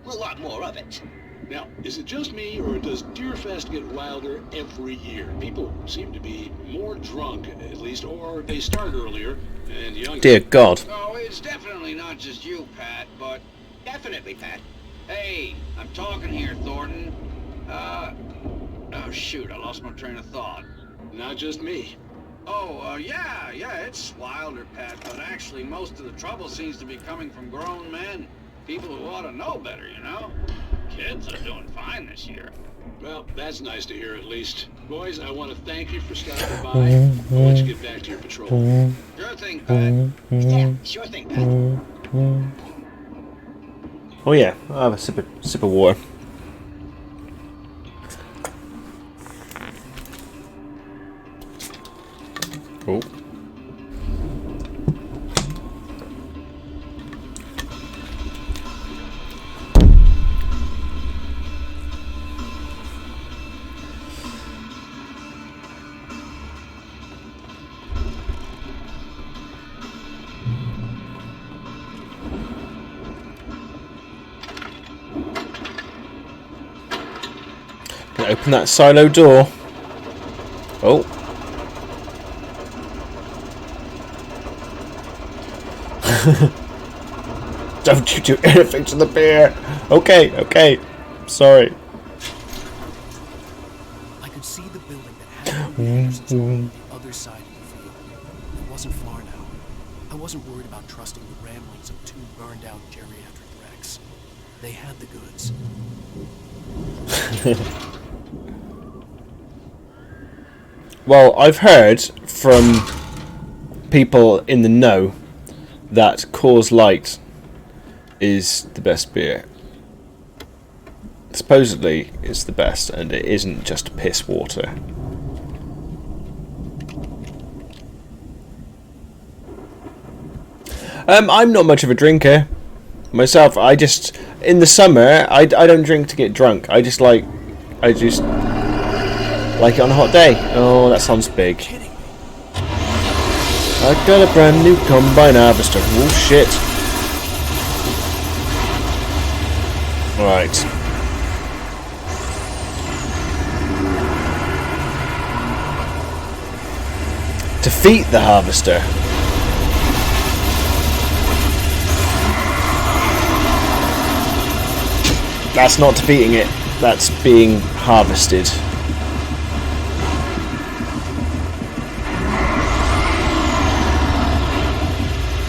a lot more of it. Now, is it just me, or does Deerfest get wilder every year? People seem to be more drunk, at least, or they start earlier and younger. Dear God. Oh, it's definitely not just you, Pat, but... Definitely, Pat. Hey, I'm talking here, Thornton. Oh, shoot, I lost my train of thought. Not just me. Oh, yeah, it's wilder, Pat, but actually most of the trouble seems to be coming from grown men. People who ought to know better, you know? Kids are doing fine this year. Well, that's nice to hear at least. Boys, I want to thank you for stopping by. I'll let you get back to your patrol. Sure thing, Pat. Yeah, sure thing, Pat. Oh yeah, I'll have a sip of water. Oh. open that silo door. Oh. Don't you do anything to the beer. Okay, okay. Sorry. I could see the building that had been on the other side of the field. It wasn't far now. I wasn't worried about trusting the ramblings of two burned-out geriatric wrecks. They had the goods. Well, I've heard from people in the know that Coors Light is the best beer. Supposedly it's the best, and it isn't just piss water. I'm not much of a drinker myself. I just, in the summer, I don't drink to get drunk. I just like it on a hot day. Oh, that sounds big. I got a brand new combine harvester. Oh shit. Right. Defeat the harvester. That's not defeating it. That's being harvested.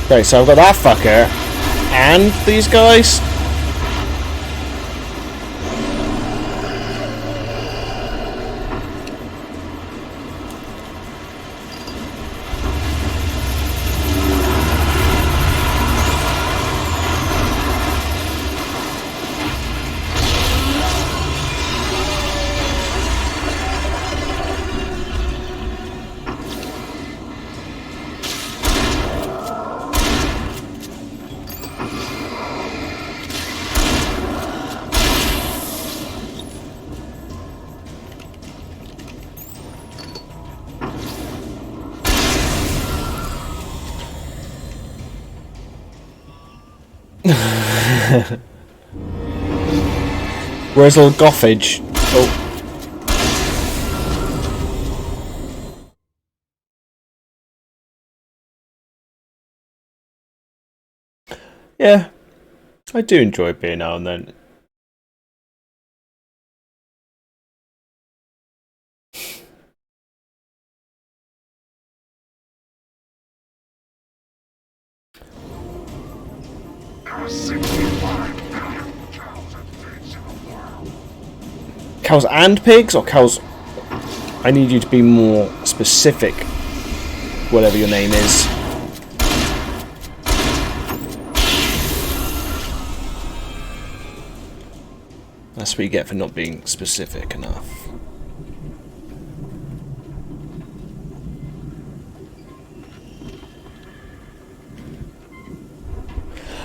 Okay, so I've got that fucker and these guys. Where's old Goffage? Oh. Yeah, I do enjoy beer now and then. Cows and pigs, or cows? I need you to be more specific, whatever your name is. That's what you get for not being specific enough.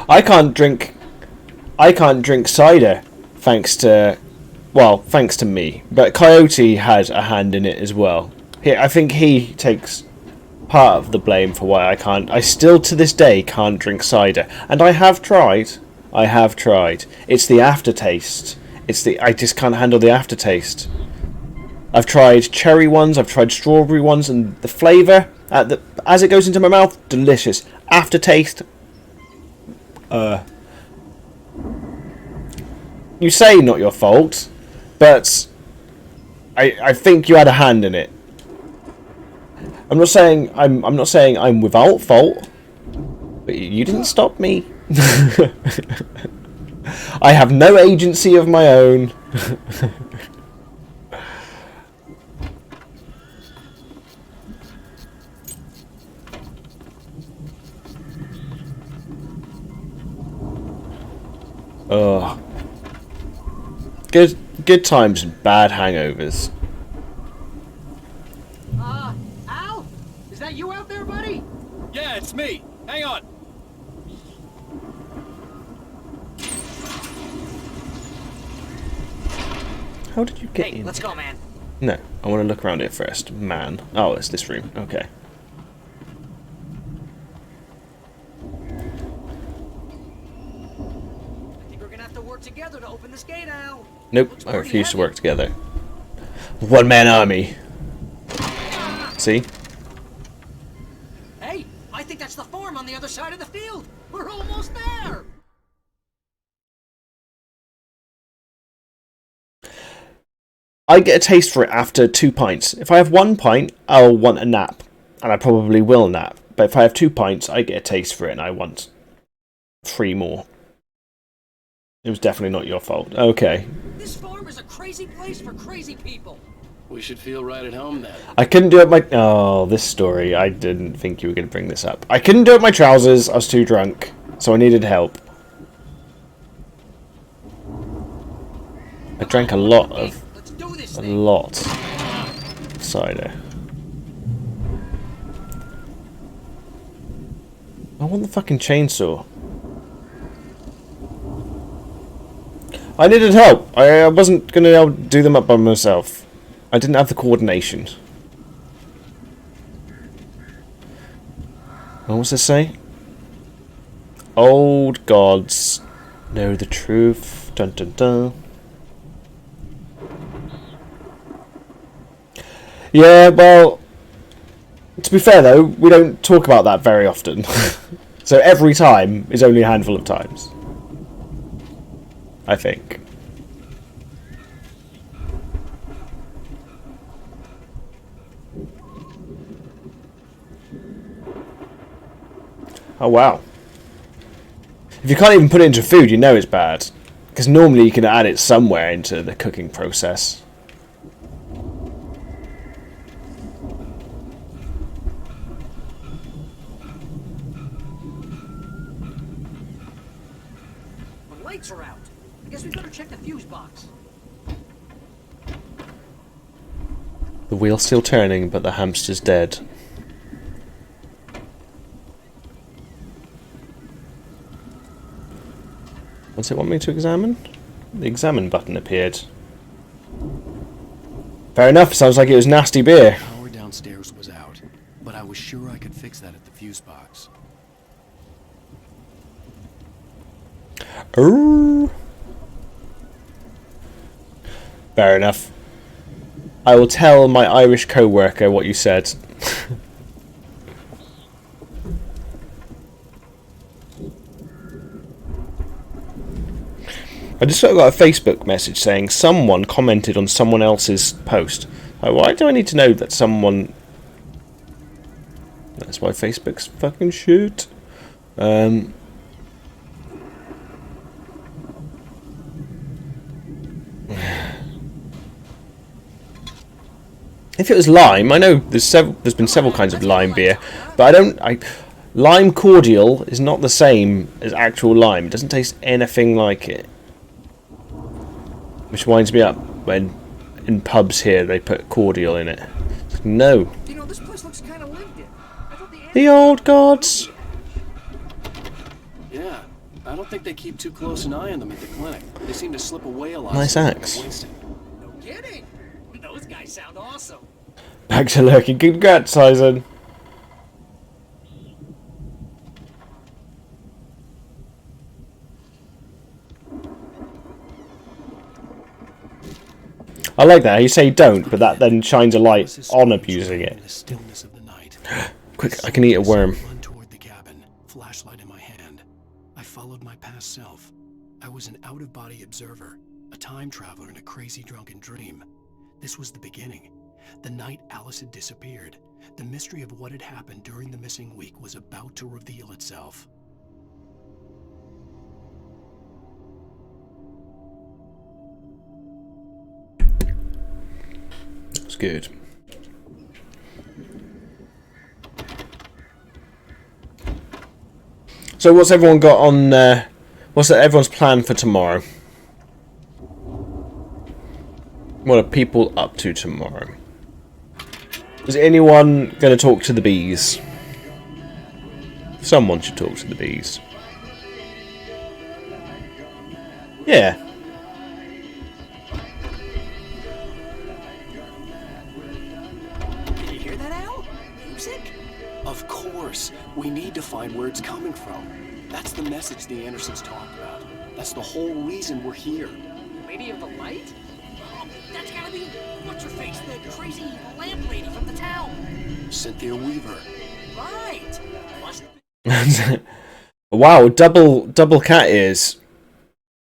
I can't drink cider, thanks to me. But Coyote had a hand in it as well. I think he takes part of the blame for why I can't. I still to this day can't drink cider, and I have tried. It's the aftertaste. I just can't handle the aftertaste. I've tried cherry ones, I've tried strawberry ones, and the flavour as it goes into my mouth, delicious. Aftertaste. You say not your fault, but I think you had a hand in it. I'm not saying I'm without fault, but you didn't stop me. I have no agency of my own. Oh, good times and bad hangovers. Al? Is that you out there, buddy? Yeah, it's me. Hang on. How did you get in? Let's go, man. No, I want to look around it first. Man. Oh, it's this room. Okay. I think we're gonna have to work together to open this gate, Al. Nope, I refuse to work together. One-man army. See? Hey, I think that's the farm on the other side of the field. We're almost there. I get a taste for it after 2 pints. If I have 1 pint, I'll want a nap. And I probably will nap. But if I have 2 pints, I get a taste for it and I want 3 more. It was definitely not your fault. Okay. This farm is a crazy place for crazy people. We should feel right at home then. I couldn't do it Oh, this story. I didn't think you were going to bring this up. I couldn't do it with my trousers. I was too drunk. So I needed help. I drank a lot of... cider. I want the fucking chainsaw. I needed help. I wasn't going to be able to do them up by myself. I didn't have the coordination. What was this say? Old gods know the truth. Dun dun dun. Yeah, well, to be fair though, we don't talk about that very often. So every time is only a handful of times. I think. Oh wow. If you can't even put it into food, you know it's bad. Because normally you can add it somewhere into the cooking process. Lights are out. I guess we better check the fuse box. The wheel's still turning, but the hamster's dead. What's it want me to examine? The examine button appeared. Fair enough, sounds like it was nasty beer. The power downstairs was out, but I was sure I could fix that at the fuse box. Fair enough. I will tell my Irish co-worker what you said. I just got a Facebook message saying someone commented on someone else's post. Like, why do I need to know that someone... That's why Facebook's fucking shit. If it was lime, I know there's been several kinds of lime beer, but lime cordial is not the same as actual lime. It doesn't taste anything like it. Which winds me up when in pubs here they put cordial in it. No. You know, this place looks kind of lived in. I thought the old gods. Yeah, I don't think they keep too close an eye on them at the clinic. They seem to slip away a lot. Nice axe. No kidding. Those guys sound awesome. Back to lurking. Congrats, Sizen. I like that. You say don't, but that then shines a light on abusing it. Quick, I can eat a worm. Run toward the cabin, flashlight in my hand. I followed my past self. I was an out-of-body observer, a time traveler in a crazy drunken dream. This was the beginning. The night Alice had disappeared. The mystery of what had happened during the missing week was about to reveal itself. That's good. So what's everyone got on, what's everyone's plan for tomorrow? What are people up to tomorrow? Is anyone going to talk to the bees? Someone should talk to the bees. Yeah. Did you hear that, Al? Music? Of course. We need to find where it's coming from. That's the message the Andersons talked about. That's the whole reason we're here. Lady of the Light? Oh, that's gotta be... What's her face? the crazy lamp lady from the town. Cynthia Weaver. Right. Must Wow, double cat ears.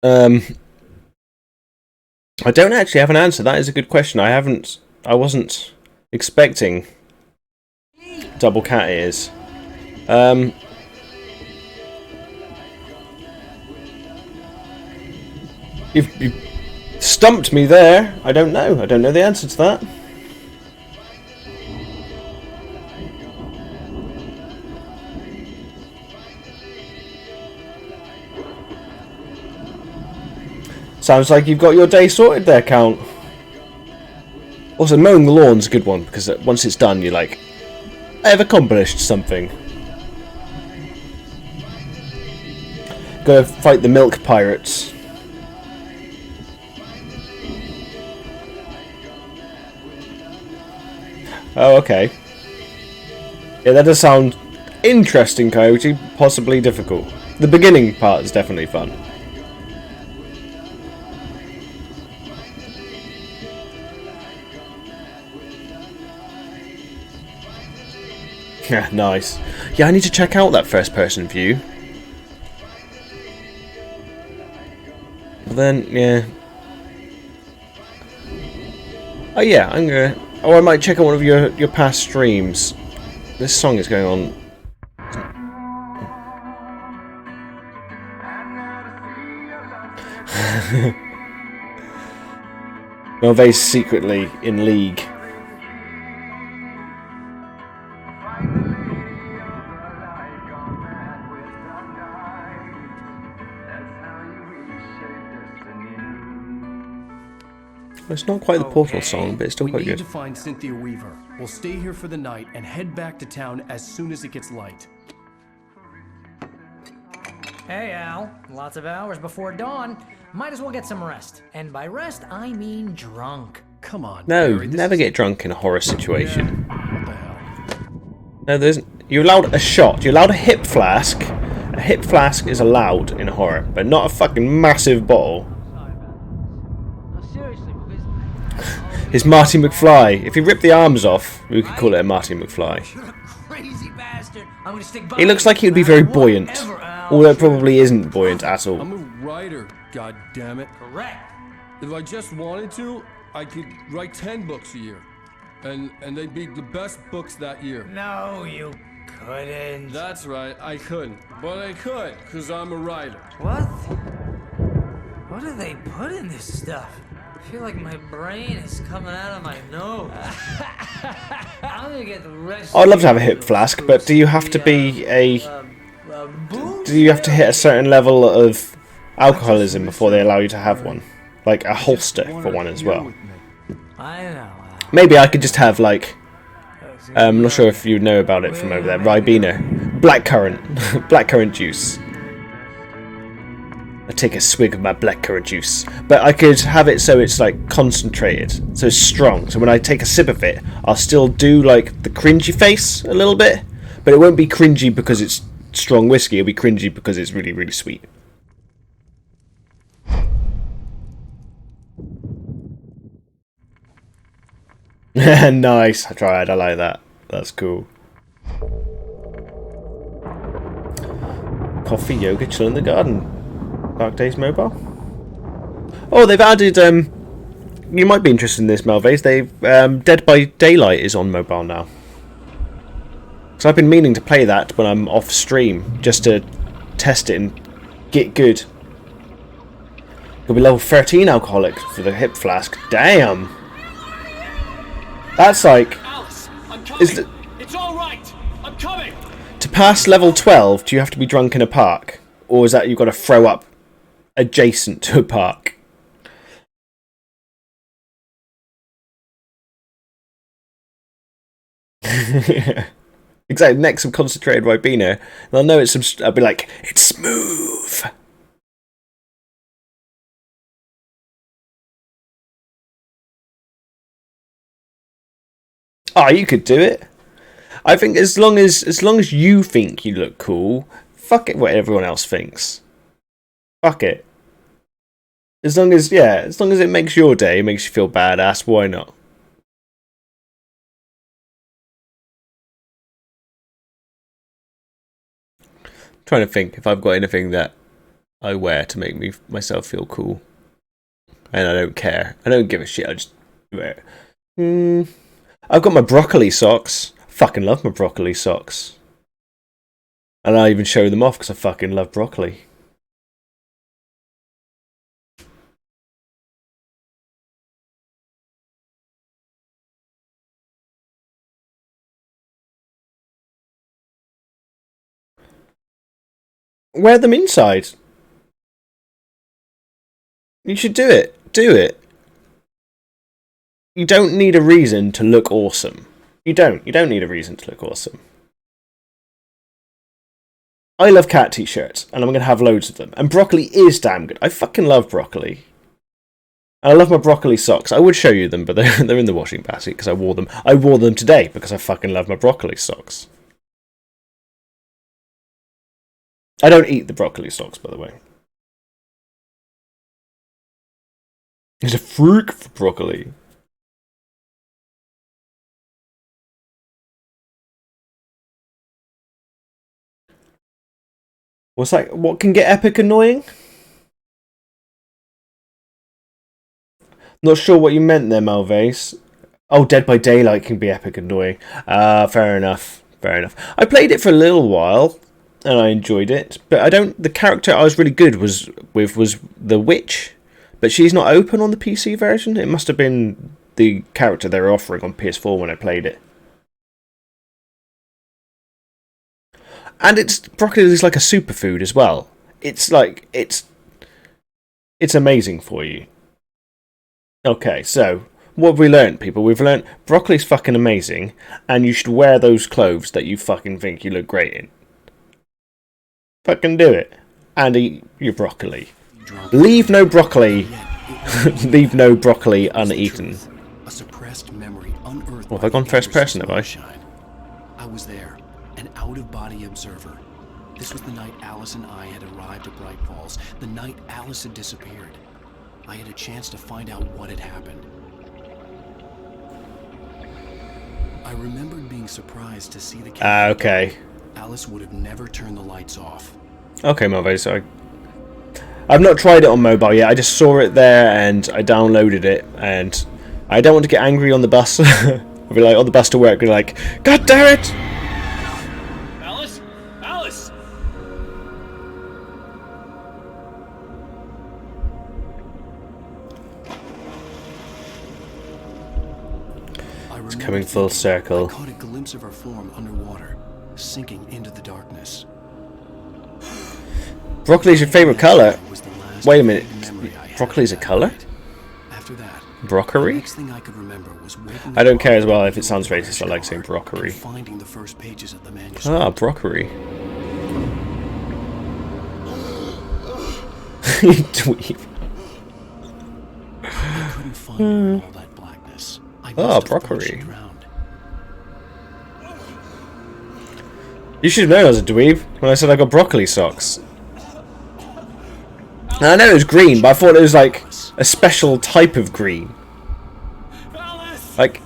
I don't actually have an answer. That is a good question. I wasn't expecting double cat ears. You've stumped me there. I don't know. I don't know the answer to that. Sounds like you've got your day sorted there, Count. Also, mowing the lawn's a good one, because once it's done, you're like, I have accomplished something. Go fight the milk pirates. Oh, okay. Yeah, that does sound interesting, Coyote. Possibly difficult. The beginning part is definitely fun. Yeah, nice. Yeah, I need to check out that first-person view. But then, yeah. Oh yeah, I'm gonna. Oh, I might check out one of your past streams. This song is going on. Melvay's secretly in league. It's not quite the Portal song, but it's still quite We need good. to find Cynthia Weaver. We'll stay here for the night and head back to town as soon as it gets light. Hey, Al. Lots of hours before dawn. Might as well get some rest. And by rest, I mean drunk. Come on. No, Barry, never get drunk in a horror situation. What the hell? No, there isn't. You're allowed a shot. You're allowed a hip flask. A hip flask is allowed in horror, but not a fucking massive bottle. It's Marty McFly. If you rip the arms off, we could call it a Marty McFly. You're a crazy bastard. I'm gonna stick by He looks like he would be very buoyant, although it probably isn't buoyant at all. I'm a writer, goddammit. Correct. If I just wanted to, I could write 10 books a year. And they'd be the best books that year. No, you couldn't. That's right, I couldn't. But I could, because I'm a writer. What? What do they put in this stuff? I feel like my brain is coming out of my nose. I'm gonna get the rest. I'd love to have a hip flask, but do you have to be a... Do you have to hit a certain level of alcoholism before they allow you to have one? Like a holster for one as well. I know. Maybe I could just have like... I'm not sure if you know about it from over there. Ribena. Blackcurrant. Blackcurrant juice. I take a swig of my blackcurrant juice. But I could have it so it's like concentrated. So it's strong. So when I take a sip of it, I'll still do like the cringy face a little bit. But it won't be cringy because it's strong whiskey. It'll be cringy because it's really, really sweet. Nice. I tried. I like that. That's cool. Coffee, yoga, chill in the garden. Dark Days Mobile. Oh, they've added. You might be interested in this, Malvase. They've Dead by Daylight is on mobile now. So I've been meaning to play that when I'm off stream, just to test it and get good. You'll be level 13 alcoholic for the hip flask. Damn. That's like. Alice, I'm coming. It's all right. I'm coming. To pass level 12, do you have to be drunk in a park, or is that you've got to throw up adjacent to a park? Exactly. Next, some concentrated Ribena. They'll know it's some. I'll be like, it's smooth. Oh, you could do it. I think as long as you think you look cool, fuck it what everyone else thinks. Fuck it. As long as it makes your day, makes you feel badass, why not? Trying to think if I've got anything that I wear to make myself feel cool. And I don't care. I don't give a shit. I just wear it. I've got my broccoli socks. I fucking love my broccoli socks. And I even show them off because I fucking love broccoli. Wear them inside. You should do it. Do it. You don't need a reason to look awesome. You don't. You don't need a reason to look awesome. I love cat t-shirts, and I'm going to have loads of them. And broccoli is damn good. I fucking love broccoli. And I love my broccoli socks. I would show you them, but they're in the washing basket because I wore them. I wore them today because I fucking love my broccoli socks. I don't eat the broccoli socks, by the way. He's a freak for broccoli. What's that? What can get epic annoying? Not sure what you meant there, Malvase. Oh, Dead by Daylight can be epic annoying. Fair enough. Fair enough. I played it for a little while, and I enjoyed it. But I don't. The character I was really good was the witch, but she's not open on the PC version. It must have been the character they were offering on PS4 when I played it. And broccoli is like a superfood as well. It's like it's amazing for you. Okay, so what have we learned, people? We've learned broccoli's fucking amazing, and you should wear those clothes that you fucking think you look great in. Fucking do it. And eat your broccoli. Leave no broccoli. Leave no broccoli uneaten. A suppressed memory unearthed. Well, have I gone first person, have I? I was there, an out-of-body observer. This was the night Alice and I had arrived at Bright Falls, the night Alice had disappeared. I had a chance to find out what had happened. I remembered being surprised to see the camera. Okay. Alice would have never turned the lights off. Okay, Malvase, so I've not tried it on mobile yet. I just saw it there and I downloaded it, and I don't want to get angry on the bus. I'll be like on the bus to work, be like, God damn it! Alice? Alice! It's coming full circle. I caught a glimpse of her form underwater, sinking into the darkness. Broccoli's your favourite colour? Wait a minute. Broccoli's a colour? After that, Broccoli? the next thing I could remember was waking I don't care as well if it sounds racist. I like saying broccoli. finding the first pages of the manuscript. Ah, broccoli. You dweeb. I couldn't find her in all that blackness. I must Ah, have thought broccoli. she drowned. You should have known I was a dweeb when I said I got broccoli socks. Now, I know it was green, but I thought it was like a special type of green. Like,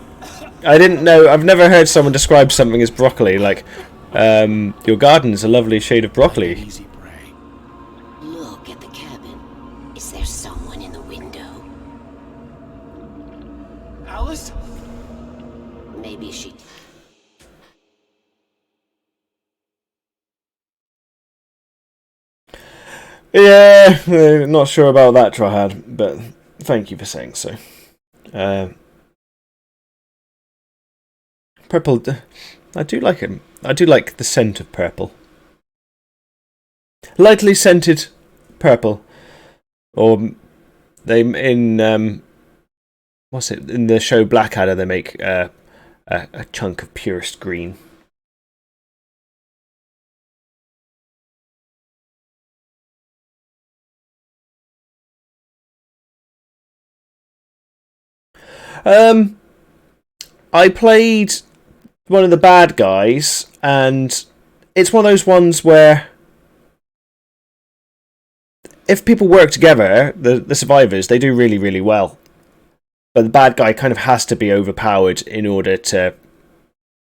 I didn't know. I've never heard someone describe something as broccoli. Like, your garden is a lovely shade of broccoli. Look at the cabin. Is there someone in the window? Alice? Maybe she... Yeah, not sure about that, Trahad, but thank you for saying so. Purple, I do like it. I do like the scent of purple. Lightly scented purple, or they in what's it in the show Blackadder? They make a chunk of purest green. I played one of the bad guys, and it's one of those ones where if people work together, the survivors, they do really, really well. But the bad guy kind of has to be overpowered in order to,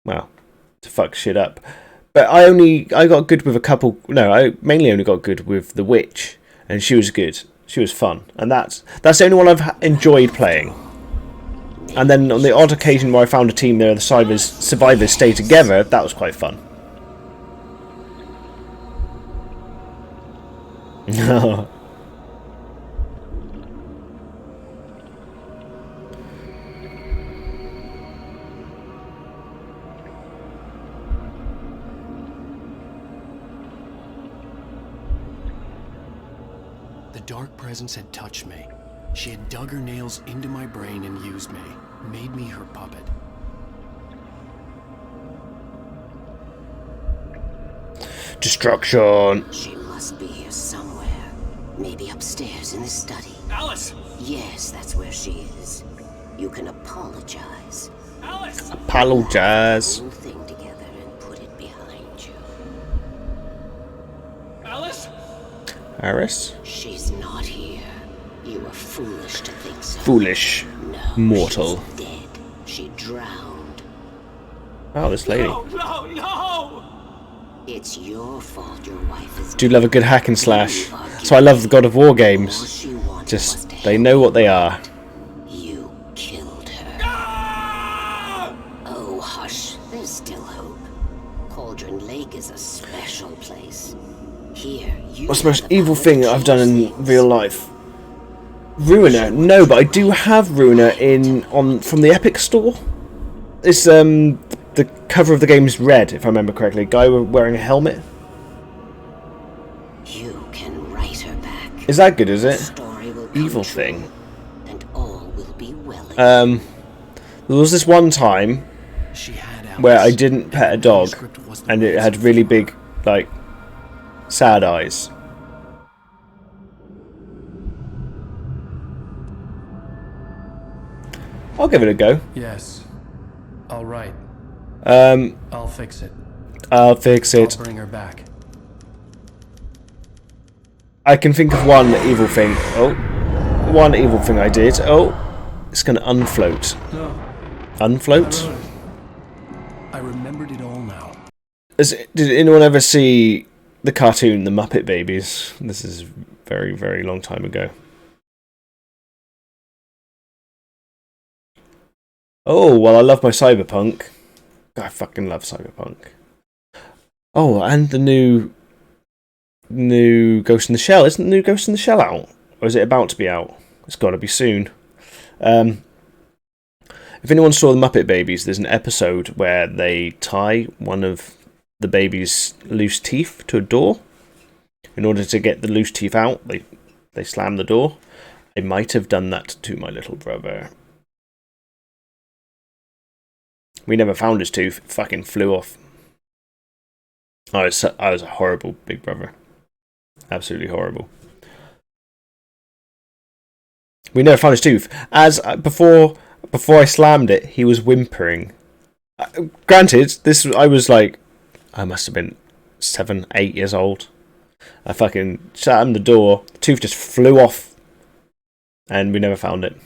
well, to fuck shit up. But I got good with a couple. No, I mainly only got good with the witch, and she was good. She was fun, and that's the only one I've enjoyed playing. And then on the odd occasion where I found a team there, the survivors stay together. That was quite fun. The dark presence had touched me. She had dug her nails into my brain and used me, made me her puppet. Destruction. She must be here somewhere. Maybe upstairs in the study. Alice! Yes, that's where she is. You can apologize. Alice! Apologize. Put the thing together and put it behind you. Alice? Aris? She's not here. You were foolish to think so. Foolish. No, Mortal. she's dead. She drowned. Oh, this lady. No! It's your fault your wife is Do love a good hack and slash. So I love the God of War games. Just, they know what they are. You killed her. Oh, hush. There's still hope. Cauldron Lake is a special place. Here, you What's the most evil thing I've done in real life? Ruiner? No, but I do have Ruiner from the Epic Store. It's the cover of the game is red, if I remember correctly. Guy wearing a helmet. You can write her back. Is that good? Is it? Evil thing. And all will be well again. There was this one time where I didn't pet a dog, and it had really big, like, sad eyes. I'll give it a go. Yes. All right. I'll fix it. I'll fix it. I'll bring her back. I can think of one evil thing. Oh. One evil thing I did. Oh. It's going to unfloat. No. Unfloat? I remembered it all now. Did anyone ever see the cartoon, The Muppet Babies? This is very, very long time ago. Oh, well, I love my Cyberpunk. I fucking love Cyberpunk. Oh, and the new Ghost in the Shell. Isn't the new Ghost in the Shell out? Or is it about to be out? It's got to be soon. If anyone saw the Muppet Babies, there's an episode where they tie one of the baby's loose teeth to a door. In order to get the loose teeth out, they slam the door. I might have done that to my little brother. We never found his tooth. It fucking flew off. I was a horrible big brother. Absolutely horrible. We never found his tooth. As before I slammed it, he was whimpering. Granted, I must have been 7, 8 years old. I fucking slammed the door. The tooth just flew off, and we never found it.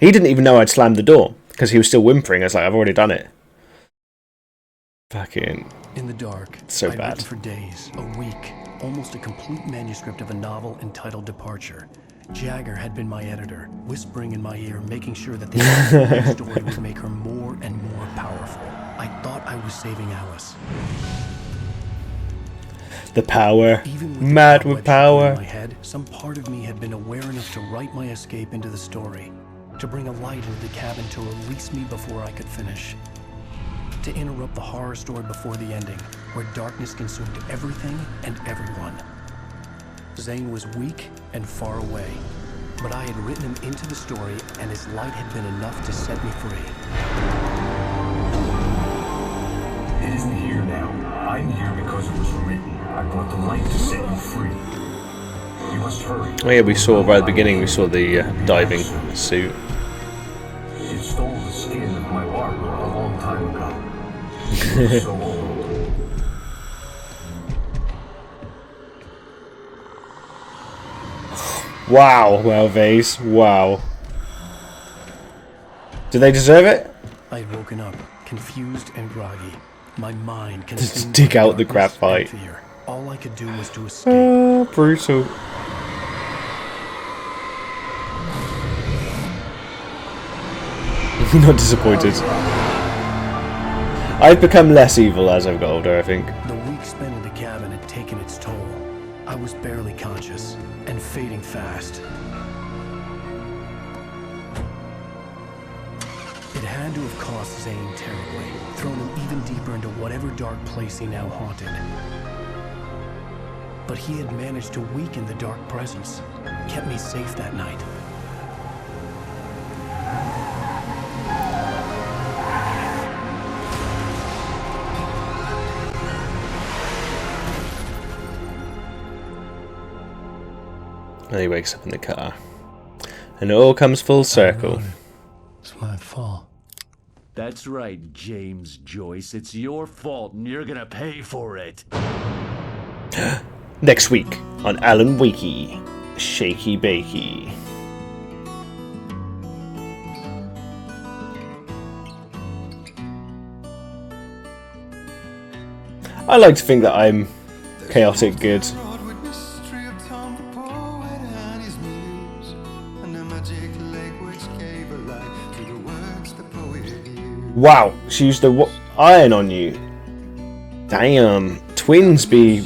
He didn't even know I'd slammed the door because he was still whimpering. I was like, I've already done it. Fucking. In the dark, so I'd bad. written for days, a week, almost a complete manuscript of a novel entitled Departure. Jagger had been my editor, whispering in my ear, making sure that the story would make her more and more powerful. I thought I was saving Alice. The power. Even Mad with in power. my head, some part of me had been aware enough to write my escape into the story, to bring a light into the cabin to release me before I could finish. To interrupt the horror story before the ending, where darkness consumed everything and everyone. Zane was weak and far away, but I had written him into the story, and his light had been enough to set me free. It isn't here now. I'm here because it was written. I brought the light to set you free. You must hurry. Oh yeah, we saw right at the beginning. We saw the diving suit. It stole the skin of my barber a long time ago. It was so old. Wow, well, Vase. Wow. Do they deserve it? I had woken up, confused and groggy. My mind Just consumed dig by out the darkness and graphite. fear. All I could do was to escape. Oh, brutal. Not disappointed. I've become less evil as I've got older, I think. The week spent in the cabin had taken its toll. I was barely conscious and fading fast. It had to have cost Zane terribly, thrown him even deeper into whatever dark place he now haunted. But he had managed to weaken the dark presence, kept me safe that night. And he wakes up in the car. And it all comes full circle. It's my fault. That's right, James Joyce. It's your fault, and you're gonna pay for it. Next week on Alan Wakey, Shaky Bakey. I like to think that I'm chaotic good. Wow, she used the iron on you. Damn, twins be...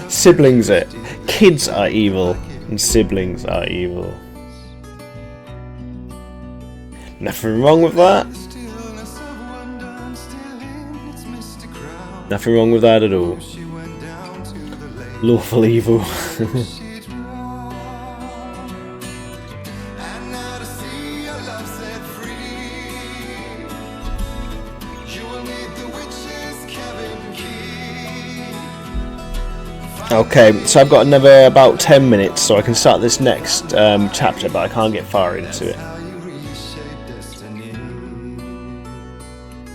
Siblings are... Kids are evil, and siblings are evil. Nothing wrong with that. Nothing wrong with that at all. Lawful evil. Okay, so I've got another about 10 minutes, so I can start this next chapter, but I can't get far into it.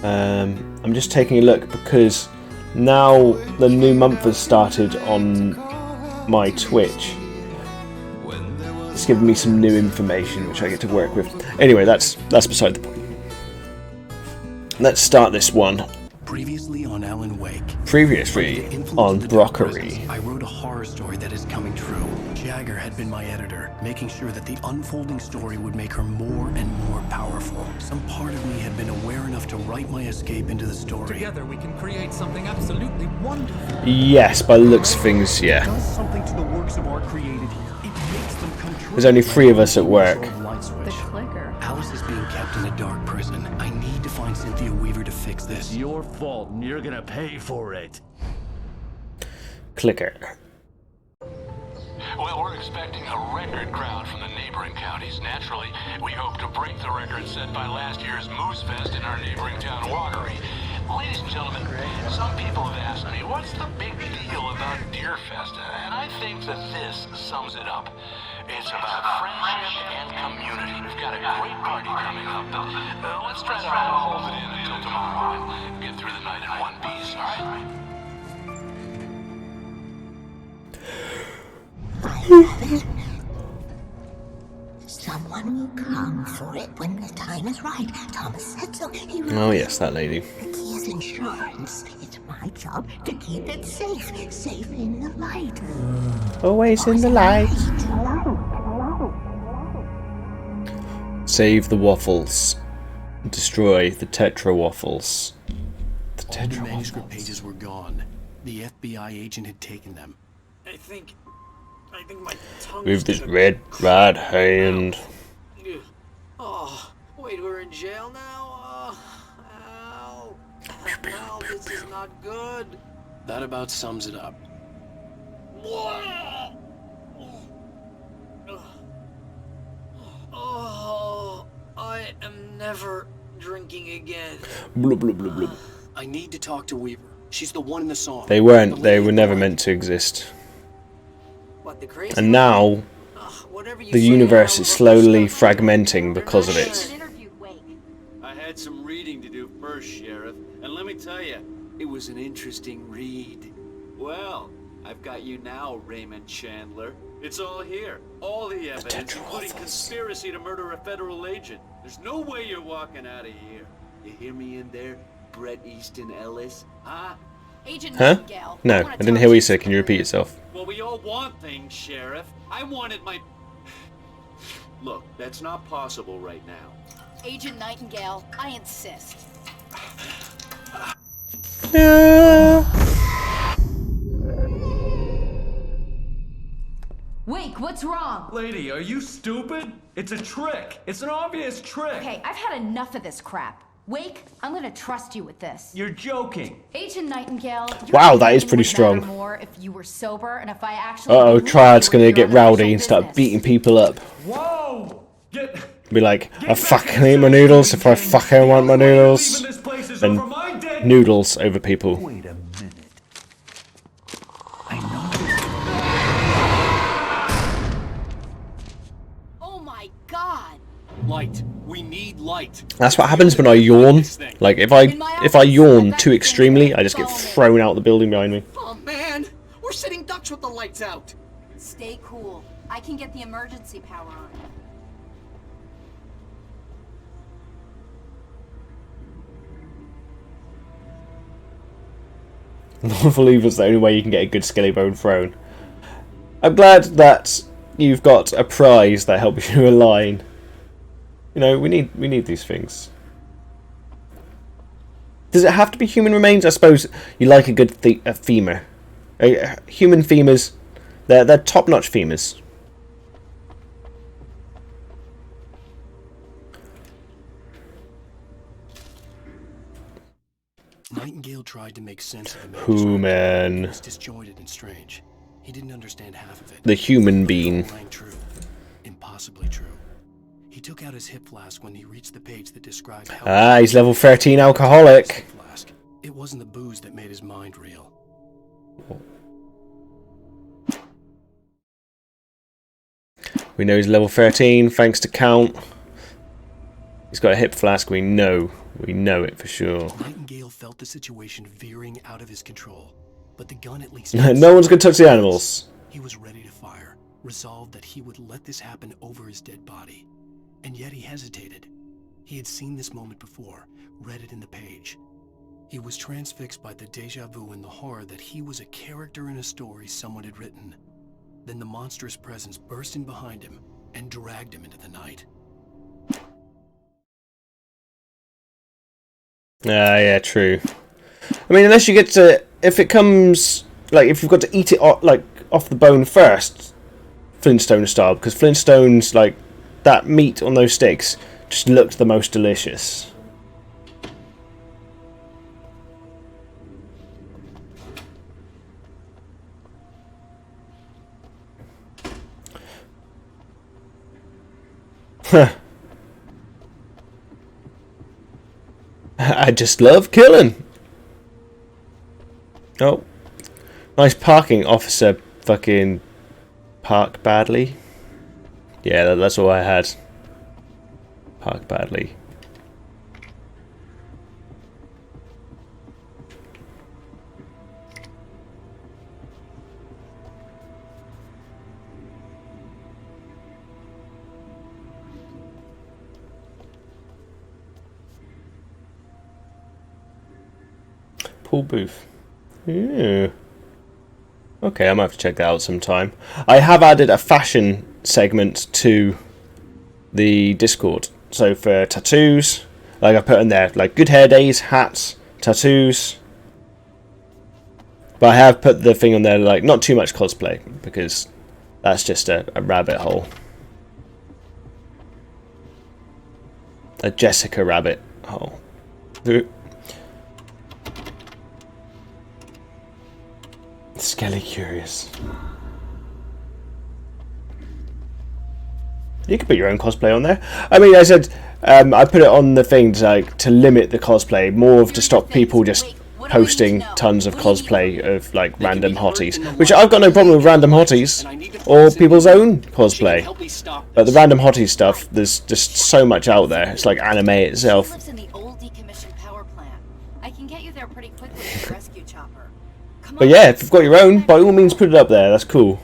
I'm just taking a look because now the new month has started on my Twitch. It's given me some new information which I get to work with. Anyway, that's beside the point. Let's start this one. Previously on Alan Wake. Previously on Brockery. I wrote a horror story that is coming true. Jagger had been my editor, making sure that the unfolding story would make her more and more powerful. Some part of me had been aware enough to write my escape into the story. Together we can create something absolutely wonderful. Yes, by the looks of things, yeah. Does something to the works of art created here. It makes them come true. There's only 3 of us at work. The clicker. Alice is being kept in a dark prison. I need to find Cynthia Weaver to fix this. It's your fault, and you're gonna pay for it. Clicker. Well, we're expecting a record crowd from the neighboring counties. Naturally, we hope to break the record set by last year's Moose Fest in our neighboring town, Walkery. Ladies and gentlemen, some people have asked me, what's the big deal about Deer Fest? And I think that this sums it up. It's about friendship and community. We've got a great party coming up, but let's try to hold it in until tomorrow and get through the night in one piece, all right? Someone will come for it when the time is right. Thomas said so. Oh yes, that lady. The key is insurance. It's my job to keep it safe. Safe in the light. Always in the light. Save the waffles. Destroy the Tetra waffles. The All the manuscript pages were gone. The FBI agent had taken them. I think my tongue With this red right hand. Oh, wait, we're in jail now? Ow. Ow, this is not good. That about sums it up. Oh, I am never drinking again. Blub, blub, blub, blub. I need to talk to Weaver. She's the one in the song. They weren't. They were never meant to exist. What, the crazy And now, the universe is slowly fragmenting because of it. I had some reading to do first, Sheriff, and let me tell you, it was an interesting read. Well, I've got you now, Raymond Chandler. It's all here. All the evidence, including conspiracy to murder a federal agent. There's no way you're walking out of here. You hear me in there, Bret Easton Ellis? Huh? Agent Huh? Nightingale, No, I didn't hear what you said. Can you repeat yourself? Well, we all want things, Sheriff. I wanted my... Look, that's not possible right now. Agent Nightingale, I insist. Wake, what's wrong? Lady, are you stupid? It's a trick. It's an obvious trick. Okay, I've had enough of this crap. Wake, I'm gonna trust you with this. You're joking. Agent Nightingale, Wow, that is pretty would matter strong. more if you were sober and if I actually Uh-oh, believed Triad's you gonna were get your rowdy official and start business. beating people up. Whoa! Be like, I fucking eat my noodles if I fucking want my noodles. And noodles over people. Wait a minute. Oh my god! Light. We need light. That's what happens when I yawn. Like if I yawn too extremely, I just get thrown out the building behind me. Oh man, we're sitting ducks with the lights out. Stay cool. I can get the emergency power on. Non-believer's the only way you can get a good skelly bone thrown. I'm glad that you've got a prize that helps you align. You know, we need these things. Does it have to be human remains? I suppose you like a good femur. Human femurs, they're top-notch femurs. Nightingale tried to make sense of the Human. It was disjointed and strange. He didn't understand half of it. The human being. Rang true. Impossibly true. He took out his hip flask when he reached the page that described how... Ah, he's level 13 alcoholic. It wasn't the booze that made his mind real. We know he's level 13 thanks to Count. He's got a hip flask, we know it for sure. Nightingale felt the situation veering out of his control, but the gun at least... No one's gonna touch the animals. He was ready to fire, resolved that he would let this happen over his dead body. And yet he hesitated. He had seen this moment before, read it in the page. He was transfixed by the deja vu and the horror that he was a character in a story someone had written. Then the monstrous presence burst in behind him and dragged him into the night. Ah, yeah, true. I mean, unless you get to... If it comes... Like, if you've got to eat it off the bone first, Flintstone style, because Flintstones, like, that meat on those sticks just looked the most delicious. Huh. I just love killing. Oh. Nice parking, officer. Fucking park badly. Yeah, that's all I had. Park badly. Paul Booth. Yeah. Okay, I might have to check that out sometime. I have added a fashion segment to the Discord. So for tattoos, like I put in there, like good hair days, hats, tattoos. But I have put the thing on there, like not too much cosplay, because that's just a rabbit hole. A Jessica rabbit hole. Skelly curious. You could put your own cosplay on there. I mean, I said I put it on the thing to limit the cosplay, more of to stop people just posting tons of cosplay of like random hotties, which I've got no problem with random hotties or people's own cosplay. But the random hottie stuff, there's just so much out there. It's like anime itself. Lives in the old decommissioned power plant. I can get you there pretty quickly with the rescue chopper. But yeah, if you've got your own, by all means put it up there, that's cool.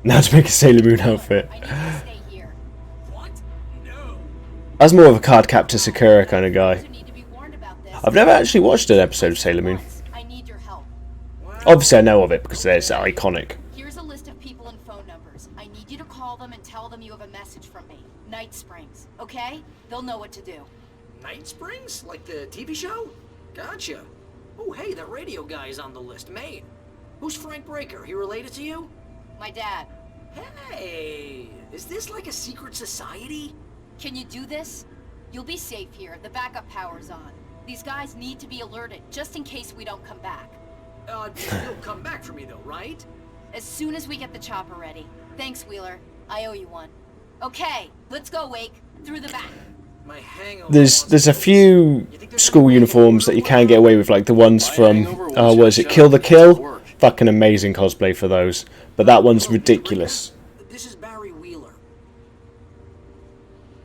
Now to make a Sailor Moon outfit. I was more of a Cardcaptor Sakura kind of guy. I've never actually watched an episode of Sailor Moon. Obviously I know of it because it's iconic. Here's a list of people and phone numbers. I need you to call them and tell them you have a message from me. Night Springs, okay? They'll know what to do. Night Springs? Like the TV show? Gotcha. Oh, hey, that radio guy is on the list. Maine. Who's Frank Breaker? He related to you? My dad. Hey, is this like a secret society? Can you do this? You'll be safe here. The backup power's on. These guys need to be alerted, just in case we don't come back. You'll come back for me though, right? As soon as we get the chopper ready. Thanks, Wheeler. I owe you one. Okay, let's go, Wake. Through the back. There's a few school uniforms that you can get away with, like the ones from was it Kill the Kill? Fucking amazing cosplay for those. But that one's ridiculous. This is Barry Wheeler.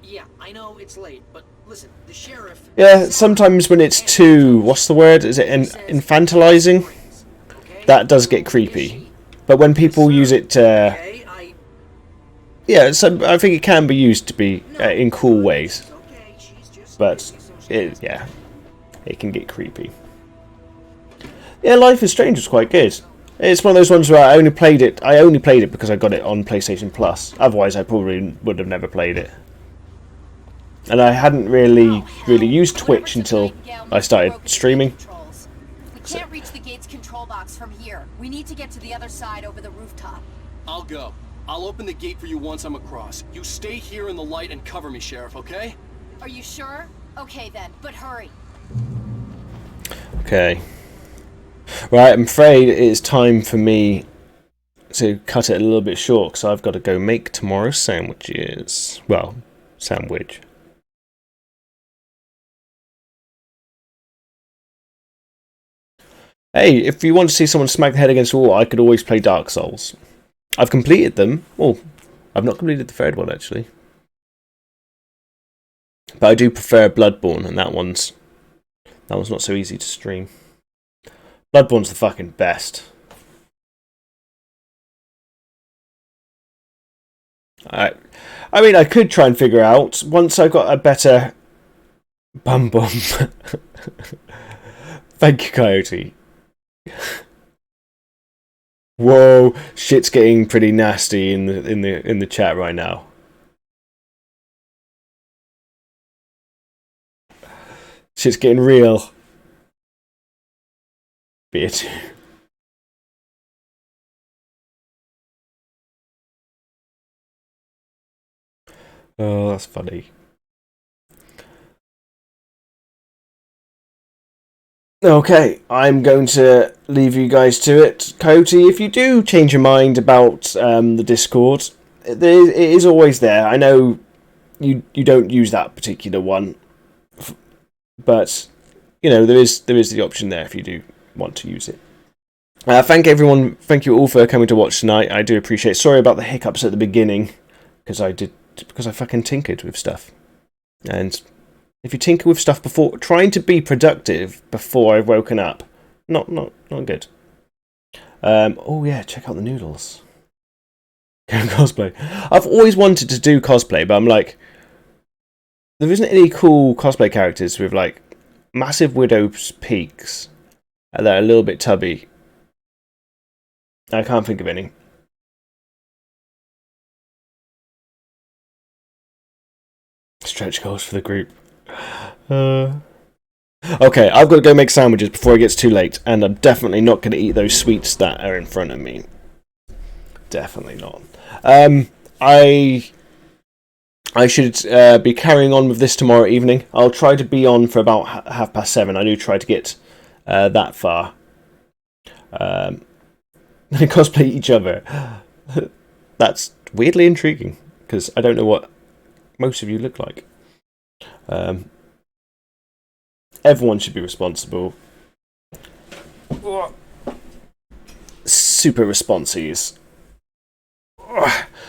Yeah, I know it's late, but listen, the sheriff... Yeah, sometimes when it's too, what's the word? Is it infantilizing? That does get creepy. But when people use it yeah, so I think it can be used to be in cool ways. But yeah, it can get creepy. Yeah, Life is Strange was quite good. It's one of those ones where I only played it because I got it on PlayStation Plus. Otherwise, I probably would have never played it. And I hadn't really used Twitch until I started streaming. We can't reach the gate's control box from here. We need to get to the other side over the rooftop. I'll go. I'll open the gate for you once I'm across. You stay here in the light and cover me, Sheriff, okay? Are you sure? Okay then, but hurry. Okay. Right, I'm afraid it is time for me to cut it a little bit short because I've got to go make tomorrow's sandwiches. Well, sandwich. Hey, if you want to see someone smack the head against the wall, I could always play Dark Souls. I've completed them. Oh, I've not completed the third one, actually. But I do prefer Bloodborne, and that one's not so easy to stream. Bloodborne's the fucking best. I mean, I could try and figure out, once I got a better... Bum. Thank you, Coyote. Whoa, shit's getting pretty nasty in the chat right now. Shit's getting real. Bit. Oh, that's funny. Okay, I'm going to leave you guys to it. Coyote, if you do change your mind about the Discord, it is always there. I know you don't use that particular one, but you know there is the option there if you do want to use it. Thank you all for coming to watch tonight. I do appreciate it. Sorry about the hiccups at the beginning, because I fucking tinkered with stuff. And if you tinker with stuff before, trying to be productive before I've woken up, not good. Oh yeah, check out the noodles. Cosplay. I've always wanted to do cosplay, but I'm like, there isn't any cool cosplay characters with like massive widow's peaks that are a little bit tubby. I can't think of any. Stretch goals for the group. Okay, I've got to go make sandwiches before it gets too late, and I'm definitely not going to eat those sweets that are in front of me. Definitely not. I should be carrying on with this tomorrow evening. I'll try to be on for about 7:30. I do try to get that far. Cosplay each other. That's weirdly intriguing, because I don't know what most of you look like. Everyone should be responsible. Super responsies.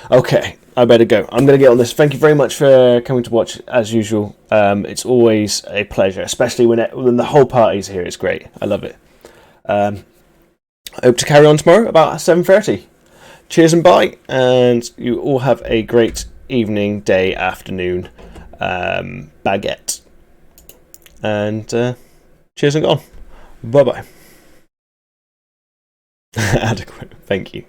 Okay, I better go. I'm going to get on this. Thank you very much for coming to watch, as usual. It's always a pleasure, especially when the whole party's here. It's great. I love it. I hope to carry on tomorrow about 7:30. cheers and bye, and you all have a great evening, day, afternoon, baguette. And cheers and gone. Bye bye. Adequate. Thank you.